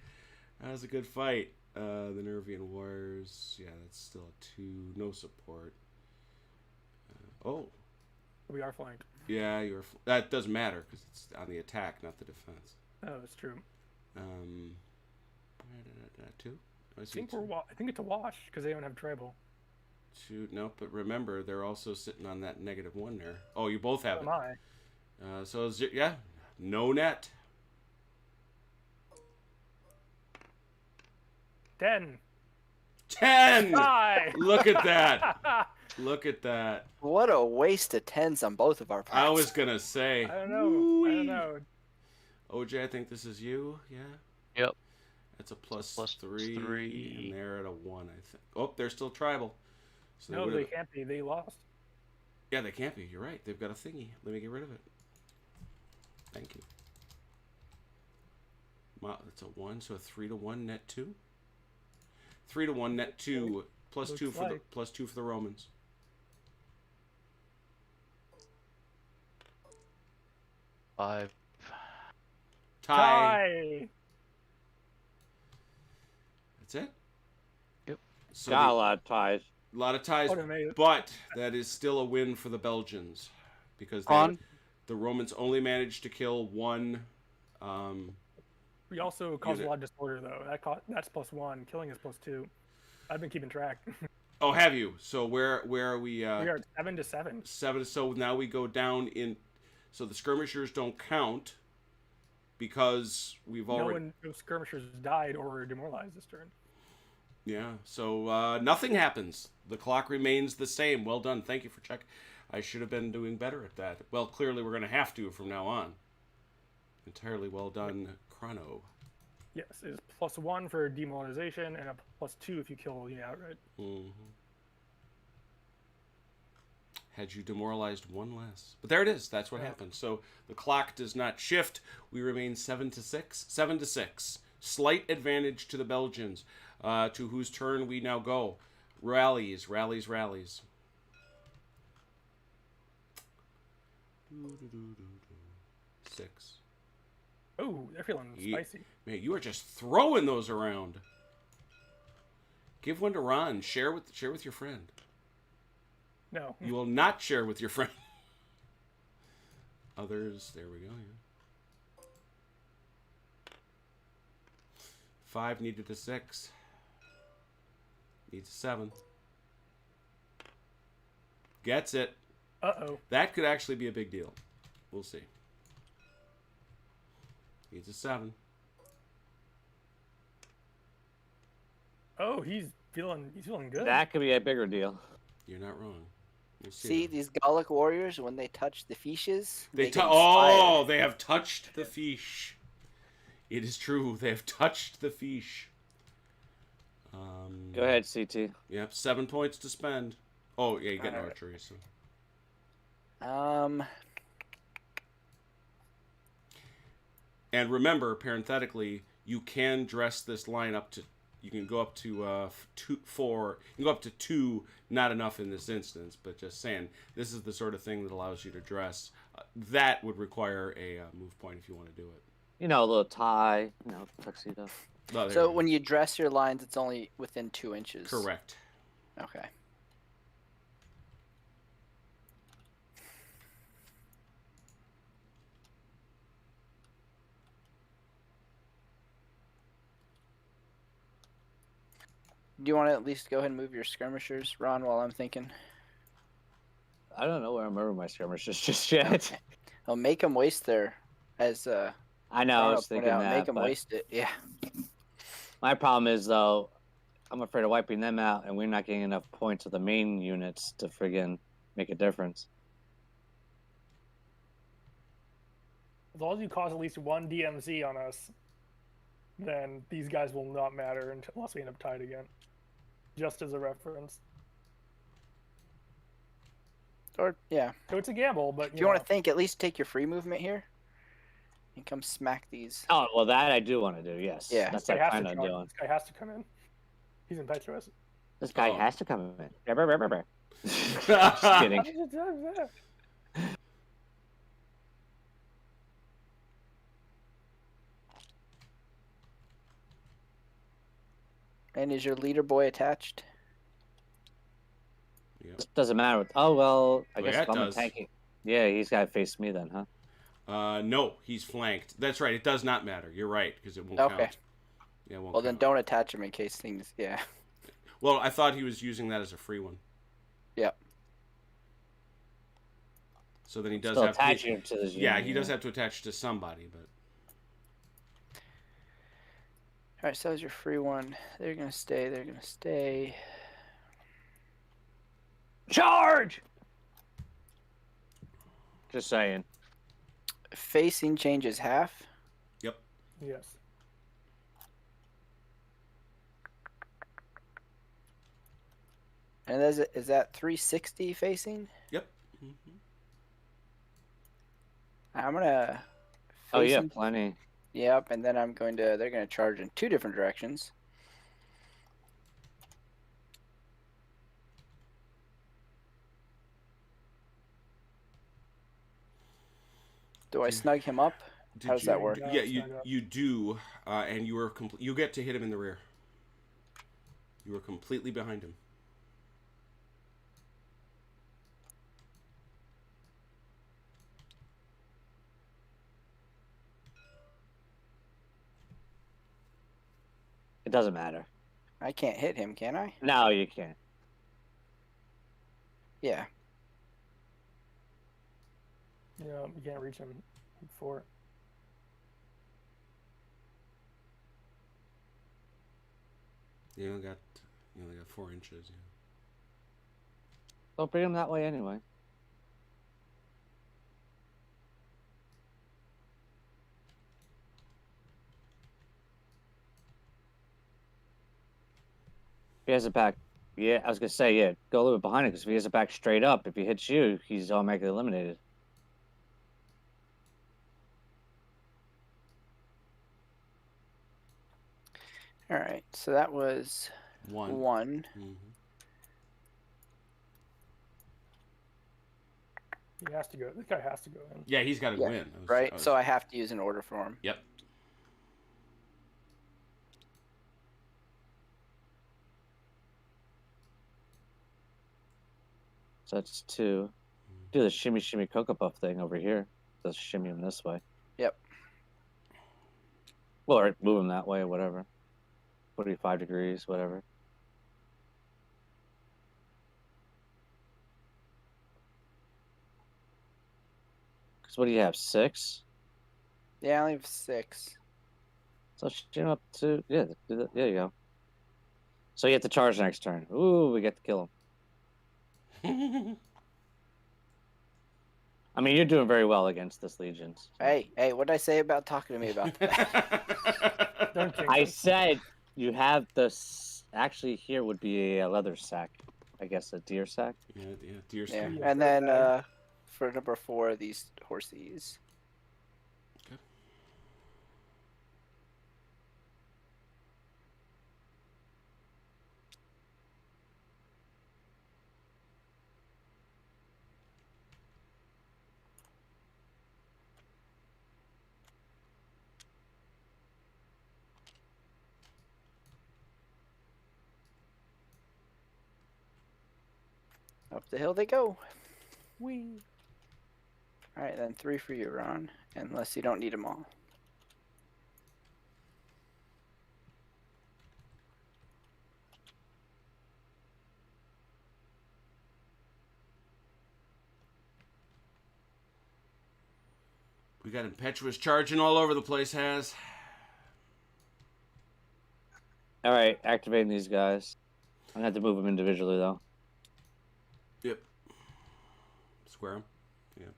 That was a good fight. The Nervian Warriors. Yeah, that's still a 2. No support. Oh. We are flanked. Yeah, that doesn't matter because it's on the attack, not the defense. Oh, that's true. 2. I think it's a wash because they don't have tribal. 2. Nope, but remember they're also sitting on that -1 there. Oh, you both have Am it. I? So yeah, no net. 10. 10. Tie. Look at that. Look at that. What a waste of 10s on both of our parts. I was gonna say. I don't know. OJ, I think this is you. Yeah. Yep. That's a plus +3. three, and they're at a 1, I think. Oh, they're still tribal. So No, they can't be. They lost. Yeah, they can't be. You're right. They've got a thingy. Let me get rid of it. Thank you. Wow, that's a 1, so a 3-1 net 2. 3-1 net 2 plus Looks 2 for like. the plus 2 for the Romans. Five. Tie. That's it. Yep. So Got a lot of ties. a lot of ties, Would have made it. but that is still a win for the Belgians because the Romans only managed to kill one. We also caused Unit. a lot of disorder, though. That's +1. Killing is +2. I've been keeping track. Oh, have you? So where are we? We are at 7-7. 7. So now we go down in. So the skirmishers don't count because we've already. No skirmishers died or were demoralized this turn. Yeah. So nothing happens. The clock remains the same. Well done. Thank you for check. I should have been doing better at that. Well, clearly we're going to have to from now on. Entirely well done, Chrono. Yes, it's +1 for demoralization and a +2 if you kill the outright. Mm-hmm. Had you demoralized one less. But there it is. That's what happened. So the clock does not shift. We remain 7-6. 7-6. Slight advantage to the Belgians, to whose turn we now go. Rallies. 6. Oh, they're feeling spicy. Man, you are just throwing those around. Give one to Ron. Share with your friend. No. You will not share with your friend. Others, there we go. Yeah. 5 needed a 6. Needs a 7. Gets it. Uh-oh. That could actually be a big deal. We'll see. Needs a 7. Oh, he's feeling good. That could be a bigger deal. You're not wrong. We'll See, these Gallic warriors, when they touch the fishes, They get oh, inspired. they have touched the fish. It is true. They have touched the fish. Go ahead, CT. Yep, 7 points to spend. Oh, yeah, you get an archery. So. And remember, parenthetically, you can dress this line up to. You can go up to 4. You can go up to 2. Not enough in this instance, but just saying, this is the sort of thing that allows you to dress. That would require a move point if you want to do it. You know, a little tie. You know, tuxedo. Oh, So when you dress your lines, it's only within 2 inches. correct. Okay. Do you want to at least go ahead and move your skirmishers, Ron, while I'm thinking? I don't know where I remember my skirmishers just yet. Okay. I'll make them waste their, as I know, I was Chrono thinking pointed out, that. make them but waste it. Yeah. my problem is, though, I'm afraid of wiping them out, and we're not getting enough points of the main units to friggin' make a difference. As long as you cause at least 1 DMZ on us, then these guys will not matter unless we end up tied again. Just as a reference. Or, yeah. So it's a gamble, but If you want to think, at least take your free movement here and come smack these. Oh, well, that I do want to do, yes. Yeah. That's this what guy, I'm kind of doing. this guy has to come in. He's impetuous. This guy Oh. has to come in. Just kidding. And is your leader boy attached? Yep. This doesn't matter. Oh, well, I Well, guess yeah, if it I'm does. attacking. Yeah, he's got to face me then, huh? No, he's flanked. That's right. It does not matter. You're right, because it won't Okay. count. Yeah, it won't Well, then count. don't attach him in case things. Yeah. Well, I thought he was using that as a free one. Yep. So then he does Still have to. attaching him to this Yeah, unit, he does have to attach to somebody, but. All right, so that was your free one. They're gonna stay. They're gonna stay. Charge! Just saying. Facing changes half. Yep. Yes. And is that 360 facing? Yep. I'm gonna. Oh yeah, facing- plenty. Yep, and then they're gonna charge in 2 different directions. Do I snug him up? How does that work? Yeah, you do, and you are you get to hit him in the rear. You are completely behind him. It doesn't matter. I can't hit him, can I? No, you can't. Yeah. Yeah, you can't reach him before. You only got 4 inches. Yeah. Don't bring him that way anyway. If he has it back, yeah, I was gonna say, yeah, go a little bit behind it, because if he has it back straight up, if he hits you, he's automatically eliminated. All right. So that was 1. He has to go. This guy has to go in. Yeah, he's got to win. Right. So I have to use an order for him. Yep. So that's 2. Do the shimmy shimmy Cocoa Puff thing over here. Just shimmy him this way. Yep. Well, or move him that way, or whatever. 45 degrees, whatever. Because what do you have, 6? Yeah, I only have 6. So shim up to, yeah, there you go. So you have to charge next turn. Ooh, we get to kill him. I mean, you're doing very well against this Legion. So. Hey, what did I say about talking to me about that? Don't jinx I him. said you have this. Actually, here would be a leather sack. I guess a deer sack. Yeah, deer Yeah. skin. And then for number 4, these horsies. Okay. Up the hill they go. Whee. All right, then 3 for you, Ron. Unless you don't need them all. We got impetuous charging all over the place, Has. All right, activating these guys. I'm gonna have to move them individually though. Yep. Square him. Yep.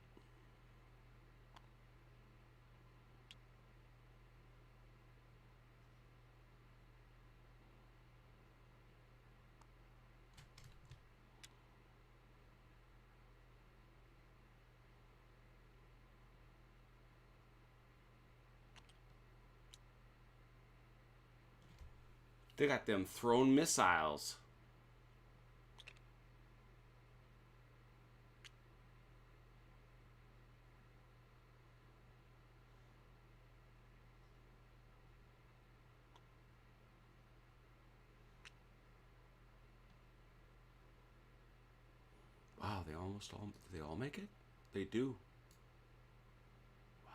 They got them thrown missiles. Wow, they all make it? They do. Wow.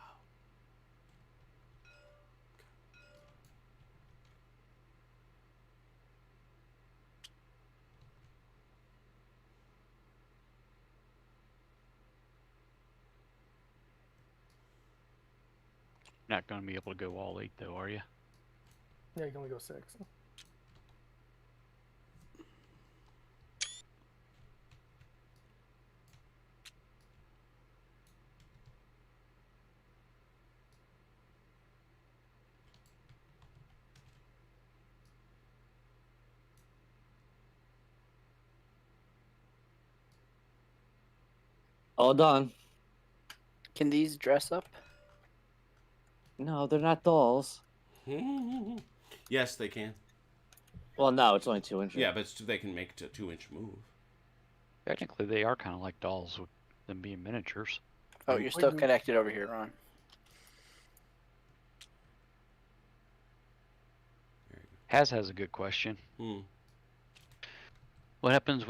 Not going to be able to go all 8 though, are you? Yeah, you can only go 6. All done. Can these dress up? No, they're not dolls. Yes, they can. Well, no, it's only 2 inches. Yeah, but they can make a 2-inch move. Technically, they are kind of like dolls with them being miniatures. Oh, you're still connected over here, Ron. Has a good question. What happens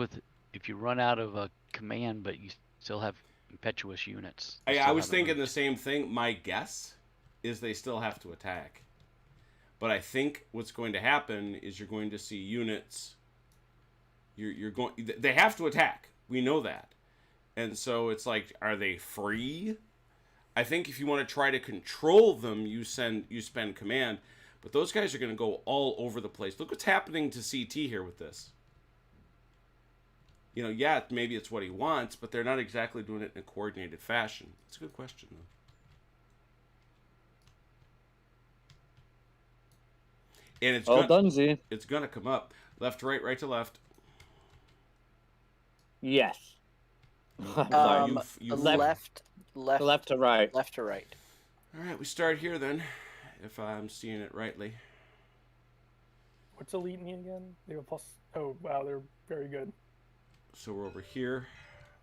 if you run out of a command, but you still have impetuous units? I was thinking the same thing. My guess is they still have to attack. But I think what's going to happen is you're going to see units. They have to attack. We know that. And so it's like, are they free? I think if you want to try to control them, you spend command. But those guys are going to go all over the place. Look what's happening to CT here with this. Yeah, maybe it's what he wants, but they're not exactly doing it in a coordinated fashion. It's a good question, though. And it's it's going to come up. Left to right, right to left. Yes. Left to right. Left to right. All right, we start here then, if I'm seeing it rightly. What's elite mean again? They have a plus. Oh, wow, they're very good. So we're over here.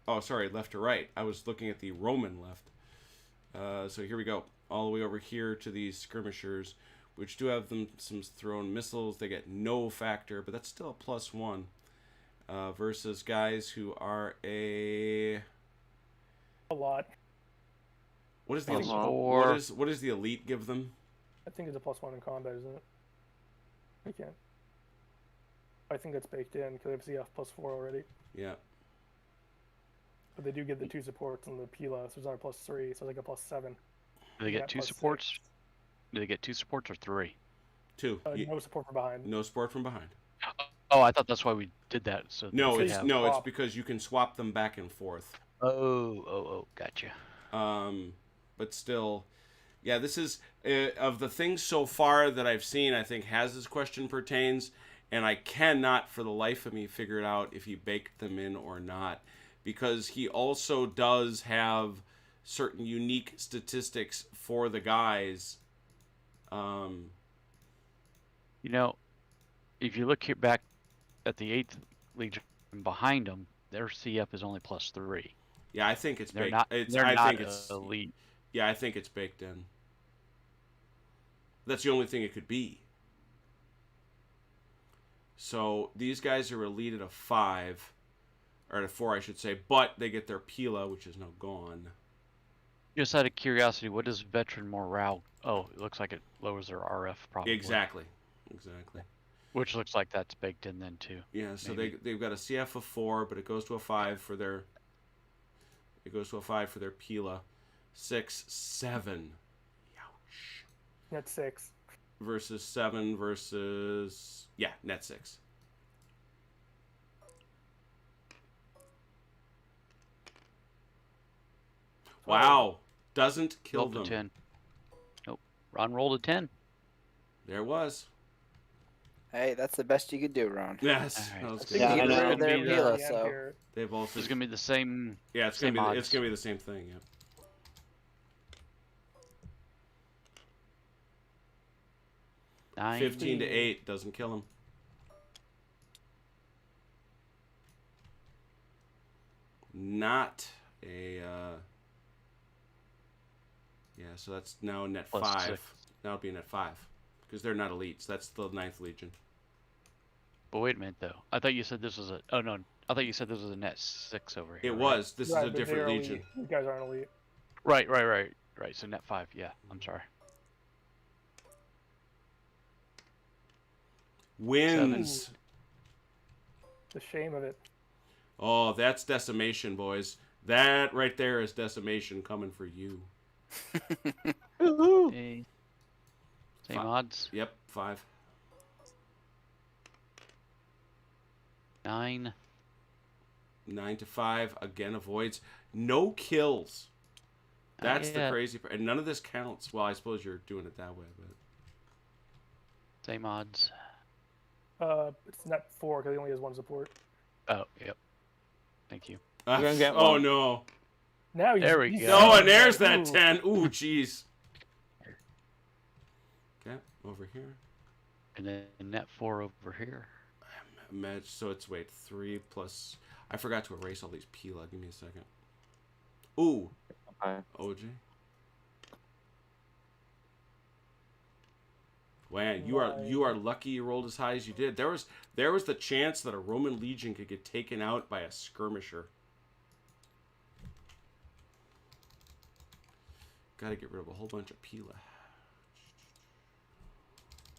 Oh, sorry, left to right. I was looking at the Roman left. So here we go. All the way over here to these skirmishers, which do have them some thrown missiles. They get no factor, but that's still a +1. Versus guys who are a lot. What is the elite? What does the elite give them? I think it's a +1 in combat, isn't it? I can't. I think that's baked in because they have CF +4 already. Yeah. But they do get the 2 supports and the Pila, so it's not a +3, so it's like a +7. Do they get 2 supports? 6. Do they get 2 supports or 3? 2. No support from behind. No support from behind. Oh, I thought that's why we did that. So it's because you can swap them back and forth. Oh, gotcha. But still, yeah, this is of the things so far that I've seen. I think Haz's question pertains, and I cannot for the life of me figure it out if he baked them in or not, because he also does have certain unique statistics for the guys. If you look here back at the 8th Legion behind them, their CF is only +3. Yeah, I think it's baked. They're not elite. Yeah, I think it's baked in. That's the only thing it could be. So these guys are elite at a 5, or at a 4, I should say, but they get their Pila, which is now gone. Just out of curiosity, what does veteran morale? Oh, it looks like it lowers their RF probably. Exactly. Which looks like that's baked in then too. Yeah, so they've got a CF of 4, but it goes to a 5 for their. It goes to a 5 for their Pila. 6, 7. Ouch. Net 6. Versus 7 versus net 6. Wow. Doesn't kill them. 10. Nope. Ron rolled a 10. There it was. Hey, that's the best you could do, Ron. Yes. Right. That was Yeah, good. I know. Their Pila, so They've also. It's gonna be the same. Yeah, it's gonna be the same thing. Yeah. Nine. 15 to 8 doesn't kill him. Not a. Yeah, so that's now net +6. 5. Now it'll be net 5 because they're not elites. That's the 9th Legion. But wait a minute though. I thought you said this was a. Oh no. I thought you said this was a net 6 over here. It right? was. This is a different Legion. Elite. You guys aren't elite. Right. So net 5. Yeah. I'm sorry. Wins. 7. The shame of it. Oh, that's decimation, boys. That right there is decimation coming for you. Okay. Same 5. odds. Yep, 5. 9. 9 to 5 again avoids no kills. That's the crazy part, and none of this counts. Well, I suppose you're doing it that way, but Same odds. It's net 4 because he only has 1 support. Oh, yep. Thank you. You're gonna get oh one. no. Now he's, There we he's go. Oh, and there's that Ooh. 10. Ooh, jeez. Okay, over here. And then net 4 over here. Match. So it's, wait, 3 plus... I forgot to erase all these Pila. Give me a second. Ooh. Okay. OJ. Man, you are lucky you rolled as high as you did. There was the chance that a Roman legion could get taken out by a skirmisher. Got to get rid of a whole bunch of Pila.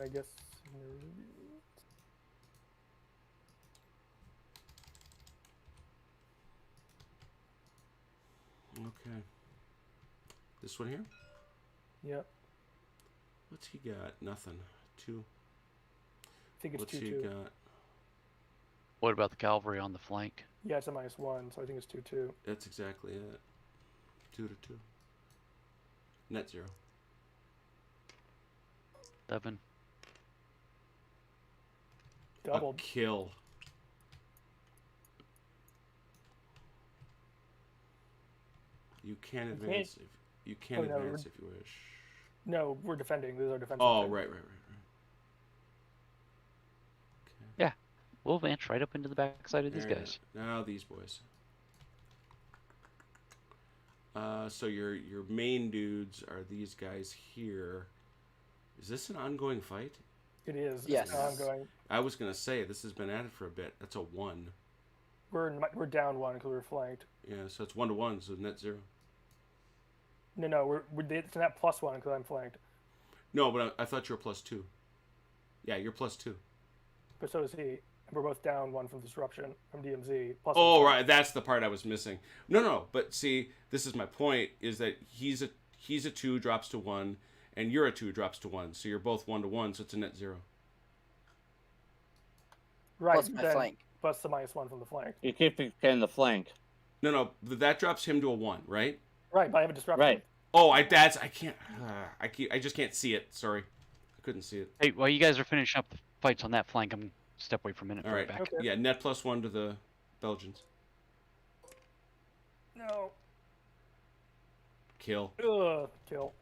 I guess. Okay. This one here? Yep. What's he got? Nothing. 2. I think it's What's 2-2. he got? What about the cavalry on the flank? Yeah, it's a -1, so I think it's 2-2. That's exactly it. 2 to 2. Net 0. 7. Doubled. A kill. You can advance if you can no, advance if you wish. No, we're defending. This is our defensive. Oh, turn. right. We'll advance right up into the backside of these Alright, guys. now these boys. So your main dudes are these guys here. Is this an ongoing fight? It is. Yes. It's ongoing. I was gonna say this has been at it for a bit. That's a 1. We're down 1 because we're flanked. Yeah, so it's 1 to 1, so net 0. No, we're it's not +1 because I'm flanked. No, but I thought you were +2. Yeah, you're +2. But so is he. And we're both down 1 from disruption from DMZ. Plus Oh, one. right. That's the part I was missing. No. But see, this is my point: is that he's a 2 drops to 1, and you're a 2 drops to 1. So you're both 1 to 1. So it's a net 0. Right. Plus my then, flank. Plus the -1 from the flank. You keep getting the flank. No. That drops him to a 1, right? Right, but I have a disruption. Right. Oh, I can't. I just can't see it. Sorry, I couldn't see it. Hey, while you guys are finishing up the fights on that flank, I'm step away for a minute. All right. Back. Okay. Yeah, net +1 to the Belgians. No. Kill. Ugh. Kill.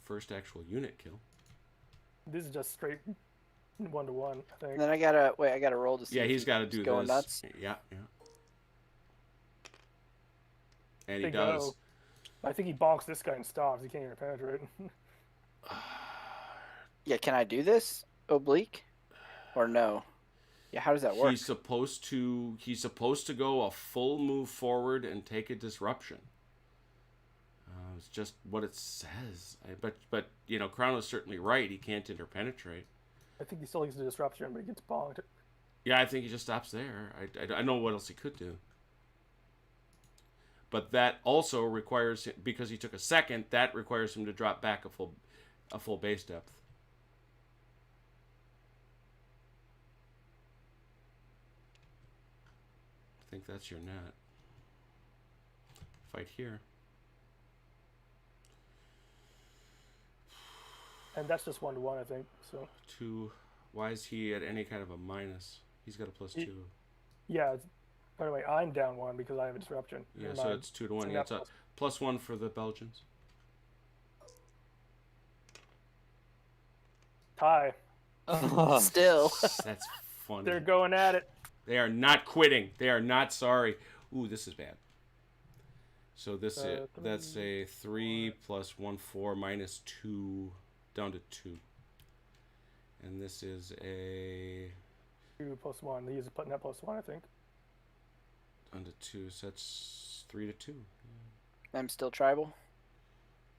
First actual unit kill. This is just straight 1 to 1. I think. And then I gotta roll to see. Yeah, if he's got to do going this. nuts. Yeah. And he Big does. O. I think he bonks this guy and stops. He can't even penetrate. Yeah, can I do this oblique, or no? Yeah, how does that work? He's supposed to go a full move forward and take a disruption. It's just what it says. But Crono's certainly right. He can't interpenetrate. I think he still uses the disruption, but he gets bonked. Yeah, I think he just stops there. I know what else he could do. But that also requires him, because he took a second, that requires him to drop back a full base depth. I think that's your net. Fight here. And that's just 1 to 1, I think. So 2. Why is he at any kind of a minus? He's got a +2. yeah. By the way, I'm down 1 because I have a disruption. Yeah, Never so mind. it's 2 to 1. So Yeah, now it's a +1 for the Belgians. tie. Still. That's funny. They're going at it. They are not quitting. They are not sorry. Ooh, this is bad. So that's a 3 plus 1 4 minus 2 down to 2. And this is a 2 plus 1. He uses net +1, I think. down to 2. So that's 3 to 2. I'm still tribal.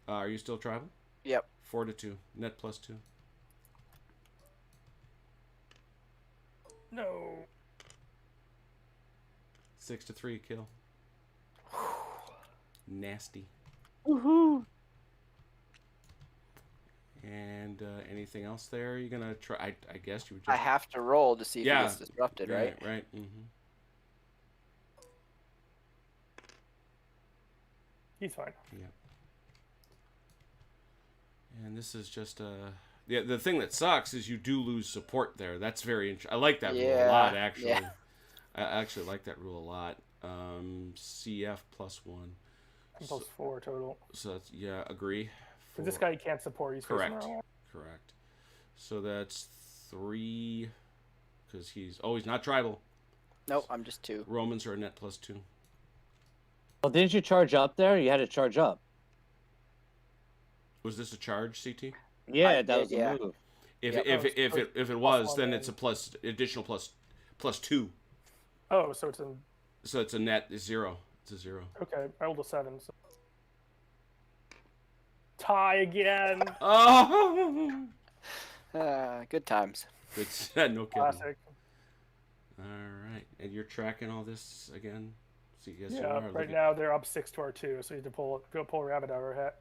Are you still tribal? Yep. 4 to 2. Net +2. No. 6 to 3. Kill. Nasty. Woohoo! And anything else there? You're gonna try? I guess you would. I have to roll to see if Yeah. it gets disrupted, right? Right. Mm-hmm. He's fine. Yeah. And this is just a The thing that sucks is you do lose support there. That's very I like that rule a Yeah, lot, actually. yeah. I actually like that rule a lot. CF +1. Plus 4 total. So that's, yeah, agree. Because this guy can't support. He's Correct. facing around. Correct. So that's 3, because he's not tribal. Nope, I'm just 2. Romans are a net +2. Well, didn't you charge up there? You had to charge up. Was this a charge, CT? Yeah, that was yeah. a move. If Yep. if it was, +1 then then. it's a additional +2. Oh, so it's a So it's a net 0. It's a 0. okay. I rolled a 7. So. Tie again. Oh, Good times. it's no kidding. Classic. All right, and you're tracking all this again. So yes, you Yeah. are. Right Look at- now they're up 6 to our 2, so you have to pull a rabbit out of our hat.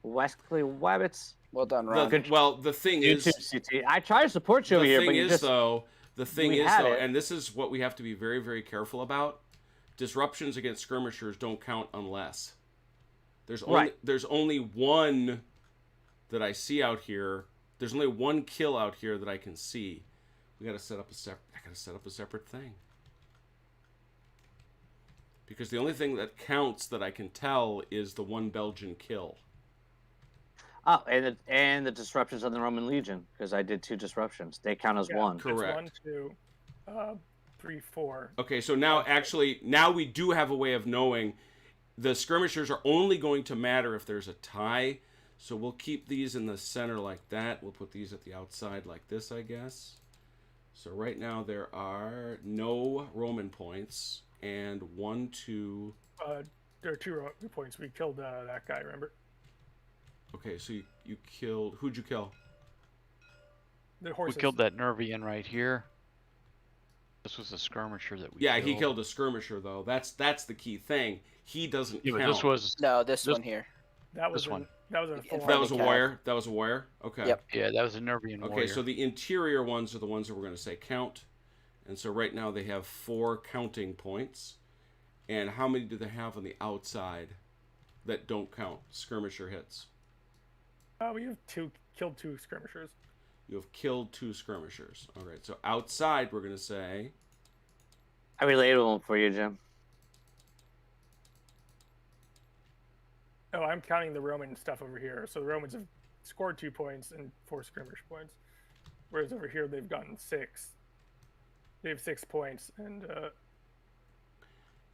Wesley Wabbits. Well done, Ron. The thing is, YouTube CT. I try to support you the over here, thing but you is just though, the thing we is had though, it. and this is what we have to be very, very careful about. Disruptions against skirmishers don't count unless there's only one that I see out here. There's only one kill out here that I can see. We got to set up a separate thing. Because the only thing that counts that I can tell is the one Belgian kill. Oh, and the disruptions on the Roman Legion, because I did 2 disruptions. They count as Yeah, one. Correct. It's 1, 2, 3, 4. Okay, so now we do have a way of knowing the skirmishers are only going to matter if there's a tie. So we'll keep these in the center like that. We'll put these at the outside like this, I guess. So right now there are no Roman points. And 1, 2... There are 2 points. We killed that guy, remember? Okay, so you killed... Who'd you kill? The We horses. killed that Nervian right here. This was a skirmisher that we Yeah, killed. he killed a skirmisher, though. That's the key thing. He doesn't Yeah, count. but this was... No, this one here. That was this one. That was a In full front That of was a the cat. warrior? That was a warrior? Okay. Yep. Yeah, that was a Nervian Okay, warrior. so the interior ones are the ones that we're going to say count. And so right now they have 4 counting points. And how many do they have on the outside that don't count? Skirmisher hits. We have killed 2 skirmishers. You have killed 2 skirmishers. All right, so outside we're going to say... I related one for you, Jim. Oh, I'm counting the Roman stuff over here. So the Romans have scored 2 points and 4 skirmish points, whereas over here they've gotten 6. They have 6 points, and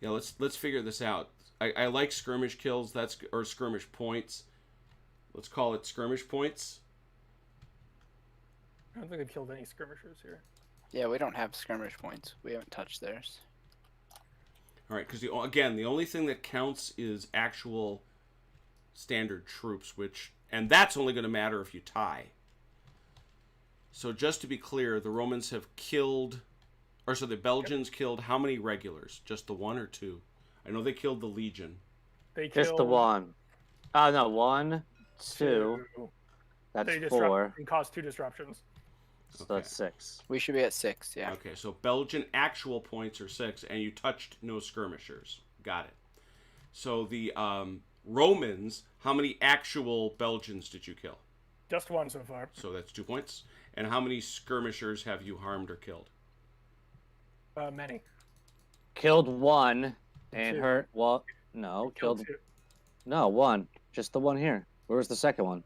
Yeah, let's figure this out. I like skirmish kills, or skirmish points. Let's call it skirmish points. I don't think they've killed any skirmishers here. Yeah, we don't have skirmish points. We haven't touched theirs. All right, because again, the only thing that counts is actual standard troops, and that's only going to matter if you tie. So just to be clear, the Romans have killed, or so the Belgians killed how many regulars? Just the 1 or 2? I know they killed the Legion. They killed Just the 1. Oh, no, 1, 2. 2. That's They 4. and caused 2 disruptions. So that's 6. We should be at 6, yeah. Okay, so Belgian actual points are 6, and you touched no skirmishers. Got it. So the Romans, how many actual Belgians did you kill? Just 1 so far. So that's 2 points. And how many skirmishers have you harmed or killed? Many. Killed 1 and 2. hurt. Well, no, Killed killed. 2. No, 1. Just the 1 here. Where was the second one?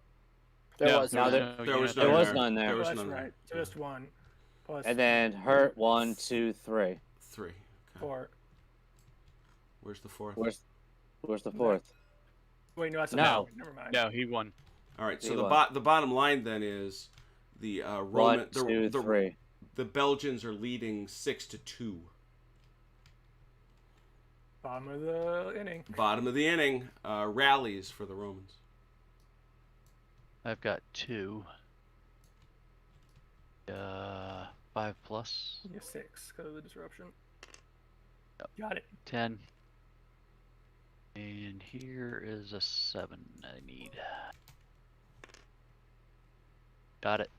There was now none. There was There none was there. none there. There was That's none there. right. Just 1. Plus And then hurt 1, 2, 3. 3. Okay. 4. Where's the 4th? Where's the 4th? Wait, no, that's a No. bad one. Never mind. No, he won. All right, so He the won. the bottom line then is the 1, Roman 2, 3. the Belgians are leading 6-2. Bottom of the inning. Bottom of the inning, rallies for the Romans. I've got 2. 5 plus Yeah, 6 because of the disruption. Yep. Got it. 10. And here is a 7 I need. Got it.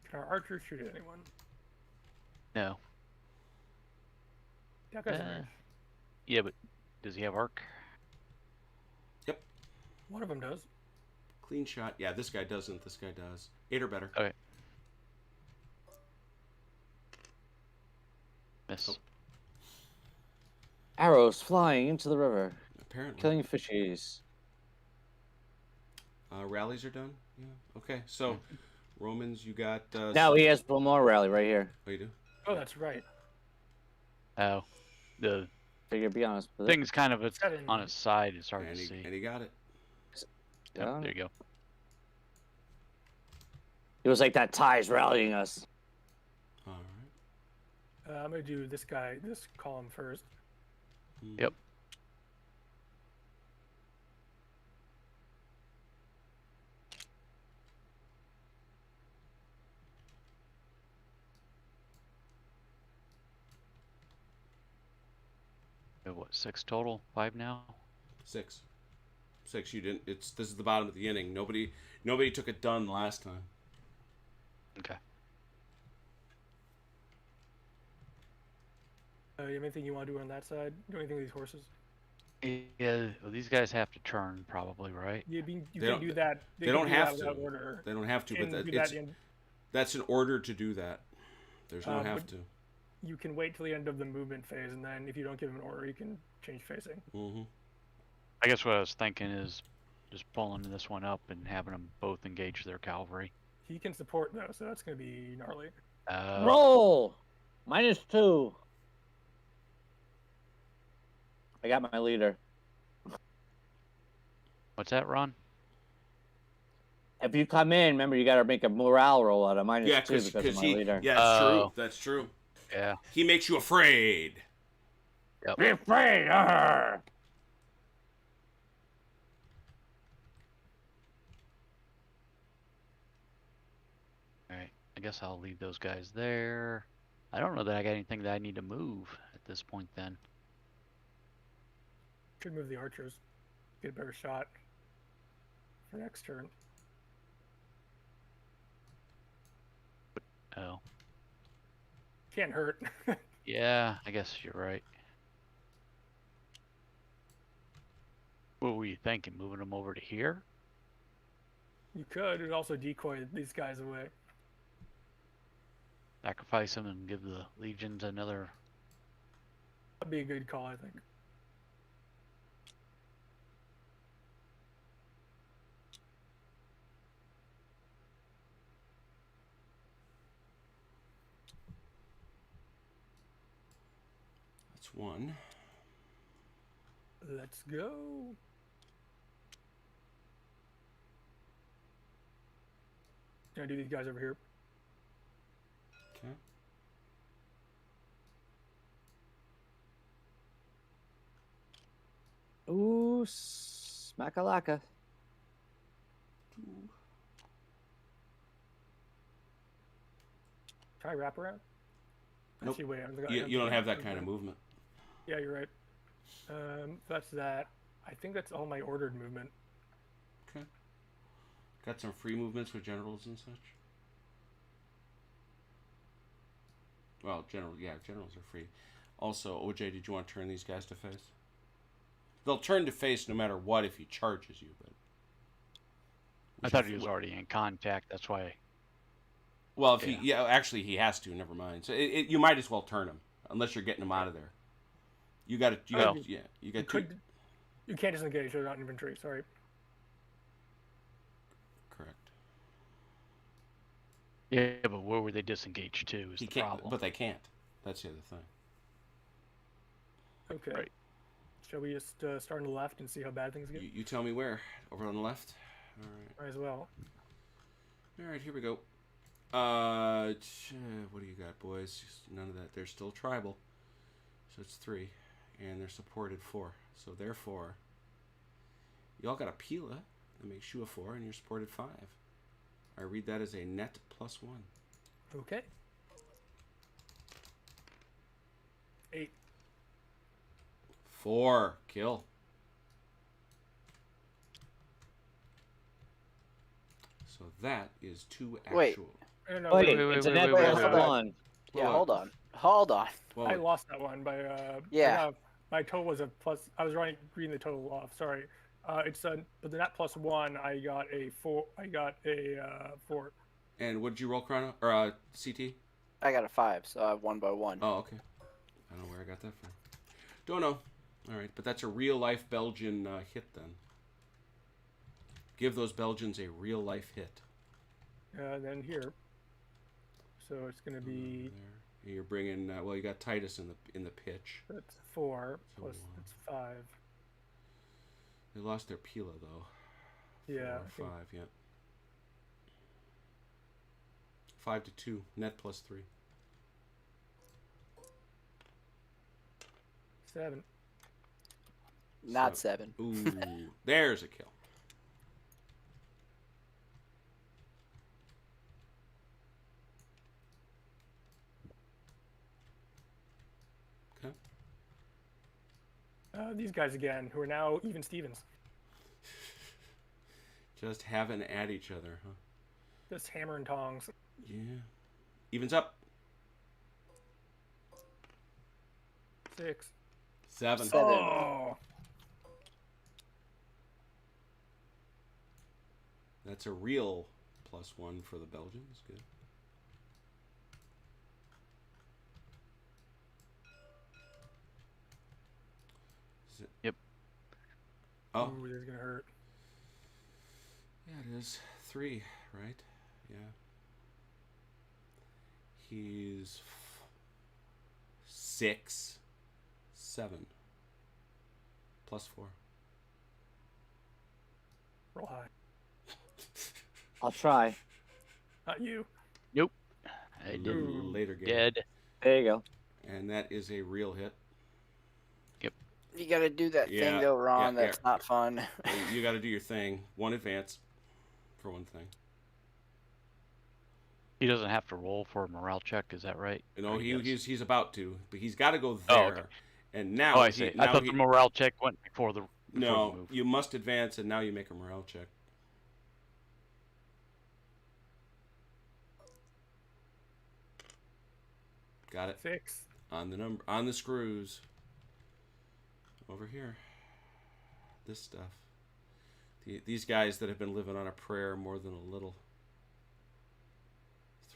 Can our archer shoot at anyone? No. That guy's a Uh, range. Yeah, but does he have arc? One of them does. Clean shot. Yeah, this guy doesn't. This guy does. 8 or better. Okay. Miss. Oh. Arrows flying into the river, Apparently. killing fishies. Rallies are done? Yeah. Okay, so Romans, you got... Now he has one more rally right here. Oh, you do? Oh, that's right. Oh. The Figure, be honest with it. thing's kind of Seven. on its side. It's hard And to see. he got it. Yep, Yeah. there you go. It was like that tie's rallying us. All right. I'm gonna do this guy, this column first. Yep. We have what, 6 total? 5 now? 6. 6, you didn't... This is the bottom of the inning. Nobody took it done last time. Okay. You have anything you want to do on that side? Do anything with these horses? Yeah, well, these guys have to turn probably, right? You They can do that. They don't have that without to. order. They don't have to, And but do that in- that's an order to do that. There's no have but- to. You can wait till the end of the movement phase, and then if you don't give him an order, you can change facing. Mm-hmm. I guess what I was thinking is just pulling this one up and having them both engage their cavalry. He can support though, so that's gonna be gnarly. Roll! -2. I got my leader. What's that, Ron? If you come in, remember you got to make a morale roll out of -2 Yeah, because of my he... leader. Yeah, that's true. That's true. Yeah. He makes you afraid. Be afraid! Arr! Alright. I guess I'll leave those guys there. I don't know that I got anything that I need to move at this point then. Should move the archers. Get a better shot for next turn. Oh. Can't hurt. Yeah, I guess you're right. What were you thinking? Moving them over to here? You could. It would also decoy these guys away. Sacrifice them and give the legions another... That'd be a good call, I think. That's 1. Let's go. Can I do these guys over here? Okay. Ooh, smackalaka. Try wrap around. Nope. Actually, wait. You don't have that kind of movement. Yeah, you're right. That's that. I think that's all my ordered movement. Okay. Got some free movements with generals and such. Well, generals are free. Also, OJ, did you want to turn these guys to face? They'll turn to face no matter what if he charges you, but... I thought he was already in contact, that's why... Well, if actually he has to, never mind. So you might as well turn him, unless you're getting him out of there. You got to, you got You can't disengage, they're not in inventory, sorry. Correct. Yeah, but where were they disengaged to is He the can't, problem. but they can't. That's the other thing. Okay. Right. Shall we just start on the left and see how bad things get? You tell me where. Over on the left? All right. Might as well. All right, here we go. What do you got, boys? None of that. They're still tribal. So it's 3. And they're supported 4. So therefore, y'all got a Pila that makes you a 4, and you're supported 5. I read that as a net +1. Okay. 8. 4. Kill. So that is 2 actual. Wait. No, Wait, wait, it's a wait, net wait, +1. Yeah, Hold hold on. Well, I lost that one by Yeah. my total was a plus. I was reading the total off. Sorry, But the net +1, I got a 4. I got a 4. And what did you roll, Chrono? Or CT? I got a 5, so I have 1 by 1. Oh, okay. I don't know where I got that from. Don't know. All right, but that's a real-life Belgian hit then. Give those Belgians a real-life hit. Then here. So it's going to be... There. You're bringing... well, you got Titus in the pitch. That's 4, So, plus that's 5. They lost their Pila, though. Yeah. 4 or 5, yeah. 5 to 2. Net +3. 7. Not 7. Ooh, there's a kill. Okay. These guys again, who are now even Stevens. Just having at each other, huh? Just hammer and tongs. Yeah. Evens up. 6. 7. 7. Oh! That's a real +1 for the Belgians. Good. Yep. Oh. Ooh, this is going to hurt. Yeah, it is 3, right? Yeah. He's 6, 7, +4. Roll high. I'll try. Not you. Nope. I didn't. Later game. Dead. There you go. And that is a real hit. You gotta do that Yeah, thing though, Ron. yeah, That's not fun. You got to do your thing. 1 advance for one thing. He doesn't have to roll for a morale check, is that right? You know, Or he does? he's about to, but he's got to go there. Oh, okay. And now Oh, I see. I thought the morale check went before the no, move. you must advance, and now you make a morale check. Got it. 6. On the screws. Over here. This stuff. These guys that have been living on a prayer more than a little.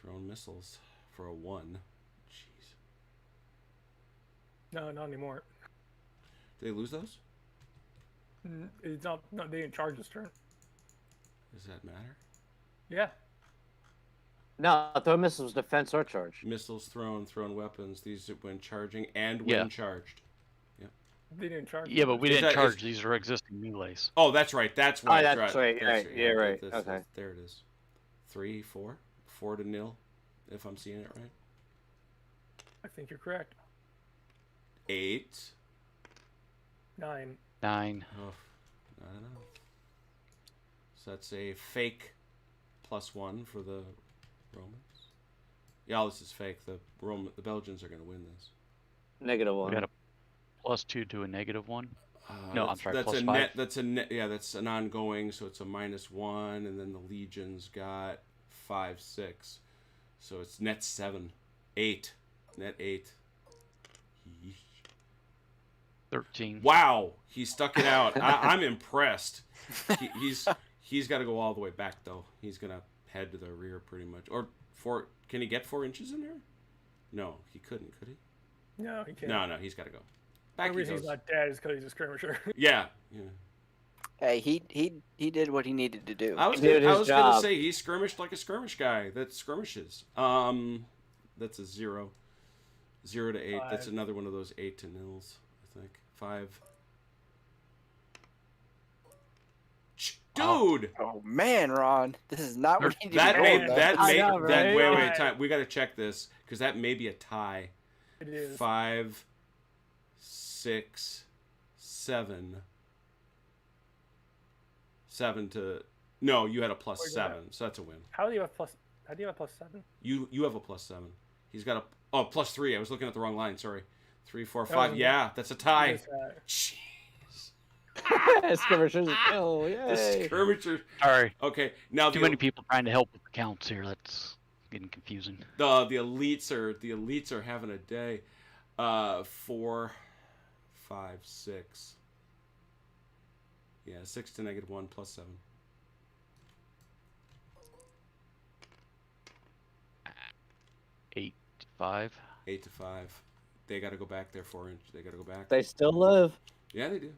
Thrown missiles for a 1. Jeez. No, not anymore. Did they lose those? It's not. No, they didn't charge this turn. Does that matter? Yeah. No, throw missiles, defense, or charge. Missiles thrown weapons. These when charging and when charged. They didn't charge. Yeah, but we Is didn't that- charge. These are existing melees. Oh, that's right. That's why. Oh, that's right. Right. Yeah, right. Okay. There it is. 3, 4. 4 to 0, if I'm seeing it right. I think you're correct. 8. 9. 9. Oh, not enough. So that's a fake +1 for the Romans. Yeah, this is fake. The Belgians are going to win this. -1. We got a +2 to a -1. No, I'm sorry. That's +5. a net. That's a net. Yeah, that's an ongoing. So it's a -1, and then the legions got 5, 6. So it's net 7, 8, net 8. Yeesh. 13. Wow, he stuck it out. I'm impressed. He's got to go all the way back though. He's gonna head to the rear pretty much. Or 4? Can he get 4 inches in there? No, he couldn't. Could he? No, he can't. No, he's got to go. Back The he reason goes. he's not dead is because he's a skirmisher. Yeah. Hey, he did what he needed to do. I was Did gonna his job. say he skirmished like a skirmish guy that skirmishes. That's a 0. 0 to 8. That's 5. another one of those 8 to nils. I think 5. Dude, Oh man, Ron, this is not what he did. that may that I may know, that right? wait time. We got to check this because that may be a tie. It is. 5, 6, 7. 7 to no. You had a Where'd you +7, so that's a win. How do you have How do you have a +7? You have a +7. He's got a +3. I was looking at the wrong line. Sorry. 3, 4, That 5. was a- Yeah, that's a tie. What is that? Jeez. Skirmishers kill. The Yay. skirmishers. Sorry. Okay, now Too many people trying to help with the counts here. That's getting confusing. the elites are having a day. 4, 5, 6. Yeah, 6 to -1 plus 7. 8 to 5. 8 to 5. They got to go back there 4 inch. They got to go back. They still live. Yeah, they do.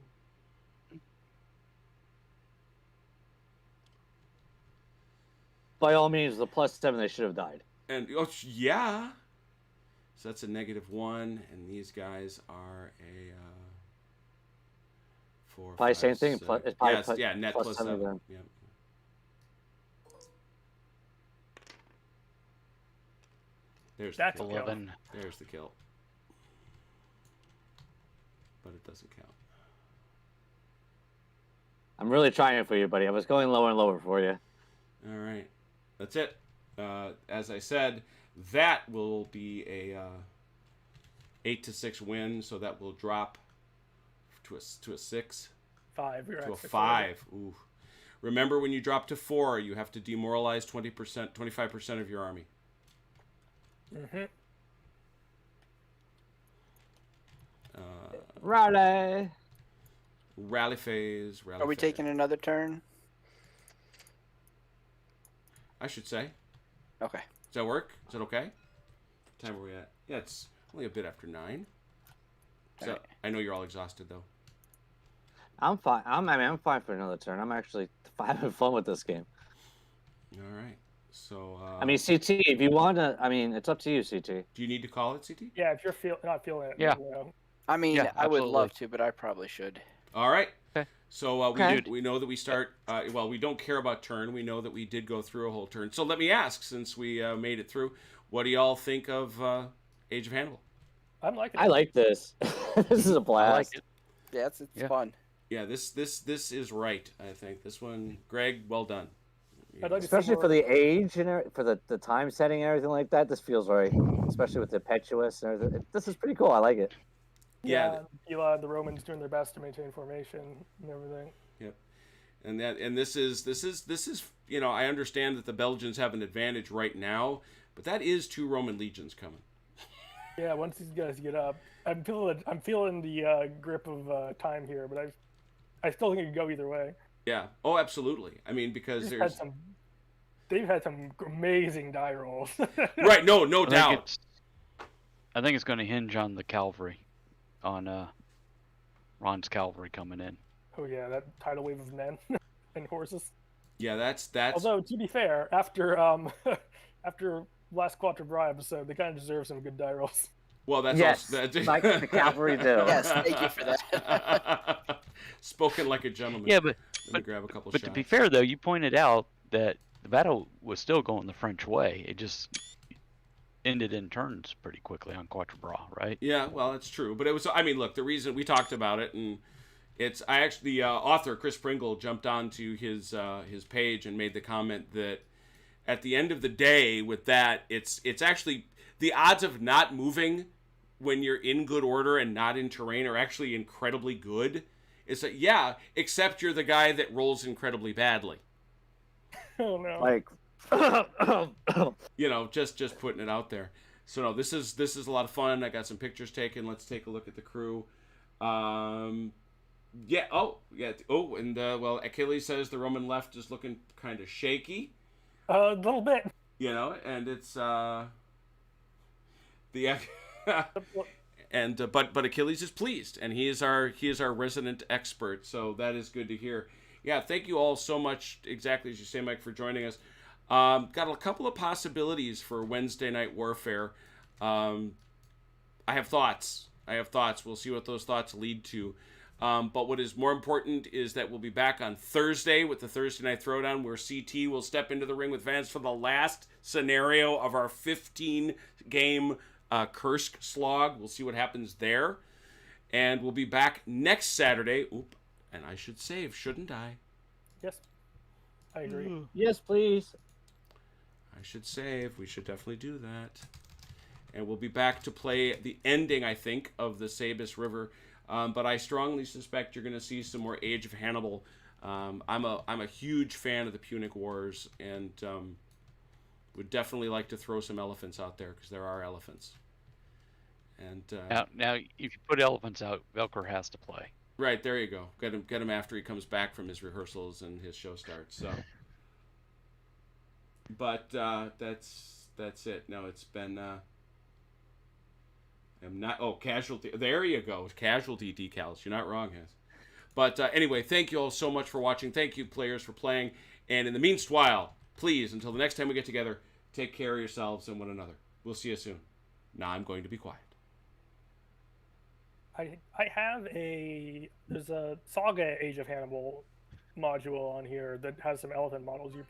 By all means, the +7, they should have died. And yeah. So that's a -1, and these guys are a 4. Probably 5, same thing. 6. It's probably Yes, yeah, net plus 7. again. Yeah. There's the That's kill. 11. There's the kill. But it doesn't count. I'm really trying for you, buddy. I was going lower and lower for you. All right. That's it. As I said, that will be a 8 to 6 win, so that will drop to a 6. 5. You're To a at 6 5. Ooh. Remember, when you drop to 4, you have to demoralize 20%, 25% of your army. Mm-hmm. Rally. Rally phase. Rally Are we phase. taking another turn? I should say. Okay. Does that work? Is that okay? What time are we at? Yeah, it's only a bit after 9. So, Alright. I know you're all exhausted, though. I'm fine. I'm fine for another turn. I'm actually having fun with this game. All right. So, I mean, CT, if you want to, I mean, it's up to you, CT. do you need to call it, CT? Yeah, if you're not feeling it. Yeah. You know. I mean, Yeah, I would absolutely. love to, but I probably should. All right. Okay. So Okay. we know that we start. Well, we don't care about turn. We know that we did go through a whole turn. So let me ask, since we made it through, what do y'all think of Age of Hannibal? I'm liking it. I like this. This is a I blast. like it. Yeah, it's Yeah. fun. Yeah, this is right. I think this one, Greg, well done. I'd like to see Especially more- for the age and for the time setting and everything like that. This feels right. Especially with the impetuous and everything. This is pretty cool. I like it. Yeah. the Romans doing their best to maintain formation and everything. Yep. And this is I understand that the Belgians have an advantage right now, but that is 2 Roman legions coming. Yeah, once these guys get up, I'm feeling the grip of time here, but I still think it could go either way. Yeah. Oh, absolutely. I mean, because They've had some amazing die rolls. right. No I think doubt. I think it's going to hinge on the cavalry, on Ron's cavalry coming in. Oh yeah, that tidal wave of men and horses. Yeah, that's. Although to be fair, after after last Quattrobra episode, they kind of deserve some good die rolls. Well, that's Yes, also, like the cavalry do. Yes, thank you for that. Spoken like a gentleman. Yeah, but Let me grab a couple but shots. to be fair though, you pointed out that the battle was still going the French way. It just ended in turns pretty quickly on Quattrobra, right? Yeah, well, it's true, but it was. I mean, look, the reason we talked about it, and the author Chris Pringle jumped onto his page and made the comment that at the end of the day, with that, it's actually the odds of not moving when you're in good order and not in terrain are actually incredibly good. It's like, yeah, except you're the guy that rolls incredibly badly. Oh no! Like, Just putting it out there. So no, this is a lot of fun. I got some pictures taken. Let's take a look at the crew. Yeah. Oh, yeah. Oh, and well, Achilles says the Roman left is looking kind of shaky. A little bit. And it's and but Achilles is pleased, and he is our resident expert. So that is good to hear. Yeah, thank you all so much. Exactly as you say, Mike, for joining us. Got a couple of possibilities for Wednesday Night Warfare. I have thoughts. We'll see what those thoughts lead to. But what is more important is that we'll be back on Thursday with the Thursday Night Throwdown, where CT will step into the ring with Vance for the last scenario of our 15-game Kursk slog. We'll see what happens there. And we'll be back next Saturday. And I should save, shouldn't I? Yes, I agree. yes, please. I should save. We should definitely do that. And we'll be back to play the ending, I think, of the Sabis River. But I strongly suspect you're going to see some more Age of Hannibal. I'm a huge fan of the Punic Wars, and would definitely like to throw some elephants out there, because there are elephants. And Now, if you put elephants out, Velcro has to play. Right, there you go. Get him after he comes back from his rehearsals and his show starts. So, but that's it. No, it's been. I'm not. Oh, casualty. There you go. Casualty decals. You're not wrong, Hess. But anyway, thank you all so much for watching. Thank you, players, for playing. And in the meanwhile, please, until the next time we get together, take care of yourselves and one another. We'll see you soon. Now I'm going to be quiet. I have there's a Saga Age of Hannibal module on here that has some elephant models you